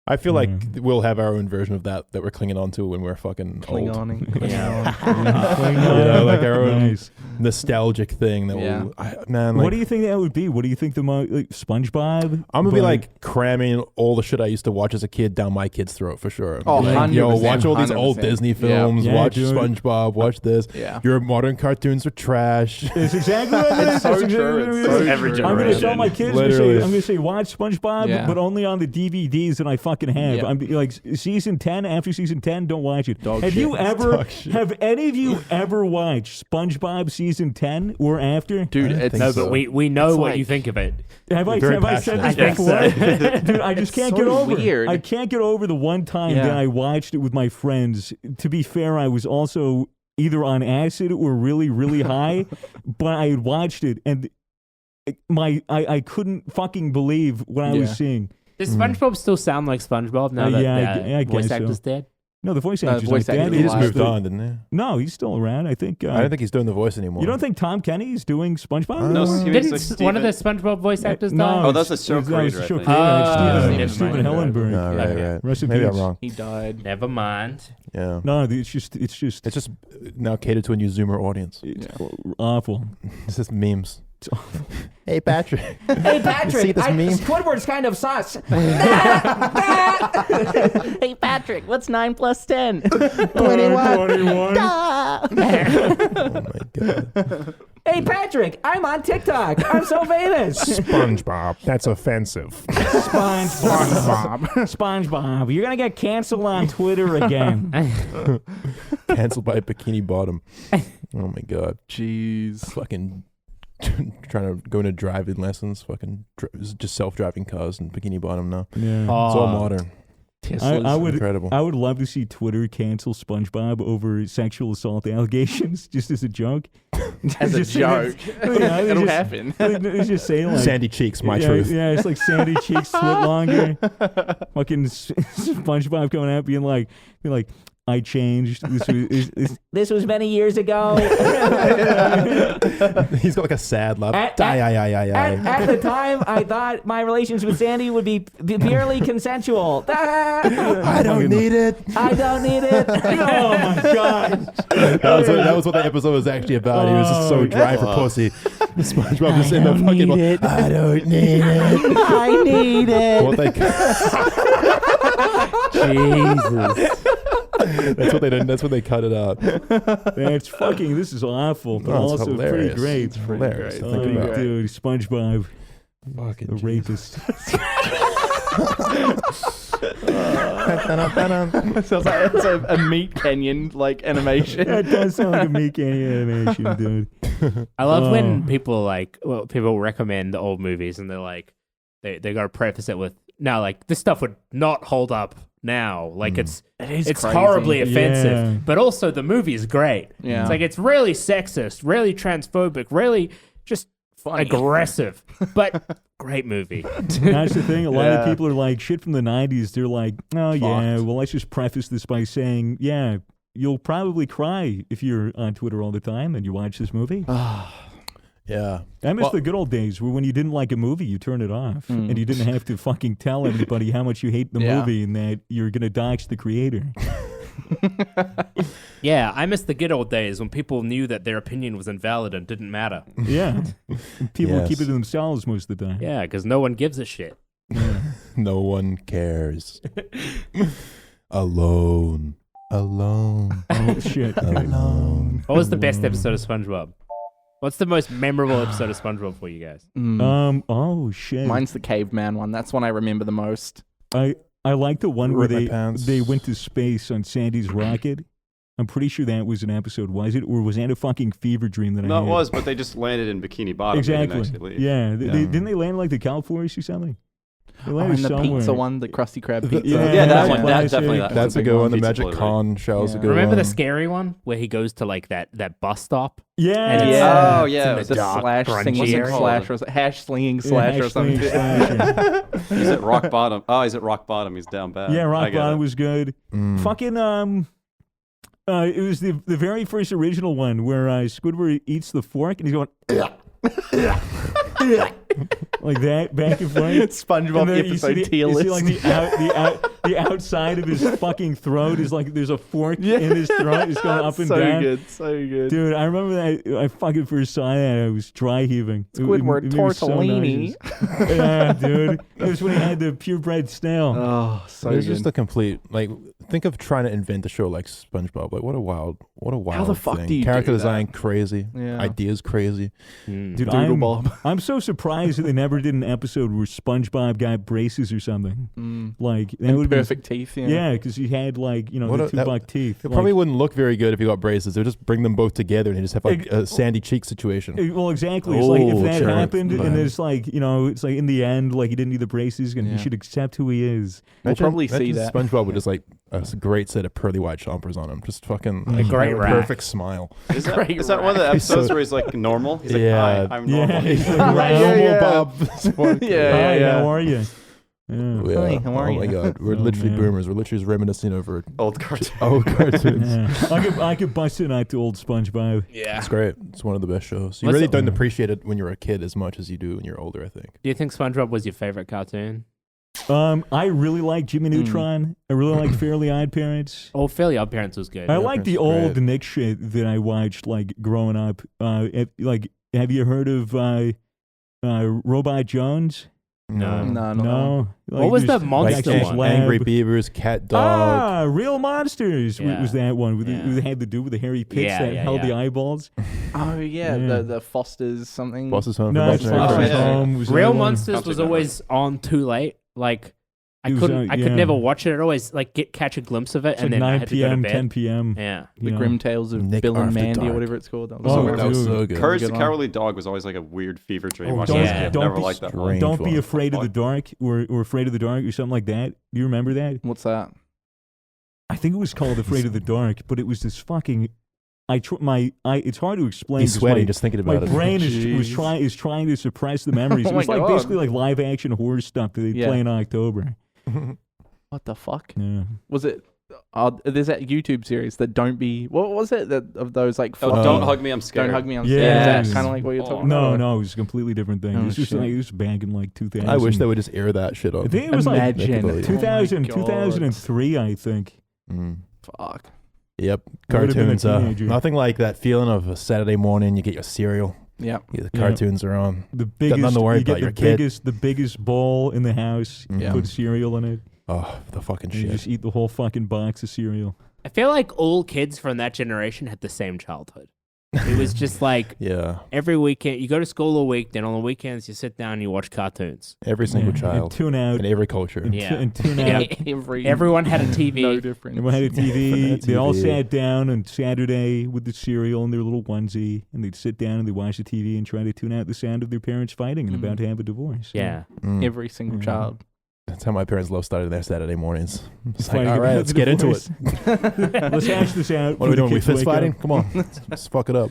Speaker 2: I feel like we'll have our own version of that we're clinging on to when we're fucking old.
Speaker 3: Klingoning.
Speaker 2: You know, like our own
Speaker 1: Nice.
Speaker 2: nostalgic thing that
Speaker 3: Yeah.
Speaker 1: What do you think that would be? What do you think the like SpongeBob?
Speaker 2: I'm gonna be
Speaker 1: But-
Speaker 2: like cramming all the shit I used to watch as a kid down my kid's throat for sure.
Speaker 3: Oh,
Speaker 2: Like,
Speaker 3: 100%,
Speaker 2: watch all these old
Speaker 3: 100%.
Speaker 2: Disney
Speaker 3: Yeah.
Speaker 2: films,
Speaker 1: Yeah,
Speaker 2: watch
Speaker 1: dude.
Speaker 2: SpongeBob, watch this.
Speaker 3: Yeah.
Speaker 2: Your modern cartoons are trash.
Speaker 1: It's exactly what it is.
Speaker 3: It's so
Speaker 1: That's exactly
Speaker 3: true.
Speaker 1: what it
Speaker 3: It's
Speaker 1: is.
Speaker 3: so
Speaker 4: Every
Speaker 3: true.
Speaker 1: I'm going to
Speaker 4: generation.
Speaker 1: tell my kids,
Speaker 2: Literally.
Speaker 1: I'm going to say watch SpongeBob,
Speaker 3: Yeah.
Speaker 1: but only on the DVDs that I fucking have.
Speaker 3: Yeah.
Speaker 1: I'm like season 10, after season 10, don't watch it.
Speaker 3: Dog
Speaker 1: have
Speaker 3: shit.
Speaker 1: you
Speaker 3: It's
Speaker 1: ever,
Speaker 2: dog shit.
Speaker 1: have any of you ever watched SpongeBob season 10 or after?
Speaker 3: Dude,
Speaker 2: I don't
Speaker 3: it's
Speaker 2: think
Speaker 4: No,
Speaker 2: so.
Speaker 4: but we know
Speaker 3: It's
Speaker 4: what
Speaker 3: like-
Speaker 4: you think of it.
Speaker 1: Have I
Speaker 2: Very
Speaker 1: said
Speaker 2: passionate.
Speaker 1: this
Speaker 4: I think
Speaker 1: before?
Speaker 4: so.
Speaker 1: Dude, I just can't
Speaker 3: so
Speaker 1: get over
Speaker 3: weird.
Speaker 1: I can't get over the one time
Speaker 3: Yeah.
Speaker 1: that I watched it with my friends. To be fair, I was also either on acid or really, really high, but I had watched it and I couldn't fucking believe what I was
Speaker 3: Yeah.
Speaker 1: seeing.
Speaker 4: Does SpongeBob still sound like SpongeBob now that
Speaker 1: yeah, I
Speaker 4: voice
Speaker 1: guess so.
Speaker 4: actor's dead?
Speaker 1: No, the voice
Speaker 3: No,
Speaker 1: actor's
Speaker 3: voice
Speaker 1: like that.
Speaker 3: actor's
Speaker 2: He just
Speaker 3: alive.
Speaker 2: moved on, didn't he?
Speaker 1: No, he's still around. I think.
Speaker 2: I don't think he's doing the voice anymore.
Speaker 1: You don't think Tom Kenny's doing SpongeBob?
Speaker 7: No, he makes,
Speaker 4: Didn't
Speaker 7: like,
Speaker 4: one of the
Speaker 7: Steven-
Speaker 4: SpongeBob voice actors
Speaker 1: No,
Speaker 4: die?
Speaker 7: Oh, that's a show
Speaker 1: that was
Speaker 7: creator, I
Speaker 1: show
Speaker 7: think.
Speaker 1: creator,
Speaker 3: never
Speaker 1: Steven
Speaker 3: mind.
Speaker 1: Hillenburg.
Speaker 2: No, right,
Speaker 4: Okay.
Speaker 2: right.
Speaker 1: Rest in
Speaker 2: Maybe I'm
Speaker 1: peace.
Speaker 2: wrong.
Speaker 3: He died.
Speaker 4: Never mind.
Speaker 2: Yeah.
Speaker 1: No, it's just
Speaker 2: It's just now catered to a new Zoomer audience.
Speaker 1: it's awful.
Speaker 2: It's just memes. Hey, Patrick.
Speaker 9: Hey, Patrick,
Speaker 2: See this meme?
Speaker 9: Squidward's kind of sus. Hey, Patrick, what's 9 plus 10?
Speaker 1: 21.
Speaker 2: Oh my god.
Speaker 9: Hey, Patrick, I'm on TikTok. I'm so famous.
Speaker 2: SpongeBob. That's offensive.
Speaker 1: SpongeBob, you're gonna get canceled on Twitter again.
Speaker 2: Cancelled by Bikini Bottom. Oh my god.
Speaker 3: Jeez.
Speaker 2: Fucking trying to go into driving lessons. Fucking just self-driving cars and Bikini Bottom now.
Speaker 1: Yeah.
Speaker 2: It's all modern.
Speaker 1: I would
Speaker 2: Incredible.
Speaker 1: I would love to see Twitter cancel SpongeBob over sexual assault allegations, just as a joke.
Speaker 3: As a
Speaker 1: Just-
Speaker 3: joke.
Speaker 1: Yeah, they
Speaker 3: It'll
Speaker 1: just-
Speaker 3: happen.
Speaker 1: They just say like
Speaker 2: Sandy Cheeks, my
Speaker 1: yeah,
Speaker 2: truth.
Speaker 1: Yeah, it's like Sandy Cheeks foot longer. Fucking SpongeBob coming out being like, I changed.
Speaker 9: This was many years ago.
Speaker 2: He's got like a sad laugh.
Speaker 9: At the time, I thought my relations with Sandy would be purely consensual.
Speaker 2: I don't need it.
Speaker 9: I don't need it.
Speaker 1: Oh my god!
Speaker 2: That was what the episode was actually about. He was just so dry for pussy. SpongeBob is in the fucking. I don't need it.
Speaker 3: I need it.
Speaker 2: What they
Speaker 3: Jesus.
Speaker 2: That's what they did. That's what they cut it out.
Speaker 1: That's fucking. This is awful, but
Speaker 2: No, it's
Speaker 1: also pretty
Speaker 2: hilarious.
Speaker 1: great.
Speaker 2: It's hilarious.
Speaker 1: Oh,
Speaker 2: Think about it.
Speaker 1: dude, SpongeBob,
Speaker 2: Fucking
Speaker 1: a rapist.
Speaker 3: Sounds like it's a Meat Canyon like animation.
Speaker 1: That does sound like a Mickey animation, dude.
Speaker 4: I love when people people recommend the old movies and they're like, they gotta preface it with, no, like this stuff would not hold up now. Like it's
Speaker 3: crazy.
Speaker 4: horribly offensive,
Speaker 1: Yeah.
Speaker 4: but also the movie is great.
Speaker 3: Yeah.
Speaker 4: It's like it's really sexist, really transphobic, really just
Speaker 3: Funny.
Speaker 4: aggressive, but great movie.
Speaker 1: That's the thing. A lot of people are like, shit from the 90s. They're like, oh, yeah,
Speaker 3: Fucked.
Speaker 1: well, let's just preface this by saying, yeah, you'll probably cry if you're on Twitter all the time and you watch this movie.
Speaker 2: Yeah.
Speaker 1: I miss the good old days where when you didn't like a movie, you turned it off. And you didn't have to fucking tell everybody how much you hate the movie and that you're going to dox the creator.
Speaker 4: Yeah, I miss the good old days when people knew that their opinion was invalid and didn't matter.
Speaker 1: Yeah. People would keep
Speaker 2: Yes.
Speaker 1: it to themselves most of the time.
Speaker 4: Yeah, because no one gives a shit.
Speaker 2: No one cares. Alone.
Speaker 1: Oh, shit.
Speaker 2: Alone.
Speaker 4: What was the best episode of SpongeBob? What's the most memorable episode of SpongeBob for you guys?
Speaker 1: Oh, shit.
Speaker 3: Mine's the caveman one. That's one I remember the most.
Speaker 1: I like the one where
Speaker 2: Rip my pants.
Speaker 1: they went to space on Sandy's rocket. I'm pretty sure that was an episode, was it? Or was that a fucking fever dream that I
Speaker 7: No,
Speaker 1: had?
Speaker 7: it was, but they just landed in Bikini Bottom.
Speaker 1: Exactly.
Speaker 7: They didn't actually leave.
Speaker 1: Yeah. Didn't they land like the Cow Forest or something? They landed
Speaker 3: And the
Speaker 1: somewhere.
Speaker 3: pizza one, the Krusty Krab pizza.
Speaker 7: Yeah, that one.
Speaker 1: classic.
Speaker 7: Definitely that.
Speaker 2: That's a
Speaker 7: big
Speaker 2: good one. The
Speaker 7: Pizza
Speaker 2: Magic
Speaker 7: delivery.
Speaker 2: Con show's a good
Speaker 4: Remember
Speaker 2: one.
Speaker 4: the scary one where he goes to like that bus stop?
Speaker 1: Yeah.
Speaker 4: And it's,
Speaker 3: Yeah.
Speaker 7: Oh, yeah.
Speaker 4: it's
Speaker 3: The
Speaker 4: in the dark,
Speaker 3: slash
Speaker 4: grungy
Speaker 3: singing
Speaker 4: area.
Speaker 3: slash or hash slinging slash or something.
Speaker 1: Hash slasher.
Speaker 7: He's at rock bottom. Oh, he's at rock bottom. He's down bad.
Speaker 1: Yeah,
Speaker 7: I
Speaker 1: Rock
Speaker 7: get
Speaker 1: Bottom
Speaker 7: it.
Speaker 1: was good. Fucking it was the very first original one where Squidward eats the fork and he's going like that back and forth.
Speaker 3: SpongeBob
Speaker 1: And then
Speaker 3: episode
Speaker 1: you
Speaker 3: tier
Speaker 1: see
Speaker 3: list.
Speaker 1: like the outside of his fucking throat is like there's a fork in his throat. It's going up and
Speaker 3: so
Speaker 1: down.
Speaker 3: good, so good.
Speaker 1: Dude, I remember that. I fucking first saw that. I was dry heaving.
Speaker 3: Squidward
Speaker 1: It was so
Speaker 3: tortellini.
Speaker 1: nauseous. Yeah, dude. It was when he had the purebred snail.
Speaker 3: Oh, so
Speaker 2: It's
Speaker 3: good.
Speaker 2: just a complete think of trying to invent a show like SpongeBob. Like what a wild
Speaker 3: the fuck
Speaker 2: thing.
Speaker 3: do you
Speaker 2: Character
Speaker 3: do
Speaker 2: design crazy.
Speaker 3: Yeah.
Speaker 2: Ideas crazy.
Speaker 1: Dude,
Speaker 3: Doodlebob.
Speaker 1: I'm so surprised that they never did an episode where SpongeBob got braces or something. Like that
Speaker 3: And
Speaker 1: would be
Speaker 3: perfect teeth.
Speaker 1: Yeah, because he had like the
Speaker 2: What
Speaker 1: two buck teeth.
Speaker 2: It
Speaker 1: Like,
Speaker 2: probably wouldn't look very good if you got braces. They'd just bring them both together and you just have like a sandy cheek situation.
Speaker 1: well, exactly. It's like if
Speaker 2: Oh,
Speaker 1: that
Speaker 2: sure.
Speaker 1: happened,
Speaker 2: Right.
Speaker 1: and it's like it's like in the end, like he didn't need the braces, and he
Speaker 3: Yeah.
Speaker 1: should accept who he is.
Speaker 3: We'll probably see
Speaker 2: imagine
Speaker 3: that.
Speaker 2: SpongeBob with just like a great set of pearly white chompers on him. Just fucking
Speaker 4: A great rack.
Speaker 2: perfect smile.
Speaker 7: Is that one of the episodes where he's like normal? He's like,
Speaker 2: Yeah.
Speaker 7: hi, I'm normal.
Speaker 1: Yeah.
Speaker 2: Normal Bob.
Speaker 1: Hi, how are you? Yeah.
Speaker 2: Yeah.
Speaker 3: Hi, how are
Speaker 2: Oh my
Speaker 3: you?
Speaker 2: God, we're
Speaker 1: Oh,
Speaker 2: literally
Speaker 1: man.
Speaker 2: boomers. We're literally just reminiscing over
Speaker 7: Old cartoon.
Speaker 2: old cartoons.
Speaker 1: Yeah. I could bust it out to old SpongeBob.
Speaker 4: Yeah.
Speaker 2: It's great. It's one of the best shows. You
Speaker 4: What's
Speaker 2: really
Speaker 4: the-
Speaker 2: don't appreciate it when you're a kid as much as you do when you're older, I think.
Speaker 4: Do you think SpongeBob was your favorite cartoon?
Speaker 1: I really like Jimmy Neutron. I really like Fairly Odd Parents.
Speaker 4: Oh, Fairly Odd Parents was good.
Speaker 1: I like the
Speaker 2: Parents is
Speaker 1: old
Speaker 2: great.
Speaker 1: Nick shit that I watched like growing up. Have you heard of Robot Jones?
Speaker 4: No.
Speaker 1: No.
Speaker 4: What was
Speaker 1: there's
Speaker 4: the monster
Speaker 1: Dexter's
Speaker 4: one?
Speaker 1: Lab.
Speaker 2: Angry Beavers, Cat Dog.
Speaker 1: Real Monsters
Speaker 4: Yeah.
Speaker 1: was that one. With
Speaker 4: Yeah.
Speaker 1: it had to do with the hairy pits
Speaker 4: Yeah,
Speaker 1: that
Speaker 4: yeah,
Speaker 1: held the
Speaker 4: yeah.
Speaker 1: eyeballs.
Speaker 3: Oh yeah,
Speaker 1: Yeah.
Speaker 3: the Foster's something.
Speaker 2: Boss's Home.
Speaker 1: No,
Speaker 2: for
Speaker 1: it's
Speaker 2: Imaginary
Speaker 1: Foster's
Speaker 2: Friends.
Speaker 7: yeah.
Speaker 1: Home was
Speaker 4: Real
Speaker 1: that one.
Speaker 4: Monsters
Speaker 7: Can't
Speaker 4: was
Speaker 7: see that
Speaker 4: always on too late. Like I
Speaker 1: It was,
Speaker 4: couldn't. I could
Speaker 1: yeah.
Speaker 4: never watch it. I'd always like catch a glimpse of it,
Speaker 1: It's
Speaker 4: and
Speaker 1: like
Speaker 4: then I
Speaker 1: 9
Speaker 4: had to go to
Speaker 1: p.m.,
Speaker 4: bed.
Speaker 1: 10 p.m.
Speaker 4: Yeah.
Speaker 3: The
Speaker 1: you know.
Speaker 3: Grim Tales of
Speaker 2: Nick
Speaker 3: Bill and
Speaker 2: After
Speaker 3: Mandy
Speaker 2: Dark.
Speaker 3: or whatever it's called. That
Speaker 1: Oh,
Speaker 3: was
Speaker 2: That was
Speaker 1: dude.
Speaker 2: so good.
Speaker 7: Courage
Speaker 3: Good
Speaker 7: the
Speaker 3: one.
Speaker 7: Cowardly Dog was always like a weird fever dream.
Speaker 1: Oh,
Speaker 7: watching
Speaker 1: don't-
Speaker 7: this kid.
Speaker 1: don't
Speaker 7: Never
Speaker 1: be
Speaker 7: liked that
Speaker 2: strange.
Speaker 7: one.
Speaker 1: Don't be
Speaker 2: one.
Speaker 1: afraid of the dark or afraid of the dark or something like that. Do you remember that?
Speaker 3: What's that?
Speaker 1: I think it was called Afraid of the Dark, but it was this fucking. It's hard to explain.
Speaker 2: He's
Speaker 1: 'cause
Speaker 2: sweating
Speaker 1: my-
Speaker 2: just thinking
Speaker 1: My
Speaker 2: about it.
Speaker 1: brain is
Speaker 3: Jeez.
Speaker 1: trying to suppress the memories.
Speaker 3: Oh
Speaker 1: It was
Speaker 3: my
Speaker 1: like
Speaker 3: God.
Speaker 1: basically like live action horror stuff that they
Speaker 3: Yeah.
Speaker 1: play in October.
Speaker 3: What the fuck?
Speaker 1: Yeah.
Speaker 3: Was it? There's that YouTube series that don't be. What was it? That of those like.
Speaker 7: Oh,
Speaker 3: fluffy-
Speaker 7: don't hug me, I'm scared.
Speaker 3: Don't hug me. I'm
Speaker 1: Yeah.
Speaker 3: scared. Is
Speaker 1: Yes.
Speaker 3: that kind of like what you're talking
Speaker 1: No,
Speaker 3: about?
Speaker 1: no, it was a completely different thing.
Speaker 3: Oh,
Speaker 1: it was just
Speaker 3: shit.
Speaker 1: like it was back in like 2000.
Speaker 2: I wish they would just air that shit on.
Speaker 1: I think it was like
Speaker 3: Imagine.
Speaker 2: Oh my
Speaker 1: 2000,
Speaker 3: God.
Speaker 1: 2003, I think.
Speaker 2: Mm.
Speaker 3: Fuck.
Speaker 2: Yep,
Speaker 1: I would've been a
Speaker 2: cartoons.
Speaker 1: teenager.
Speaker 2: Nothing like that feeling of a Saturday morning. You get your cereal,
Speaker 3: Yeah.
Speaker 2: The cartoons are on.
Speaker 1: The biggest,
Speaker 2: nothing to worry
Speaker 1: you get
Speaker 2: about,
Speaker 1: the
Speaker 2: your kid.
Speaker 1: biggest bowl in the house. You
Speaker 2: Yeah.
Speaker 1: put cereal in it.
Speaker 2: Oh, the fucking
Speaker 1: And you
Speaker 2: shit.
Speaker 1: just eat the whole fucking box of cereal.
Speaker 4: I feel like all kids from that generation had the same childhood. It was just like
Speaker 2: Yeah.
Speaker 4: every weekend you go to school all week, then on the weekends you sit down and you watch cartoons.
Speaker 2: Every single
Speaker 1: Yeah,
Speaker 2: child.
Speaker 1: And tune out.
Speaker 2: In every culture.
Speaker 1: And,
Speaker 4: Yeah.
Speaker 1: and tune
Speaker 4: Yeah.
Speaker 1: out.
Speaker 4: Everyone had a TV.
Speaker 3: No difference.
Speaker 1: Everyone had a TV. They all
Speaker 2: TV.
Speaker 1: sat down on Saturday with the cereal in their little onesie, and they'd sit down and they'd watch the TV and try to tune out the sound of their parents fighting and about to have a divorce.
Speaker 4: Yeah.
Speaker 2: Mm.
Speaker 3: Every single child.
Speaker 2: That's how my parents love starting their Saturday mornings. It's like,
Speaker 1: Fighting
Speaker 2: all right,
Speaker 1: about
Speaker 2: let's
Speaker 1: the
Speaker 2: get into it.
Speaker 1: divorce. Let's hash this out.
Speaker 2: What are we
Speaker 1: before
Speaker 2: doing? We
Speaker 1: the kids
Speaker 2: fist
Speaker 1: wake
Speaker 2: fighting?
Speaker 1: up.
Speaker 2: Come on. Let's fuck it up.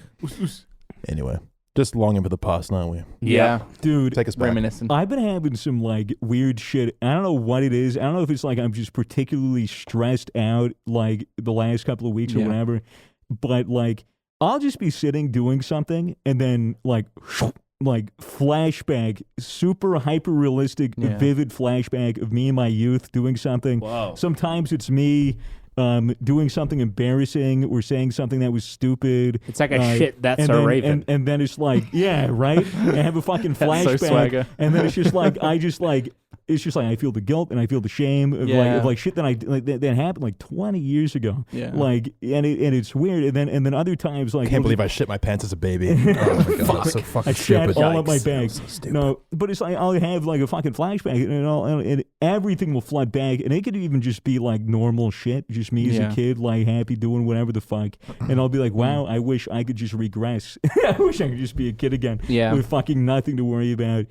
Speaker 2: Anyway, just longing for the past, aren't we?
Speaker 3: Yeah.
Speaker 1: Dude,
Speaker 2: Take us back.
Speaker 3: Reminiscent.
Speaker 1: I've been having some like weird shit. I don't know what it is. I don't know if it's like I'm just particularly stressed out like the last couple of weeks or
Speaker 3: Yeah.
Speaker 1: whatever. But like I'll just be sitting doing something and then like flashback, super hyper realistic,
Speaker 3: Yeah.
Speaker 1: vivid flashback of me in my youth doing something.
Speaker 4: Whoa.
Speaker 1: Sometimes it's me doing something embarrassing or saying something that was stupid.
Speaker 4: It's like a shit that's
Speaker 1: and
Speaker 4: a
Speaker 1: then,
Speaker 4: raven.
Speaker 1: and then it's like, yeah, right? I have a fucking
Speaker 3: That's so
Speaker 1: flashback.
Speaker 3: swagger.
Speaker 1: And then it's just like, it's just like I feel the guilt and I feel the shame of
Speaker 3: Yeah.
Speaker 1: like shit that that happened like 20 years ago.
Speaker 3: Yeah.
Speaker 1: Like and it's weird. And then other times like
Speaker 2: Can't believe I shit my pants as a baby. Oh my god, that's so fucking
Speaker 1: I shat
Speaker 2: stupid.
Speaker 1: all up my
Speaker 2: Yikes.
Speaker 1: bag.
Speaker 2: So stupid.
Speaker 1: No, but it's like I'll have like a fucking flashback and everything will flood back, and it could even just be like normal shit, just me as
Speaker 3: Yeah.
Speaker 1: a kid, like happy doing whatever the fuck, and I'll be like, wow, I wish I could just regress. I wish I could just be a kid again,
Speaker 3: Yeah.
Speaker 1: with fucking nothing to worry about.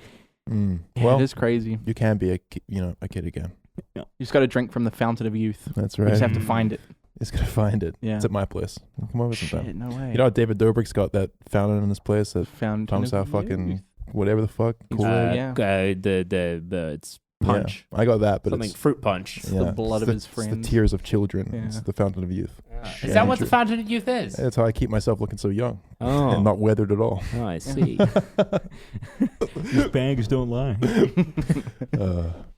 Speaker 2: Well,
Speaker 3: it is crazy.
Speaker 2: you can be a kid again.
Speaker 3: You just got to drink from the fountain of youth.
Speaker 2: That's
Speaker 3: You
Speaker 2: right.
Speaker 3: just have to find it.
Speaker 2: It's gonna find it.
Speaker 3: Yeah.
Speaker 2: It's at my place. Come over sometime.
Speaker 3: Shit, no way.
Speaker 2: You know, David Dobrik's got that fountain in his place that
Speaker 3: Fountain
Speaker 2: pumps
Speaker 3: of
Speaker 2: out fucking
Speaker 3: youth.
Speaker 2: whatever the fuck. Cool.
Speaker 3: Yeah.
Speaker 4: The it's punch.
Speaker 2: I got that, but
Speaker 4: Something
Speaker 2: it's
Speaker 4: fruit punch.
Speaker 3: It's the blood of his
Speaker 2: It's
Speaker 3: friends.
Speaker 2: the tears of children.
Speaker 3: Yeah.
Speaker 2: It's the fountain of youth.
Speaker 4: Is that what the fountain of youth is?
Speaker 2: That's how I keep myself looking so young
Speaker 4: Oh,
Speaker 2: and not weathered at all.
Speaker 4: I see.
Speaker 1: These bags don't lie.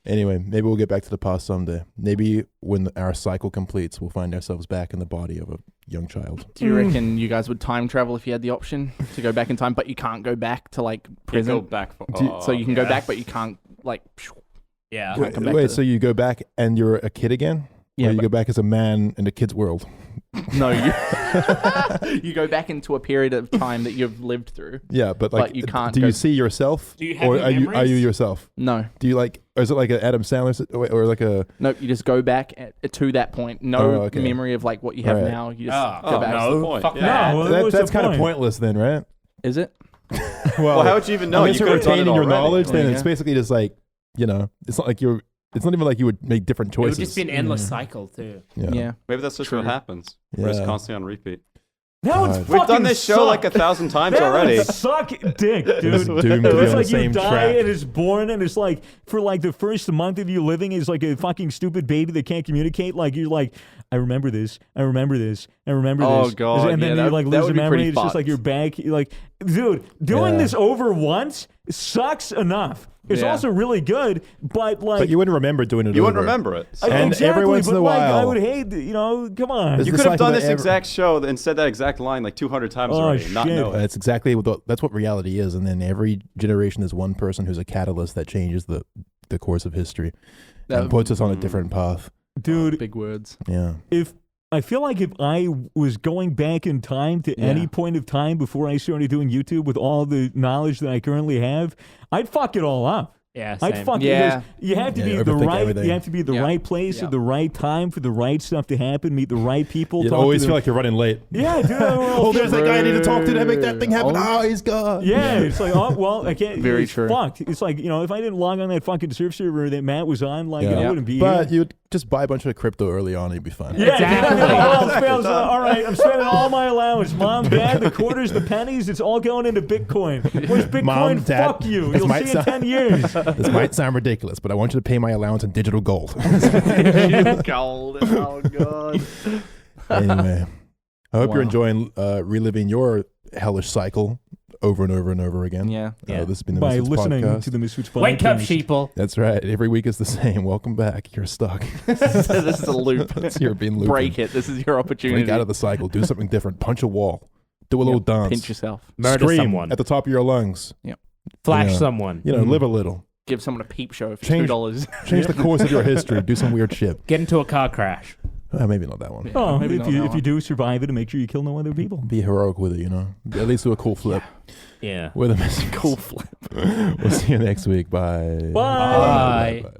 Speaker 2: Anyway, maybe we'll get back to the past someday. Maybe when our cycle completes, we'll find ourselves back in the body of a young child.
Speaker 3: Do you reckon you guys would time travel if you had the option to go back in time, but you can't go back to like prison?
Speaker 7: Go back for,
Speaker 3: So you can go back, but you can't like.
Speaker 4: Yeah.
Speaker 3: Can't come back
Speaker 2: Wait,
Speaker 3: to
Speaker 2: so you go back and you're a kid again?
Speaker 3: Yeah,
Speaker 2: Or you
Speaker 3: but-
Speaker 2: go back as a man in a kid's world?
Speaker 3: No, you go back into a period of time that you've lived through.
Speaker 2: Yeah, but like,
Speaker 3: But you can't
Speaker 2: do
Speaker 3: go-
Speaker 2: you see yourself?
Speaker 4: Do you have
Speaker 2: or
Speaker 4: any
Speaker 2: are you
Speaker 4: memories?
Speaker 2: yourself?
Speaker 3: No,
Speaker 2: Do you like, or is it like an Adam Sandler or like a,
Speaker 3: nope. You just go back to that point. No
Speaker 2: Oh, okay.
Speaker 3: memory of like what you have
Speaker 2: Right.
Speaker 3: now. You just go
Speaker 7: Oh,
Speaker 3: back.
Speaker 7: that's the point.
Speaker 4: Fuck
Speaker 7: Yeah.
Speaker 4: that.
Speaker 1: No, what's
Speaker 2: that's
Speaker 1: the
Speaker 2: kind of
Speaker 1: point?
Speaker 2: pointless then, right?
Speaker 3: Is it?
Speaker 7: Well, how would you even know?
Speaker 2: Unless
Speaker 7: You
Speaker 2: you're
Speaker 7: could have done it
Speaker 2: retaining your
Speaker 7: already.
Speaker 2: knowledge, then
Speaker 3: Yeah.
Speaker 2: it's basically just like, it's not like it's not even like you would make different
Speaker 4: It would
Speaker 2: choices.
Speaker 4: just be an endless cycle too.
Speaker 3: Yeah.
Speaker 7: Maybe that's just
Speaker 3: True.
Speaker 7: what happens. We're just
Speaker 2: Yeah.
Speaker 7: constantly on repeat.
Speaker 1: That one's
Speaker 2: God.
Speaker 7: We've
Speaker 1: fucking
Speaker 7: done this show
Speaker 1: suck.
Speaker 7: like 1,000 times
Speaker 1: That
Speaker 7: already.
Speaker 1: would suck dick, dude.
Speaker 2: It's doomed to be on
Speaker 1: It's
Speaker 2: the
Speaker 1: like you
Speaker 2: same
Speaker 1: die
Speaker 2: track.
Speaker 1: and it's born and it's like for like the first month of you living is like a fucking stupid baby that can't communicate. Like you're like, I remember this, I remember this, I remember
Speaker 3: Oh,
Speaker 1: this.
Speaker 3: God,
Speaker 1: And then
Speaker 3: yeah,
Speaker 1: you
Speaker 3: that-
Speaker 1: like
Speaker 3: that
Speaker 1: lose
Speaker 3: would
Speaker 1: your
Speaker 3: be
Speaker 1: memory.
Speaker 3: pretty
Speaker 1: It's just like
Speaker 3: fucked.
Speaker 1: you're back. You're like, dude, doing
Speaker 2: Yeah.
Speaker 1: this over once sucks enough. It's
Speaker 3: Yeah.
Speaker 1: also really good, but like
Speaker 2: But you wouldn't remember doing it
Speaker 7: You
Speaker 2: over.
Speaker 7: wouldn't remember it. So.
Speaker 2: And
Speaker 1: exactly,
Speaker 2: every once
Speaker 1: but
Speaker 2: in a
Speaker 1: like, I
Speaker 2: while-
Speaker 1: would hate, come on.
Speaker 2: It's
Speaker 7: You
Speaker 2: the
Speaker 7: could have
Speaker 2: cycle
Speaker 7: done
Speaker 2: that
Speaker 7: this exact show and said that exact line like 200 times
Speaker 1: Oh,
Speaker 7: already. and Not
Speaker 1: shit.
Speaker 7: know it.
Speaker 2: That's exactly that's what reality is. And then every generation there's one person who's a catalyst that changes the course of history and puts us on a different path.
Speaker 1: Dude,
Speaker 3: Big words.
Speaker 2: Yeah.
Speaker 1: I feel like if I was going back in time to any point of time before I started doing YouTube with all the knowledge that I currently have, I'd fuck it all up.
Speaker 4: Yeah,
Speaker 1: I'd
Speaker 4: same.
Speaker 1: fuck
Speaker 3: Yeah.
Speaker 1: it. You have to
Speaker 2: Yeah,
Speaker 1: be
Speaker 2: you
Speaker 1: the
Speaker 2: overthink
Speaker 1: right.
Speaker 2: everything.
Speaker 1: You have to be at the
Speaker 3: Yeah.
Speaker 1: right place
Speaker 3: Yeah.
Speaker 1: at the right time for the right stuff to happen. Meet the right people.
Speaker 2: You
Speaker 1: talk
Speaker 2: always
Speaker 1: to
Speaker 2: feel
Speaker 1: them.
Speaker 2: like you're running late.
Speaker 1: Yeah, dude.
Speaker 2: Oh, there's that guy I need to talk to make that thing happen.
Speaker 3: Oh.
Speaker 2: Oh, he's gone.
Speaker 1: Yeah, it's like, oh, well, I can't.
Speaker 3: Very
Speaker 1: it's
Speaker 3: true.
Speaker 1: fucked. It's like, if I didn't log on that fucking surf server that Matt was on, like,
Speaker 2: Yeah.
Speaker 1: I wouldn't be
Speaker 2: But
Speaker 1: here.
Speaker 2: you'd just buy a bunch of crypto early on and you'd be fine.
Speaker 1: Yeah,
Speaker 4: Exactly.
Speaker 1: dude, all else fails. All right, I'm spending all my allowance. Mom, Dad, the quarters, the pennies, it's all going into Bitcoin. Where's Bitcoin?
Speaker 2: Mom, Dad,
Speaker 1: Fuck you.
Speaker 2: this
Speaker 1: You'll
Speaker 2: might
Speaker 1: see in
Speaker 2: sound-
Speaker 1: 10 years.
Speaker 2: This might sound ridiculous, but I want you to pay my allowance in digital gold.
Speaker 3: Gold. Oh god.
Speaker 2: Anyway, I hope
Speaker 3: Wow.
Speaker 2: you're enjoying reliving your hellish cycle over and over and over again.
Speaker 3: Yeah.
Speaker 4: Yeah.
Speaker 2: This has been the
Speaker 1: By
Speaker 2: Misfits
Speaker 1: listening
Speaker 2: Podcast.
Speaker 1: to the Misfits Podcast.
Speaker 4: Wake up, sheeple.
Speaker 2: That's right. Every week is the same. Welcome back. You're stuck.
Speaker 3: This is a loop.
Speaker 2: You're being looped.
Speaker 3: Break it. This is your opportunity.
Speaker 2: Break out of the cycle. Do something different. Punch a wall. Do a little dance.
Speaker 3: Pinch yourself.
Speaker 4: Murder
Speaker 2: Scream
Speaker 4: someone.
Speaker 2: at the top of your lungs.
Speaker 4: Flash
Speaker 2: Yeah.
Speaker 4: someone.
Speaker 2: Live a little.
Speaker 3: Give someone a peep show for
Speaker 2: Change-
Speaker 3: $2.
Speaker 2: Change the course of your history. Do some weird shit.
Speaker 4: Get into a car crash.
Speaker 2: Maybe not that one.
Speaker 3: Yeah.
Speaker 1: Oh,
Speaker 3: maybe
Speaker 1: if
Speaker 3: not
Speaker 1: you
Speaker 3: that
Speaker 1: if you do survive it, make sure you kill no other people.
Speaker 2: Be heroic with it, At least do a cool flip.
Speaker 4: Yeah.
Speaker 2: With a cool flip. We'll see you next week. Bye.
Speaker 1: Bye.
Speaker 4: Bye.